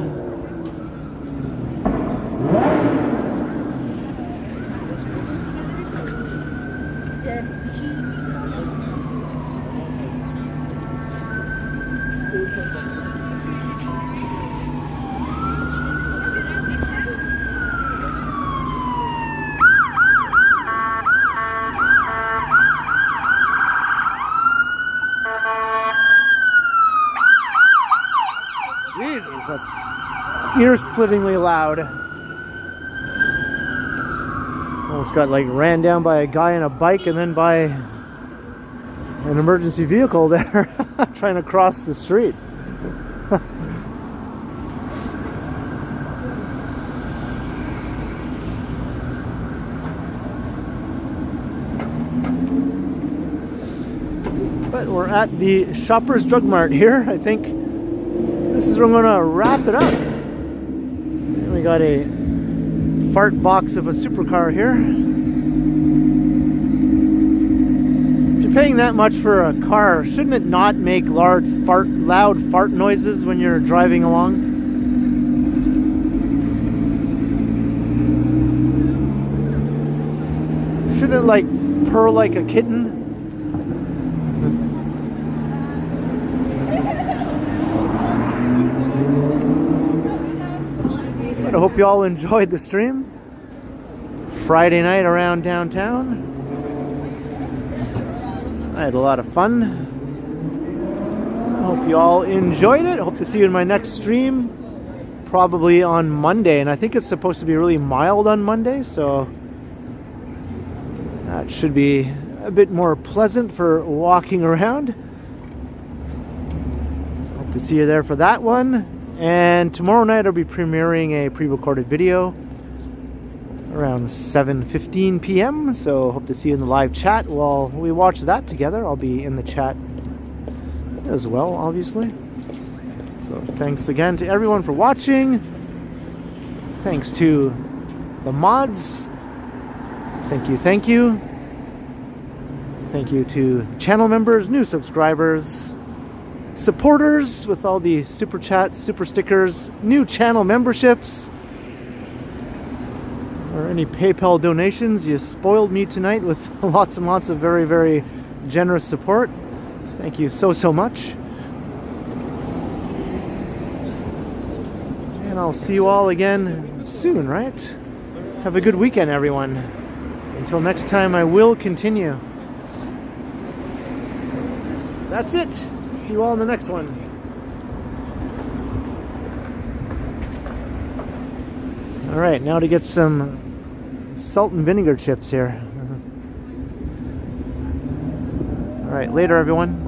S1: Ear-splittingly loud. Almost got like ran down by a guy on a bike and then by an emergency vehicle there trying to cross the street. But we're at the Shoppers Drug Mart here. I think this is where I'm gonna wrap it up. We got a fart box of a supercar here. If you're paying that much for a car, shouldn't it not make loud fart noises when you're driving along? Shouldn't it like purr like a kitten? I hope you all enjoyed the stream. Friday night around downtown. I had a lot of fun. I hope you all enjoyed it. Hope to see you in my next stream. Probably on Monday. And I think it's supposed to be really mild on Monday. So that should be a bit more pleasant for walking around. So hope to see you there for that one. And tomorrow night I'll be premiering a pre-recorded video around 7:15 p.m. So hope to see you in the live chat while we watch that together. I'll be in the chat as well, obviously. So thanks again to everyone for watching. Thanks to the mods. Thank you, thank you. Thank you to channel members, new subscribers, supporters with all the super chats, super stickers, new channel memberships, or any PayPal donations. You spoiled me tonight with lots and lots of very, very generous support. Thank you so much. And I'll see you all again soon, right? Have a good weekend, everyone. Until next time, I will continue. That's it. See you all in the next one. All right, now to get some salt and vinegar chips here. All right, later everyone.